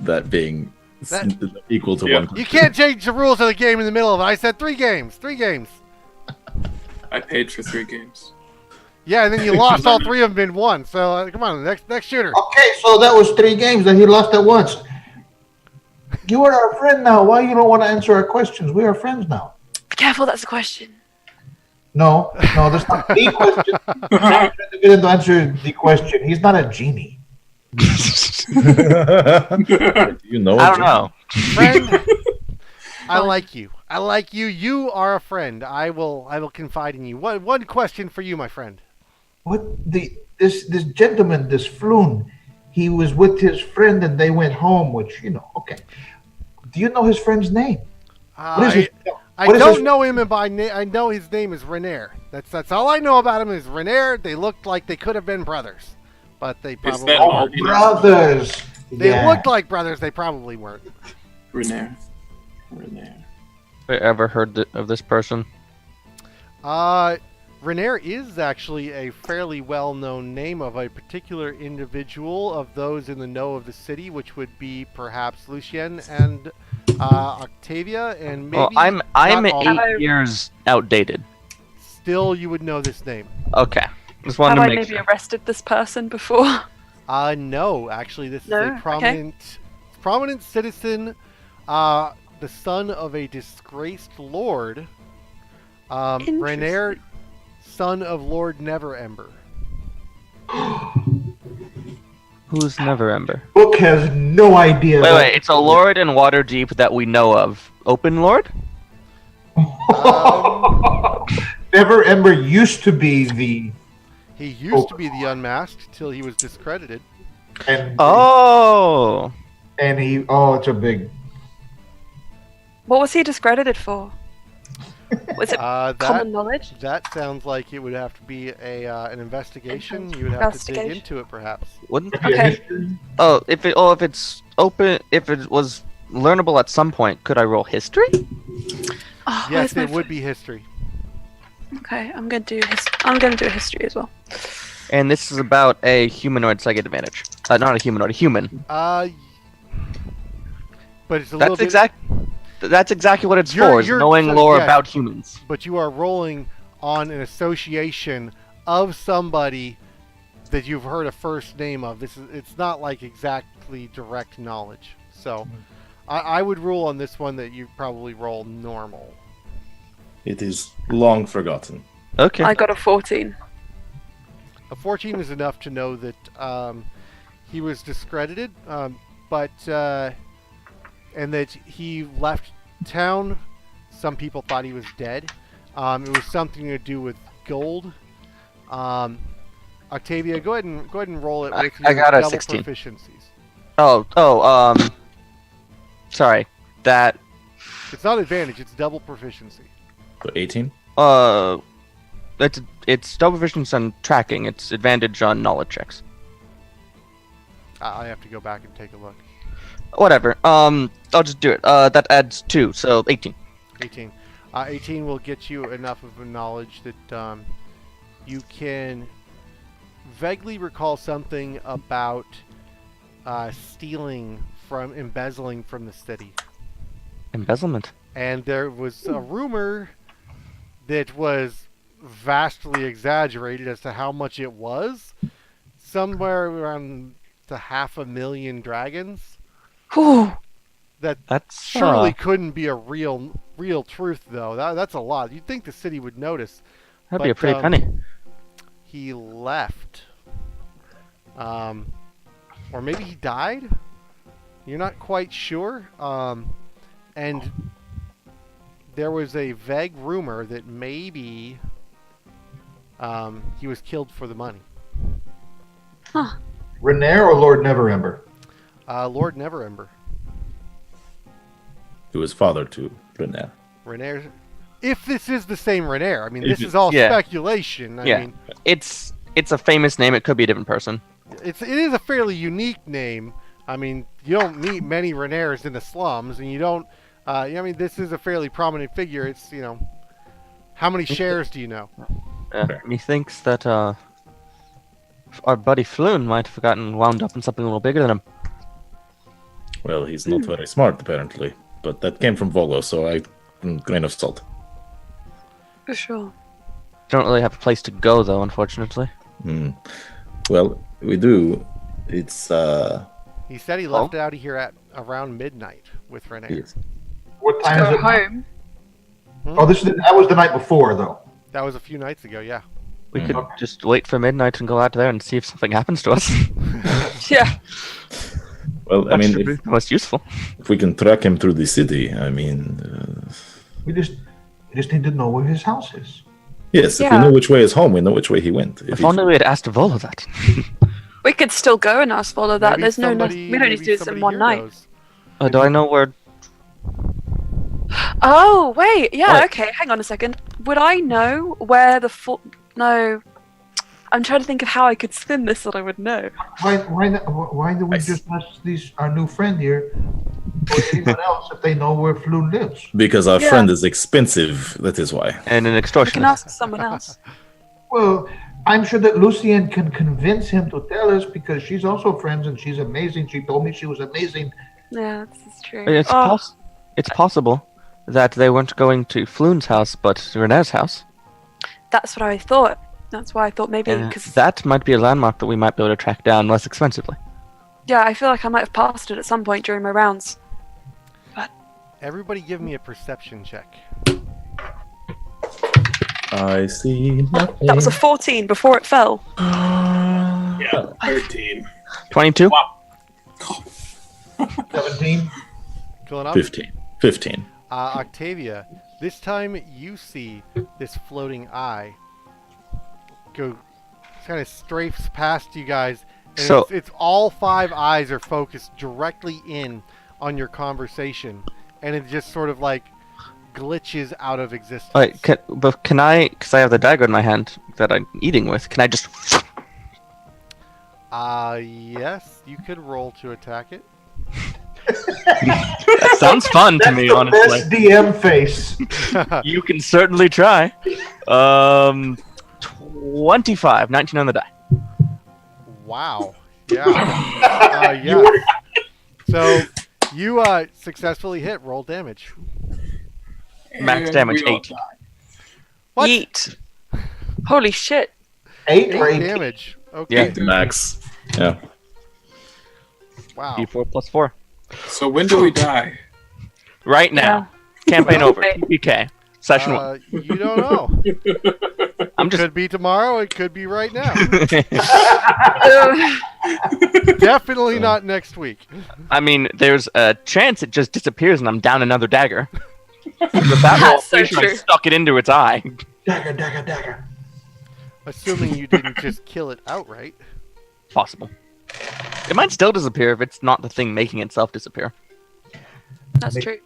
Speaker 4: that being
Speaker 1: That-
Speaker 4: equal to
Speaker 2: Yeah.
Speaker 4: 1.
Speaker 1: You can't change the rules of the game in the middle of it. I said 3 games. 3 games.
Speaker 2: I paid for 3 games.
Speaker 1: Yeah, and then you lost all 3 of them in one. So come on, next shooter.
Speaker 6: Okay, so that was 3 games that he lost at once. You are our friend now. Why you don't want to answer our questions? We are friends now.
Speaker 5: Be careful, that's a question.
Speaker 6: No, that's not the question. I'm trying to get him to answer the question. He's not a genie.
Speaker 4: You know,
Speaker 3: I don't know.
Speaker 1: Friend, I like you. You are a friend. I will confide in you. One question for you, my friend.
Speaker 6: What this gentleman, this Floon, he was with his friend and they went home, which okay. Do you know his friend's name? What is his,
Speaker 1: I
Speaker 6: what is
Speaker 1: don't
Speaker 6: his-
Speaker 1: know him by name. I know his name is Renair. That's all I know about him is Renair. They looked like they could have been brothers, but they probably
Speaker 2: that
Speaker 1: weren't.
Speaker 2: all?
Speaker 6: Oh, brothers.
Speaker 1: They
Speaker 6: Yeah.
Speaker 1: looked like brothers. They probably weren't.
Speaker 2: Renair.
Speaker 3: Have you ever heard of this person?
Speaker 1: Renair is actually a fairly well-known name of a particular individual of those in the know of the city, which would be perhaps Lucien and Octavia, and maybe.
Speaker 3: Well, I'm
Speaker 1: not all-
Speaker 3: 8 years outdated.
Speaker 1: Still, you would know this name.
Speaker 3: Okay, just wanted
Speaker 5: Have I
Speaker 3: to make
Speaker 5: maybe
Speaker 3: sure.
Speaker 5: arrested this person before?
Speaker 1: No, actually, this
Speaker 5: No?
Speaker 1: is a
Speaker 5: Okay.
Speaker 1: prominent citizen, the son of a disgraced lord. Renair, son of Lord Neverember.
Speaker 3: Who's Neverember?
Speaker 6: Book has no idea.
Speaker 3: Wait, it's a lord in Waterdeep that we know of. Open Lord?
Speaker 6: Never Ember used to be the
Speaker 1: He used to be the Unmasked till he was discredited.
Speaker 6: and
Speaker 3: Oh,
Speaker 6: and he it's a big
Speaker 5: What was he discredited for? Was it
Speaker 1: That
Speaker 5: common knowledge?
Speaker 1: that sounds like it would have to be an investigation. You would have to dig
Speaker 5: Investigation.
Speaker 1: into it, perhaps.
Speaker 3: wouldn't?
Speaker 5: Okay.
Speaker 3: If it's open, if it was learnable at some point, could I roll history?
Speaker 5: Oh,
Speaker 1: Yes,
Speaker 5: where's my
Speaker 1: it would be history.
Speaker 5: Okay, I'm gonna do I'm gonna do history as well.
Speaker 3: And this is about a humanoid, so I get advantage. Not a humanoid, a human.
Speaker 1: But it's a little
Speaker 3: That's
Speaker 1: bit.
Speaker 3: That's exactly what it's
Speaker 1: You're-
Speaker 3: for. Is
Speaker 1: you're-
Speaker 3: knowing
Speaker 1: so-
Speaker 3: lore
Speaker 1: yeah.
Speaker 3: about humans.
Speaker 1: But you are rolling on an association of somebody that you've heard a first name of. It's not like exactly direct knowledge. So I would rule on this one that you probably roll normal.
Speaker 4: it is long forgotten.
Speaker 3: Okay.
Speaker 5: I got a 14.
Speaker 1: A 14 is enough to know that he was discredited, but and that he left town. Some people thought he was dead. It was something to do with gold. Octavia, go ahead and roll it with your
Speaker 3: I got a
Speaker 1: double
Speaker 3: 16.
Speaker 1: proficiencies.
Speaker 3: Sorry.
Speaker 1: It's not advantage; it's double proficiency.
Speaker 4: So 18.
Speaker 3: It's double proficiency on tracking. It's advantage on knowledge checks.
Speaker 1: I have to go back and take a look.
Speaker 3: Whatever. I'll just do it. That adds 2, so 18.
Speaker 1: 18. 18 will get you enough of a knowledge that you can vaguely recall something about embezzling from the city.
Speaker 3: Embezzlement.
Speaker 1: And there was a rumor that was vastly exaggerated as to how much it was. Somewhere around to 500,000 dragons.
Speaker 5: Whew.
Speaker 3: That's
Speaker 1: Surely couldn't be a real truth, though. That's a lot. You'd think the city would notice.
Speaker 3: that'd be a
Speaker 1: but,
Speaker 3: pretty penny.
Speaker 1: He left. Or maybe he died? You're not quite sure. And there was a vague rumor that maybe he was killed for the money.
Speaker 5: Huh.
Speaker 6: Renair or Lord Neverember?
Speaker 1: Lord Neverember.
Speaker 4: Who is father to Renair.
Speaker 1: Renair. If this is the same Renair, I mean, this is all
Speaker 3: Yeah.
Speaker 1: speculation. I mean,
Speaker 3: It's a famous name. It could be a different person.
Speaker 1: it is a fairly unique name. I mean, you don't meet many Renairs in the slums, and you don't. I mean, this is a fairly prominent figure. It's how many shares do you know?
Speaker 3: Methinks that our buddy Floon might have gotten wound up in something a little bigger than him.
Speaker 4: Well, he's not very smart, apparently. But that came from Volo, so grain of salt.
Speaker 5: For sure.
Speaker 3: Don't really have a place to go though, unfortunately.
Speaker 4: Well, we do. It's
Speaker 1: He said he left out of here at around midnight with Renair.
Speaker 4: yes.
Speaker 6: What time is
Speaker 5: Go
Speaker 6: it?
Speaker 5: home.
Speaker 6: Oh, that was the night before, though.
Speaker 1: That was a few nights ago. Yeah.
Speaker 3: We could just wait for midnight and go out there and see if something happens to us.
Speaker 5: Yeah.
Speaker 4: Well, I
Speaker 3: That
Speaker 4: mean,
Speaker 3: should be the most useful.
Speaker 4: if we can track him through the city, I mean,
Speaker 6: We just need to know where his house is.
Speaker 4: yes, if
Speaker 5: Yeah.
Speaker 4: we know which way is home, we know which way he went.
Speaker 3: If only we had asked Volo that.
Speaker 5: We could still go and ask follow that.
Speaker 1: Maybe
Speaker 5: There's no.
Speaker 1: somebody-
Speaker 5: We don't need to
Speaker 1: maybe
Speaker 5: do this in
Speaker 1: somebody
Speaker 5: one
Speaker 1: here
Speaker 5: night.
Speaker 1: knows.
Speaker 3: Do I know where?
Speaker 5: Oh wait, yeah.
Speaker 3: What?
Speaker 5: Okay, hang on a second. Would I know where the No. I'm trying to think of how I could spin this so that I would know.
Speaker 6: Why do we just ask our new friend here or anyone else if they know where Floon lives?
Speaker 4: Because our
Speaker 5: Yeah.
Speaker 4: friend is expensive, that is why.
Speaker 3: And an
Speaker 5: We can
Speaker 3: extortionist.
Speaker 5: ask someone else.
Speaker 6: Well, I'm sure that Lucienne can convince him to tell us because she's also friends and she's amazing. She told me she was amazing.
Speaker 5: Yeah, this is true.
Speaker 3: It's possible that they weren't going to Floon's house, but Renair's house.
Speaker 5: That's what I thought. That's why I thought maybe
Speaker 3: And
Speaker 5: because
Speaker 3: that might be a landmark that we might be able to track down less expensively.
Speaker 5: yeah, I feel like I might have passed it at some point during my rounds.
Speaker 1: Everybody, give me a perception check.
Speaker 4: I see nothing.
Speaker 5: That was a 14 before it fell.
Speaker 2: Yeah, 13.
Speaker 3: 22?
Speaker 2: Wow.
Speaker 6: 17.
Speaker 1: Going up.
Speaker 4: 15. 15.
Speaker 1: Octavia, this time you see this floating eye go, kind of strafes past you guys, and
Speaker 3: So-
Speaker 1: it's all 5 eyes are focused directly in on your conversation, and it just sort of like glitches out of existence.
Speaker 3: Wait, can I, because I have the dagger in my hand that I'm eating with, can I just...
Speaker 1: Yes, you could roll to attack it.
Speaker 3: That sounds fun to me,
Speaker 6: the
Speaker 3: honestly.
Speaker 6: best DM face.
Speaker 3: You can certainly try. 25, 19 on the die.
Speaker 1: Wow. Yeah. Yeah. So you successfully hit. Roll damage.
Speaker 3: Max
Speaker 2: And
Speaker 3: damage,
Speaker 2: we all
Speaker 3: 8.
Speaker 2: die.
Speaker 1: What?
Speaker 5: Yeet. Holy shit.
Speaker 6: 8 or
Speaker 1: 8
Speaker 6: 18?
Speaker 1: damage. Okay.
Speaker 3: Yeah.
Speaker 4: Max. Yeah.
Speaker 1: Wow.
Speaker 3: D4 plus 4.
Speaker 2: So when do we die?
Speaker 3: Right now. Campaign over.
Speaker 5: Okay.
Speaker 3: TPK. Session 1.
Speaker 1: You don't know.
Speaker 3: I'm
Speaker 1: It
Speaker 3: just...
Speaker 1: could be tomorrow. It could be right now.
Speaker 5: Ugh.
Speaker 1: Definitely not next week.
Speaker 3: I mean, there's a chance it just disappears and I'm down another dagger. With that roll, I'm
Speaker 5: so
Speaker 3: pretty sure I
Speaker 5: true.
Speaker 3: stuck it into its eye.
Speaker 6: Dagger, dagger, dagger.
Speaker 1: Assuming you didn't just kill it outright.
Speaker 3: Possible. It might still disappear if it's not the thing making itself disappear.
Speaker 5: That's true.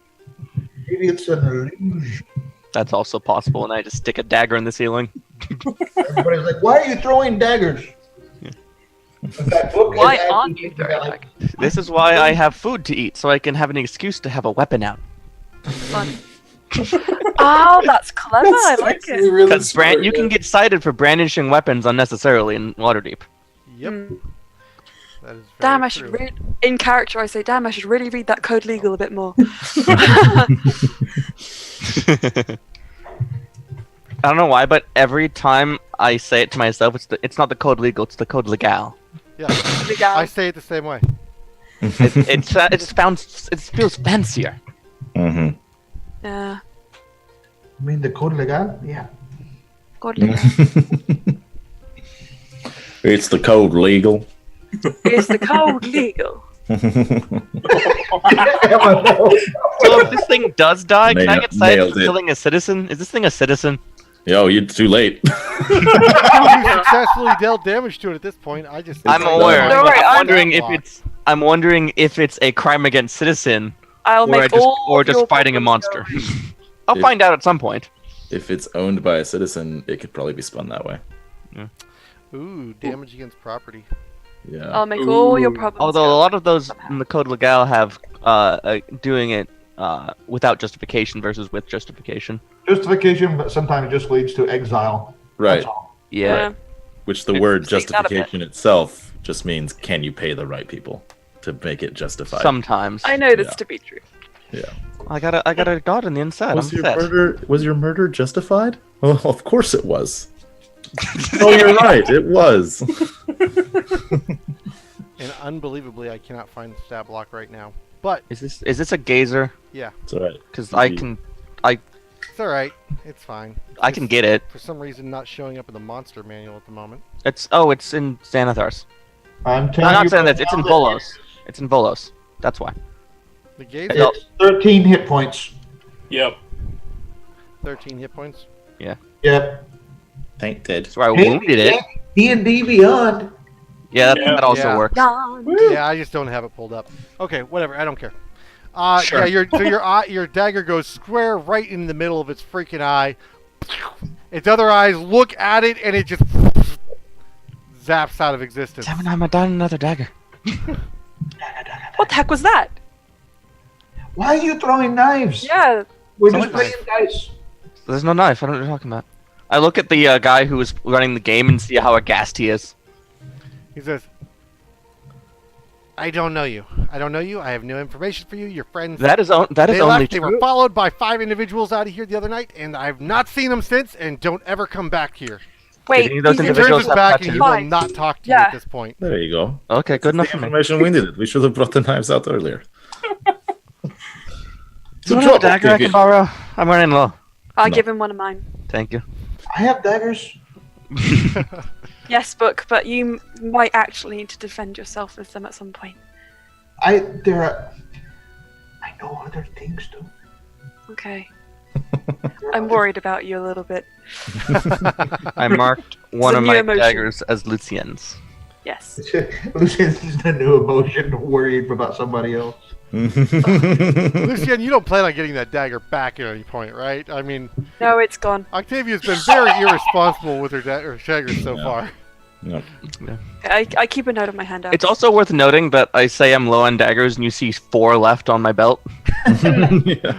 Speaker 6: Maybe it's an illusion.
Speaker 3: That's also possible, and I just stick a dagger in the ceiling.
Speaker 6: Everybody's like, "Why are you throwing daggers?" That book
Speaker 5: Why
Speaker 6: is
Speaker 5: aren't
Speaker 6: actually
Speaker 5: you throwing
Speaker 6: like,
Speaker 3: This is why I have food to eat, so I can have an excuse to have a weapon out.
Speaker 5: Fun. Oh, that's clever. I like
Speaker 2: actually
Speaker 5: it.
Speaker 2: really
Speaker 3: Because
Speaker 2: smart,
Speaker 3: you can get cited for brandishing weapons unnecessarily in Waterdeep.
Speaker 1: Yep.
Speaker 5: Mm.
Speaker 1: That is very
Speaker 5: Damn, I
Speaker 1: true.
Speaker 5: should read. In character, I say, damn, I should really read that code legal a bit more.
Speaker 3: I don't know why, but every time I say it to myself, it's not the code legal, it's the code legal.
Speaker 1: Yeah.
Speaker 5: Legal.
Speaker 1: I say it the same way.
Speaker 3: It feels fancier.
Speaker 4: Mm-hmm.
Speaker 5: Yeah.
Speaker 6: I mean, the code legal? Yeah.
Speaker 5: God legal.
Speaker 4: It's the code legal.
Speaker 5: Is the code legal?
Speaker 3: So if this thing does die, can I get cited
Speaker 4: Nailed
Speaker 3: for
Speaker 4: it.
Speaker 3: killing a citizen? Is this thing a citizen?
Speaker 4: Yo, you're too late.
Speaker 1: You successfully dealt damage to it at this point. I just.
Speaker 3: I'm
Speaker 4: It's
Speaker 3: aware.
Speaker 5: Don't worry,
Speaker 3: but
Speaker 5: I'm-
Speaker 3: I'm wondering if it's a crime against citizen
Speaker 5: I'll
Speaker 3: or
Speaker 5: make
Speaker 3: just
Speaker 5: all
Speaker 3: or
Speaker 5: of
Speaker 3: just
Speaker 5: your
Speaker 3: fighting a
Speaker 5: problems
Speaker 3: monster.
Speaker 5: go.
Speaker 3: I'll
Speaker 4: If-
Speaker 3: find out at some point.
Speaker 4: If it's owned by a citizen, it could probably be spun that way.
Speaker 1: Ooh, damage against property.
Speaker 4: Yeah.
Speaker 5: I'll make all your
Speaker 2: Ooh.
Speaker 5: problems
Speaker 3: Although a
Speaker 5: go.
Speaker 3: lot of those in the Code Legal have doing it without justification versus with justification.
Speaker 6: Justification, but sometimes it just leads to exile.
Speaker 4: Right.
Speaker 6: That's all.
Speaker 3: Yeah.
Speaker 5: Yeah.
Speaker 4: Which the word
Speaker 5: Take that a bit.
Speaker 4: justification itself just means, can you pay the right people to make it justified?
Speaker 3: Sometimes.
Speaker 5: I know this
Speaker 4: Yeah.
Speaker 5: to be true.
Speaker 3: I got a god on the inside.
Speaker 4: Was
Speaker 3: I'm
Speaker 4: your
Speaker 3: upset.
Speaker 4: murder justified? Oh, of course it was. Oh, you're right. It was.
Speaker 1: And unbelievably, I cannot find the stat block right now. But
Speaker 3: Is this a gazer?
Speaker 4: It's all right.
Speaker 3: Because I can
Speaker 1: it's all right. It's fine.
Speaker 3: I can get it.
Speaker 1: For some reason, not showing up in the monster manual at the moment.
Speaker 3: It's in Xanathars.
Speaker 6: I'm
Speaker 3: No,
Speaker 6: telling
Speaker 3: not
Speaker 6: you.
Speaker 3: Xanathars. It's in Volos. It's in Volos. That's why.
Speaker 1: The gaze,
Speaker 6: It's 13 hit points.
Speaker 2: Yep.
Speaker 1: 13 hit points.
Speaker 6: Yep.
Speaker 4: Tainted.
Speaker 3: That's why I wounded it.
Speaker 6: D&D Beyond.
Speaker 3: Yeah,
Speaker 2: Yeah.
Speaker 3: that also
Speaker 1: Yeah.
Speaker 3: works.
Speaker 1: Yeah, I just don't have it pulled up. Okay, whatever. I don't care.
Speaker 3: Sure.
Speaker 1: Yeah, your dagger goes square right in the middle of its freaking eye. Its other eyes look at it, and it just zaps out of existence.
Speaker 3: Damn it, I'm down another dagger.
Speaker 5: What the heck was that?
Speaker 6: Why are you throwing knives?
Speaker 5: Yeah.
Speaker 6: We're
Speaker 3: Someone-
Speaker 6: just playing dice.
Speaker 3: There's no knife. I don't know what you're talking about. I look at the guy who was running the game and see how aghast he is.
Speaker 1: He says, "I don't know you. I don't know you. I have no information for you. Your friends.
Speaker 3: That is
Speaker 1: they
Speaker 3: only
Speaker 1: left. They were
Speaker 3: true.
Speaker 1: followed by 5 individuals out of here the other night, and I've not seen them since. And don't ever come back here."
Speaker 5: Wait.
Speaker 3: any of those
Speaker 1: He
Speaker 5: these
Speaker 1: turns
Speaker 3: individuals
Speaker 1: his
Speaker 3: have
Speaker 1: back, and he
Speaker 3: tattoos?
Speaker 1: will
Speaker 5: Fine.
Speaker 1: not talk to you at
Speaker 5: Yeah.
Speaker 1: this point.
Speaker 4: There you go.
Speaker 3: Okay, good enough
Speaker 4: The
Speaker 3: for me.
Speaker 4: information we needed. We should have brought the knives out earlier.
Speaker 3: Do you want a dagger I can borrow? I'm running low.
Speaker 5: I'll
Speaker 4: No.
Speaker 5: give him one of mine.
Speaker 3: Thank you.
Speaker 6: I have daggers.
Speaker 5: Yes, Book, but you might actually need to defend yourself with them at some point.
Speaker 6: I know other things too.
Speaker 5: Okay. I'm worried about you a little bit.
Speaker 3: I marked one
Speaker 5: a
Speaker 3: of
Speaker 5: new
Speaker 3: my
Speaker 5: emotion.
Speaker 3: daggers as Lucien's.
Speaker 5: Yes.
Speaker 6: Lucian's is a new emotion, worried about somebody else.
Speaker 1: Lucien, you don't plan on getting that dagger back at any point, right? I mean,
Speaker 5: No, it's gone.
Speaker 1: Octavia's been very irresponsible with her daggers so
Speaker 4: Yeah.
Speaker 1: far.
Speaker 4: No.
Speaker 5: I keep a note of my handout.
Speaker 3: It's also worth noting that I say I'm low on daggers and you see 4 left on my belt.
Speaker 4: Yeah.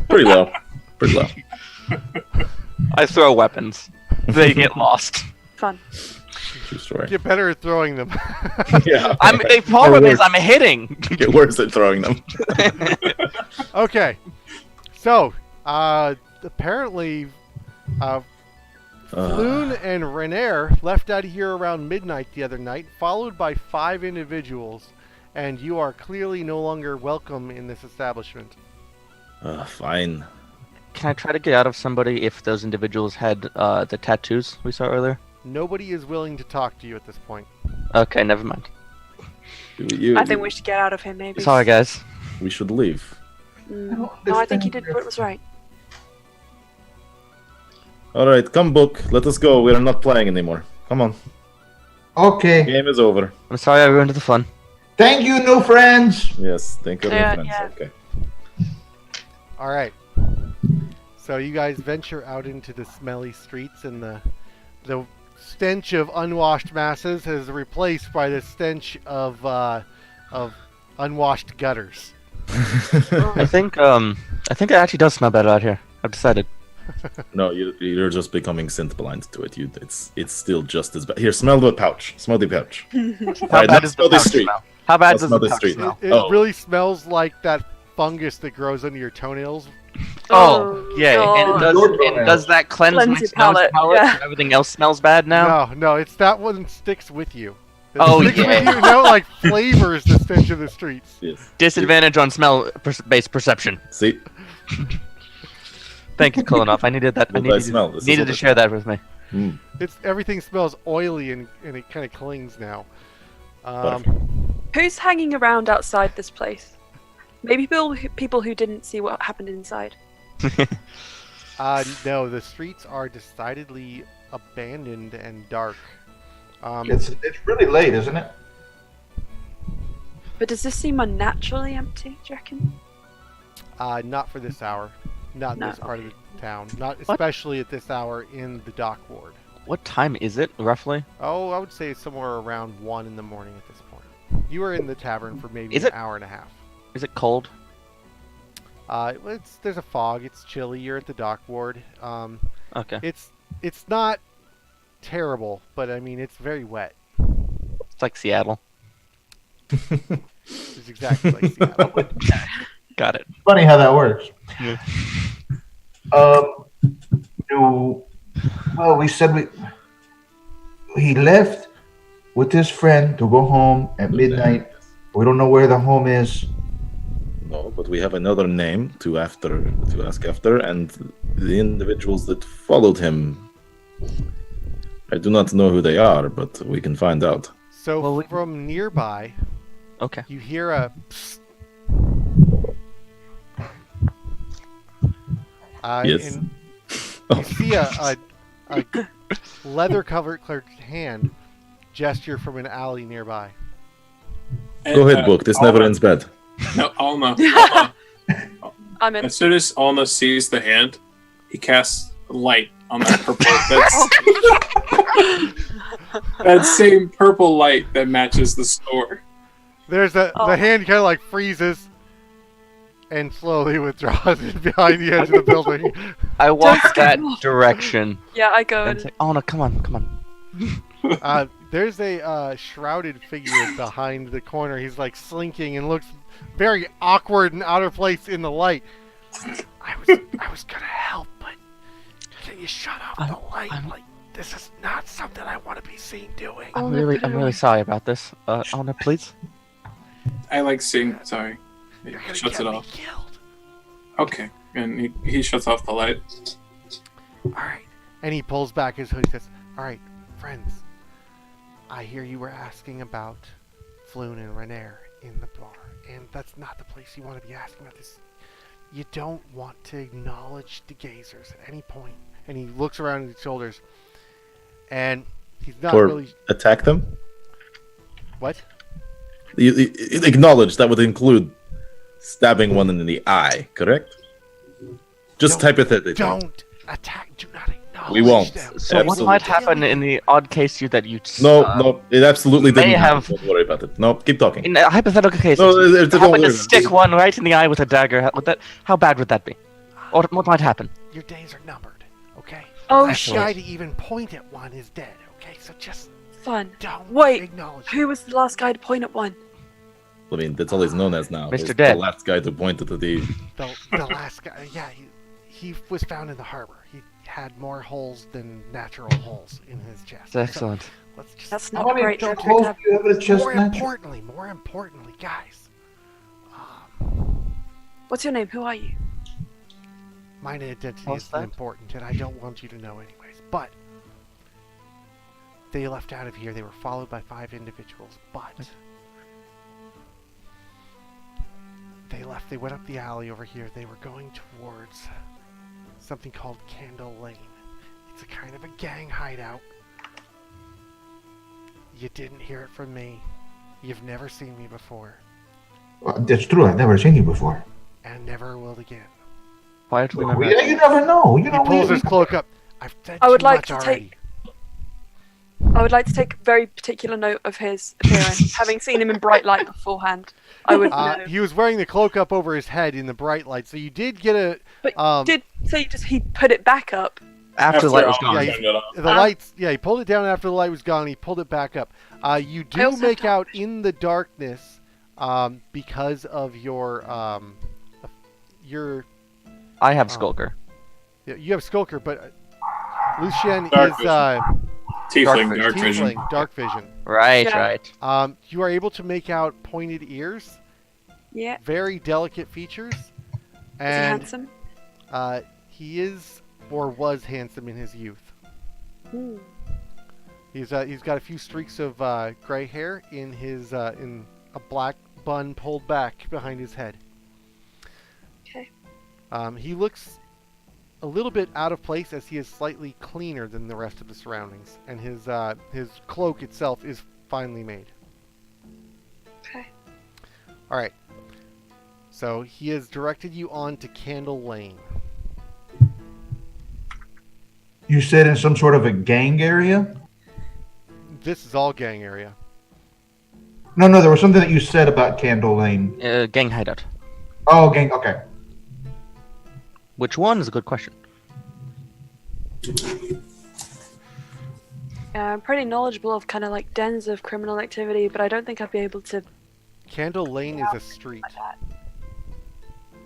Speaker 4: Pretty low. Pretty low.
Speaker 3: I throw weapons. They get lost.
Speaker 5: Fun.
Speaker 4: True story.
Speaker 1: Get better at throwing them.
Speaker 4: Yeah.
Speaker 3: The problem is I'm hitting.
Speaker 4: Get worse at throwing them.
Speaker 1: Okay. So, apparently, Floon and Renair left out of here around midnight the other night, followed by 5 individuals, and you are clearly no longer welcome in this establishment.
Speaker 4: Fine.
Speaker 3: Can I try to get out of somebody if those individuals had the tattoos we saw earlier?
Speaker 1: Nobody is willing to talk to you at this point.
Speaker 3: Okay, never mind.
Speaker 5: I think we should get out of here, maybe.
Speaker 3: Sorry, guys.
Speaker 4: We should leave.
Speaker 5: No, I think you did what was right.
Speaker 4: All right, come, book. Let us go. We are not playing anymore. Come on.
Speaker 6: Okay.
Speaker 4: Game is over.
Speaker 3: I'm sorry I ruined the fun.
Speaker 6: Thank you, new friends.
Speaker 4: Yes, thank you,
Speaker 5: Yeah,
Speaker 4: friends.
Speaker 5: yeah.
Speaker 4: Okay.
Speaker 1: All right. So you guys venture out into the smelly streets and the the stench of unwashed masses is replaced by the stench of unwashed gutters.
Speaker 3: I think it actually does smell better out here. I've decided.
Speaker 4: No, you're just becoming scent blind to it. It's still just as bad. Here, smell the pouch. Smell the pouch.
Speaker 3: How bad does
Speaker 4: smell
Speaker 3: the
Speaker 4: the
Speaker 3: pouch
Speaker 4: street.
Speaker 3: smell? How bad
Speaker 4: Now
Speaker 3: does
Speaker 4: smell
Speaker 3: the
Speaker 4: the
Speaker 3: pouch
Speaker 4: street.
Speaker 3: smell?
Speaker 1: It
Speaker 4: Oh.
Speaker 1: really smells like that fungus that grows under your toenails.
Speaker 3: Oh, yeah. And
Speaker 5: God.
Speaker 3: does that cleanse my
Speaker 5: Cleanse your
Speaker 3: nose
Speaker 5: palate,
Speaker 3: palate?
Speaker 5: yeah.
Speaker 3: So everything else smells bad now?
Speaker 1: No, it's that one sticks with you. It
Speaker 3: Oh,
Speaker 1: sticks
Speaker 3: yeah.
Speaker 1: with you, no, like flavors the stench of the streets.
Speaker 4: Yes.
Speaker 3: Disadvantage on smell-based perception.
Speaker 4: See,
Speaker 3: Thank you, Kolonov. I needed that.
Speaker 4: What I smell. This is
Speaker 3: Needed
Speaker 4: what
Speaker 3: to
Speaker 4: I
Speaker 3: share that with me.
Speaker 1: It's everything smells oily and it kind of clings now.
Speaker 5: Who's hanging around outside this place? Maybe people who didn't see what happened inside.
Speaker 1: No, the streets are decidedly abandoned and dark.
Speaker 6: It's really late, isn't it?
Speaker 5: But does this seem unnaturally empty, do you reckon?
Speaker 1: Not for this hour. Not in
Speaker 5: No,
Speaker 1: this part of the town. Not
Speaker 3: What?
Speaker 1: especially at this hour in the dock ward.
Speaker 3: What time is it, roughly?
Speaker 1: Oh, I would say somewhere around 1 in the morning at this point. You were in the tavern for maybe
Speaker 3: Is
Speaker 1: an
Speaker 3: it-
Speaker 1: hour and a half.
Speaker 3: Is it cold?
Speaker 1: There's a fog. It's chilly. You're at the dock ward.
Speaker 3: Okay.
Speaker 1: It's not terrible, but I mean it's very wet.
Speaker 3: It's like Seattle.
Speaker 1: It's exactly like Seattle.
Speaker 3: Got it.
Speaker 6: Funny how that works.
Speaker 3: Yeah.
Speaker 6: Well, we said he left with his friend to go home at midnight. We don't know where the home is.
Speaker 4: no, but we have another name to ask after, and the individuals that followed him. I do not know who they are, but we can find out.
Speaker 1: So
Speaker 3: Well,
Speaker 1: from nearby,
Speaker 3: Okay.
Speaker 1: you hear a psst.
Speaker 4: Yes.
Speaker 1: And
Speaker 4: Oh.
Speaker 1: you see a leather-covered hand gesture from an alley nearby.
Speaker 4: Go ahead, book. This never ends bad.
Speaker 2: No, Alma.
Speaker 5: I'm in.
Speaker 2: As soon as Alma sees the hand, he casts light on that purple. That same purple light that matches the store.
Speaker 1: There's the
Speaker 5: Oh.
Speaker 1: hand kind of like freezes and slowly withdraws behind the edge of the building.
Speaker 3: I walk
Speaker 5: scare
Speaker 3: that
Speaker 5: me off.
Speaker 3: direction
Speaker 5: Yeah, I go
Speaker 3: and
Speaker 5: in.
Speaker 3: say, "Oh no, come on."
Speaker 1: There's a shrouded figure behind the corner. He's like slinking and looks very awkward and out of place in the light. I was gonna help, but can you shut off the light? Like this is not something I want to be seen doing.
Speaker 5: Oh,
Speaker 3: I'm
Speaker 5: no,
Speaker 3: really
Speaker 5: put it away.
Speaker 3: sorry about this. Ona, please.
Speaker 2: I like seeing. Sorry. He
Speaker 1: You're gonna
Speaker 2: shuts
Speaker 1: get
Speaker 2: it
Speaker 1: me
Speaker 2: off.
Speaker 1: killed.
Speaker 2: Okay. And he shuts off the light.
Speaker 1: All right. And he pulls back his hood. He says, "All right, friends. I hear you were asking about Floon and Renair in the bar, and that's not the place you want to be asking about this. You don't want to acknowledge the gazers at any point." And he looks around his shoulders, and he's not
Speaker 4: Or
Speaker 1: really
Speaker 4: attack them?
Speaker 1: what?
Speaker 4: You acknowledge that would include stabbing one in the eye, correct? Just
Speaker 1: Don't-
Speaker 4: hypothetically.
Speaker 1: Don't attack. Do not acknowledge
Speaker 4: We won't.
Speaker 1: them.
Speaker 3: So what
Speaker 4: Absolutely.
Speaker 3: might happen in the odd case that you
Speaker 4: No, it absolutely
Speaker 3: may
Speaker 4: didn't happen.
Speaker 3: have-
Speaker 4: Don't worry about it. No, keep talking.
Speaker 3: in a hypothetical case,
Speaker 4: No,
Speaker 3: if you
Speaker 4: don't
Speaker 3: happen
Speaker 4: worry
Speaker 3: to
Speaker 4: about it.
Speaker 3: stick one right in the eye with a dagger, how bad would that be? Or what might happen?
Speaker 1: Your days are numbered. Okay.
Speaker 5: Oh,
Speaker 1: The last
Speaker 5: shit.
Speaker 1: guy to even point at one is dead. Okay, so just
Speaker 5: Fun.
Speaker 1: don't
Speaker 5: Wait,
Speaker 1: acknowledge.
Speaker 5: Who was the last guy to point at one?
Speaker 4: I mean, that's all he's known as now.
Speaker 3: Mr.
Speaker 4: He's
Speaker 3: Dead.
Speaker 4: The last guy to point to the...
Speaker 1: The last guy, yeah, he was found in the harbor. He had more holes than natural holes in his chest.
Speaker 3: That's excellent.
Speaker 1: So let's just.
Speaker 5: That's
Speaker 6: How
Speaker 5: not
Speaker 6: many
Speaker 5: great.
Speaker 6: holes
Speaker 5: territory to
Speaker 6: do
Speaker 5: have.
Speaker 6: you have in a chest
Speaker 1: more
Speaker 6: natural?
Speaker 1: importantly, guys.
Speaker 5: What's your name? Who are you?
Speaker 1: My identity
Speaker 3: What's
Speaker 1: isn't
Speaker 3: that?
Speaker 1: important, and I don't want you to know anyways. But they left out of here. They were followed by 5 individuals, but they left. They went up the alley over here. They were going towards something called Candle Lane. It's a kind of a gang hideout. You didn't hear it from me. You've never seen me before,
Speaker 6: That's true. I've never seen you before.
Speaker 1: and never will again.
Speaker 3: Why do we
Speaker 6: Well,
Speaker 3: remember?
Speaker 6: yeah, you never know. You
Speaker 1: He
Speaker 6: know,
Speaker 1: pulls his cloak up. I've said
Speaker 5: I would
Speaker 1: too
Speaker 5: like
Speaker 1: much
Speaker 5: to
Speaker 1: already.
Speaker 5: I would like to take very particular note of his appearance. Having seen him in bright light beforehand, I would know.
Speaker 1: He was wearing the cloak up over his head in the bright light, so you did get a.
Speaker 5: But he put it back up?
Speaker 3: After the light was
Speaker 2: all
Speaker 3: gone.
Speaker 2: turned it off.
Speaker 1: The lights, he pulled it down after the light was gone. He pulled it back up. You do
Speaker 5: also
Speaker 1: make
Speaker 5: have
Speaker 1: out in the darkness, because of your.
Speaker 3: I have Skulker.
Speaker 1: You have Skulker, but Lucien
Speaker 2: Dark
Speaker 1: is
Speaker 2: vision. Tiefling, dark vision.
Speaker 1: Tiefling, dark vision.
Speaker 3: Right,
Speaker 5: Yeah.
Speaker 3: right.
Speaker 1: You are able to make out pointed ears,
Speaker 5: Yeah.
Speaker 1: very delicate features,
Speaker 5: Is he
Speaker 1: and
Speaker 5: handsome?
Speaker 1: he is or was handsome in his youth.
Speaker 5: Hmm.
Speaker 1: He's got a few streaks of gray hair in his in a black bun pulled back behind his head.
Speaker 5: Okay.
Speaker 1: He looks a little bit out of place as he is slightly cleaner than the rest of the surroundings, and his cloak itself is finely made.
Speaker 5: Okay.
Speaker 1: All right. So he has directed you on to Candle Lane.
Speaker 6: You said in some sort of a gang area?
Speaker 1: This is all gang area.
Speaker 6: No, there was something that you said about Candle Lane.
Speaker 3: Gang hideout.
Speaker 6: Oh, gang. Okay.
Speaker 3: Which one is a good question.
Speaker 5: I'm pretty knowledgeable of kind of like dens of criminal activity, but I don't think I'd be able to.
Speaker 1: Candle Lane is a street.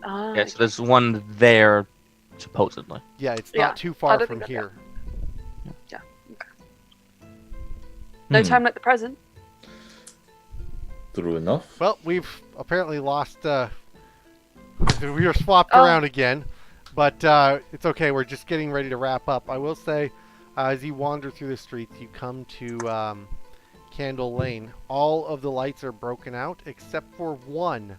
Speaker 5: Ah,
Speaker 3: Yeah, so there's one there, supposedly.
Speaker 1: Yeah, it's
Speaker 5: Yeah,
Speaker 1: not too
Speaker 5: I
Speaker 1: far
Speaker 5: don't
Speaker 1: from
Speaker 5: think
Speaker 1: here.
Speaker 5: no
Speaker 3: Hmm.
Speaker 5: time like the present.
Speaker 4: True enough.
Speaker 1: Well, we've apparently lost. We were swapped
Speaker 5: Oh.
Speaker 1: around again, but it's okay. We're just getting ready to wrap up. I will say, as you wander through the streets, you come to Candle Lane. All of the lights are broken out except for one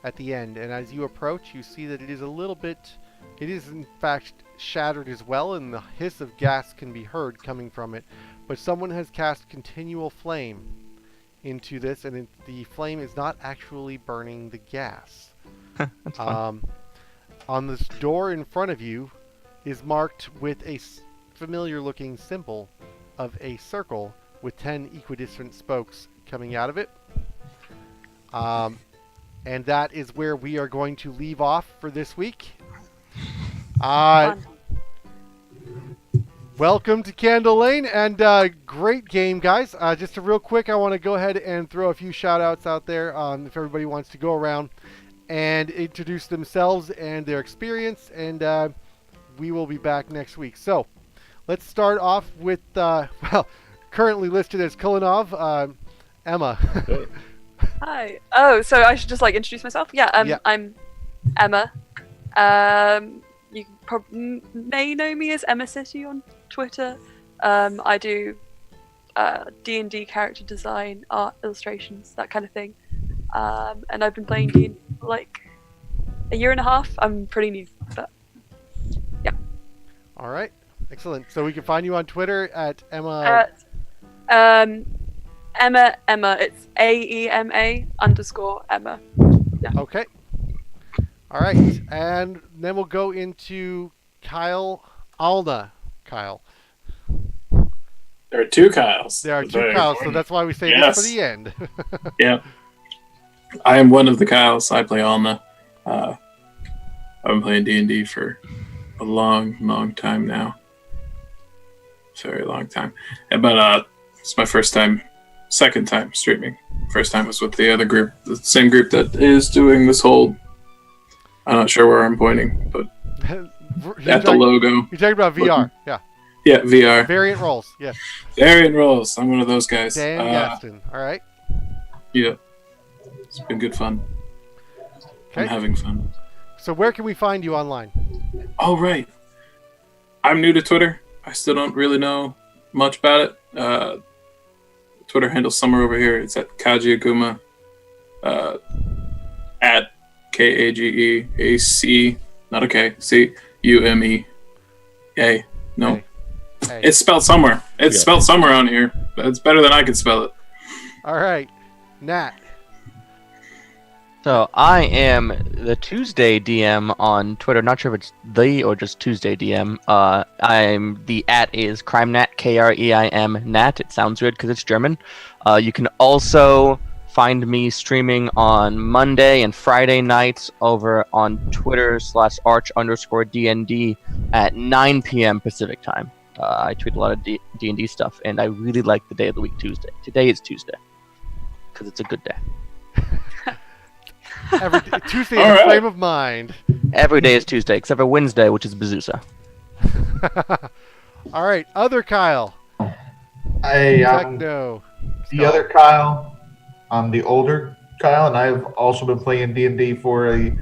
Speaker 1: at the end. And as you approach, you see that it is a little bit. It is in fact shattered as well, and the hiss of gas can be heard coming from it. But someone has cast continual flame into this, and the flame is not actually burning the gas.
Speaker 3: That's fine.
Speaker 1: On this door in front of you is marked with a familiar-looking symbol of a circle with 10 equidistant spokes coming out of it. And that is where we are going to leave off for this week.
Speaker 5: Fun.
Speaker 1: Welcome to Candle Lane, and great game, guys. Just a real quick, I want to go ahead and throw a few shout-outs out there if everybody wants to go around and introduce themselves and their experience, and we will be back next week. So, let's start off with, currently listed as Kulinov, Emma.
Speaker 5: Hi. Oh, so I should just like introduce myself? Yeah.
Speaker 1: Yeah.
Speaker 5: I'm Emma. You may know me as Emma City on Twitter. I do D&D character design, art, illustrations, that kind of thing. And I've been playing D&D for like a year and a half. I'm pretty new, but yeah.
Speaker 1: All right. Excellent. So we can find you on Twitter at Emma.
Speaker 5: Emma. It's AEMA_Emma.
Speaker 1: Okay. All right. And then we'll go into Kyle Alna. Kyle.
Speaker 2: There are two Kyles.
Speaker 1: There are two
Speaker 2: Very
Speaker 1: Kyles, so
Speaker 2: important.
Speaker 1: that's why we say
Speaker 2: Yes.
Speaker 1: this for the end.
Speaker 2: Yeah. I am one of the Kyles. I play Alna. I've been playing D&D for a long time now. Very long time. But it's my second time streaming. First time was with the other group, the same group that is doing this whole. I'm not sure where I'm pointing, but at the logo.
Speaker 1: You're talking about VR. Yeah.
Speaker 2: Yeah, VR.
Speaker 1: Variant roles. Yes.
Speaker 2: Variant roles. I'm one of those guys.
Speaker 1: Dan Gaston. All right.
Speaker 2: Yeah. It's been good fun. I'm
Speaker 1: Okay.
Speaker 2: having fun.
Speaker 1: So where can we find you online?
Speaker 2: Oh, right. I'm new to Twitter. I still don't really know much about it. Twitter handle somewhere over here. It's at Kaji Akuma. At KAGEAC. Not a K. CUME. A. No.
Speaker 1: Hey. Hey.
Speaker 2: It's spelled somewhere. It's
Speaker 4: Yeah.
Speaker 2: spelled somewhere on here. But it's better than I can spell it.
Speaker 1: All right. Nat.
Speaker 3: So I am the Tuesday DM on Twitter. Not sure if it's the or just Tuesday DM. I'm the @ is CrimeNat, KREIM Nat. It sounds good because it's German. You can also find me streaming on Monday and Friday nights over on Twitter /arch_DND at 9 p.m. Pacific time. I tweet a lot of D&D stuff, and I really like the day of the week, Tuesday. Today is Tuesday because it's a good day.
Speaker 1: Tuesday is a frame of mind.
Speaker 3: Every day is Tuesday, except for Wednesday, which is Bazoosa.
Speaker 1: All right, other Kyle.
Speaker 6: I
Speaker 1: Techno.
Speaker 6: the other Kyle. I'm the older Kyle, and I've also been playing D&D for a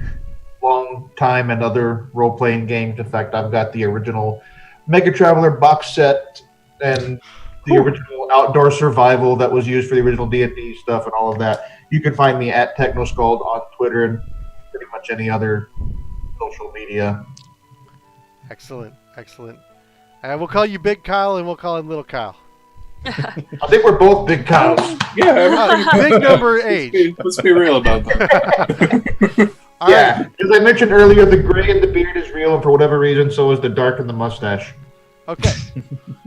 Speaker 6: long time and other role-playing games. In fact, I've got the original Mega Traveler box set and the original Outdoor Survival that was used for the original D&D stuff and all of that. You can find me at TechnoScald on Twitter and pretty much any other social media.
Speaker 1: Excellent. And we'll call you Big Kyle, and we'll call him Little Kyle.
Speaker 6: I think we're both big Kyles.
Speaker 2: Yeah,
Speaker 1: Big number age.
Speaker 2: let's be real about that.
Speaker 1: All
Speaker 6: Yeah,
Speaker 1: right.
Speaker 6: as I mentioned earlier, the gray in the beard is real, and for whatever reason, so is the dark in the mustache.
Speaker 1: Okay.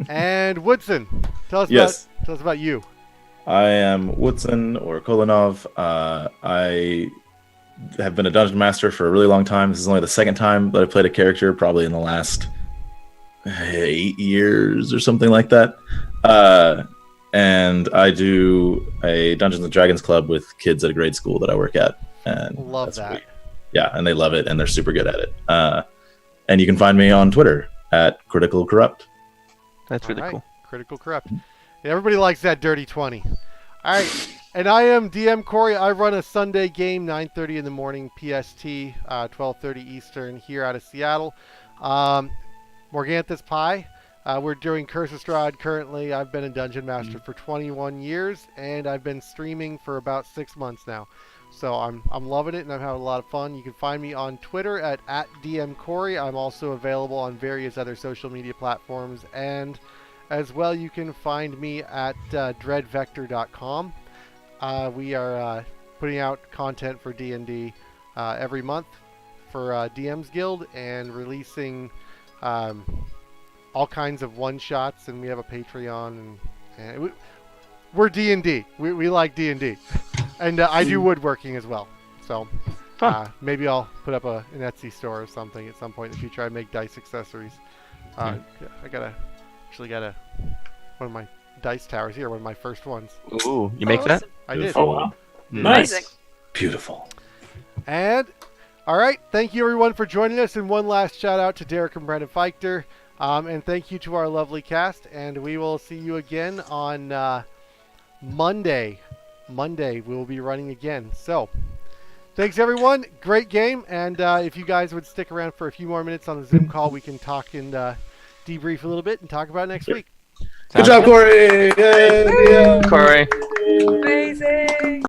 Speaker 1: And Woodson, tell us about you.
Speaker 4: I am Woodson or Kolanov. I have been a dungeon master for a really long time. This is only the second time that I played a character, probably in the last 8 years or something like that. And I do a Dungeons and Dragons club with kids at a grade school that I work at. And
Speaker 1: Love that.
Speaker 4: Yeah, and they love it, and they're super good at it. And you can find me on Twitter at Critical Corrupt.
Speaker 3: That's really
Speaker 1: All right.
Speaker 3: cool.
Speaker 1: Critical Corrupt. Yeah, everybody likes that dirty 20. All right. And I am DM Corey. I run a Sunday game, 9:30 in the morning PST, 12:30 Eastern here out of Seattle. Morganthus Pie. We're doing Curse of Strahd currently. I've been a Dungeon Master for 21 years, and I've been streaming for about 6 months now. So I'm loving it, and I'm having a lot of fun. You can find me on Twitter at @DMCorey. I'm also available on various other social media platforms, and as well you can find me at dreadvector.com. We are putting out content for D&D every month for DM's Guild, and releasing all kinds of one-shots, and we have a Patreon, and we're D&D. We like D&D. And I do woodworking as well. So maybe I'll put up an Etsy store or something at some point in the future. I make dice accessories. I got one of my dice towers here, one of my first ones.
Speaker 3: Ooh, you make that?
Speaker 1: I did.
Speaker 2: Oh, wow.
Speaker 3: Nice.
Speaker 5: Amazing.
Speaker 4: Beautiful.
Speaker 1: And all right, thank you everyone for joining us. And one last shout out to Derek and Brandon Feichter. And thank you to our lovely cast. And we will see you again on Monday. We will be running again. So thanks everyone. Great game. And if you guys would stick around for a few more minutes on the Zoom call, we can talk and debrief a little bit and talk about it next week.
Speaker 4: Good job, Corey! Yay!
Speaker 3: Corey.
Speaker 5: Amazing.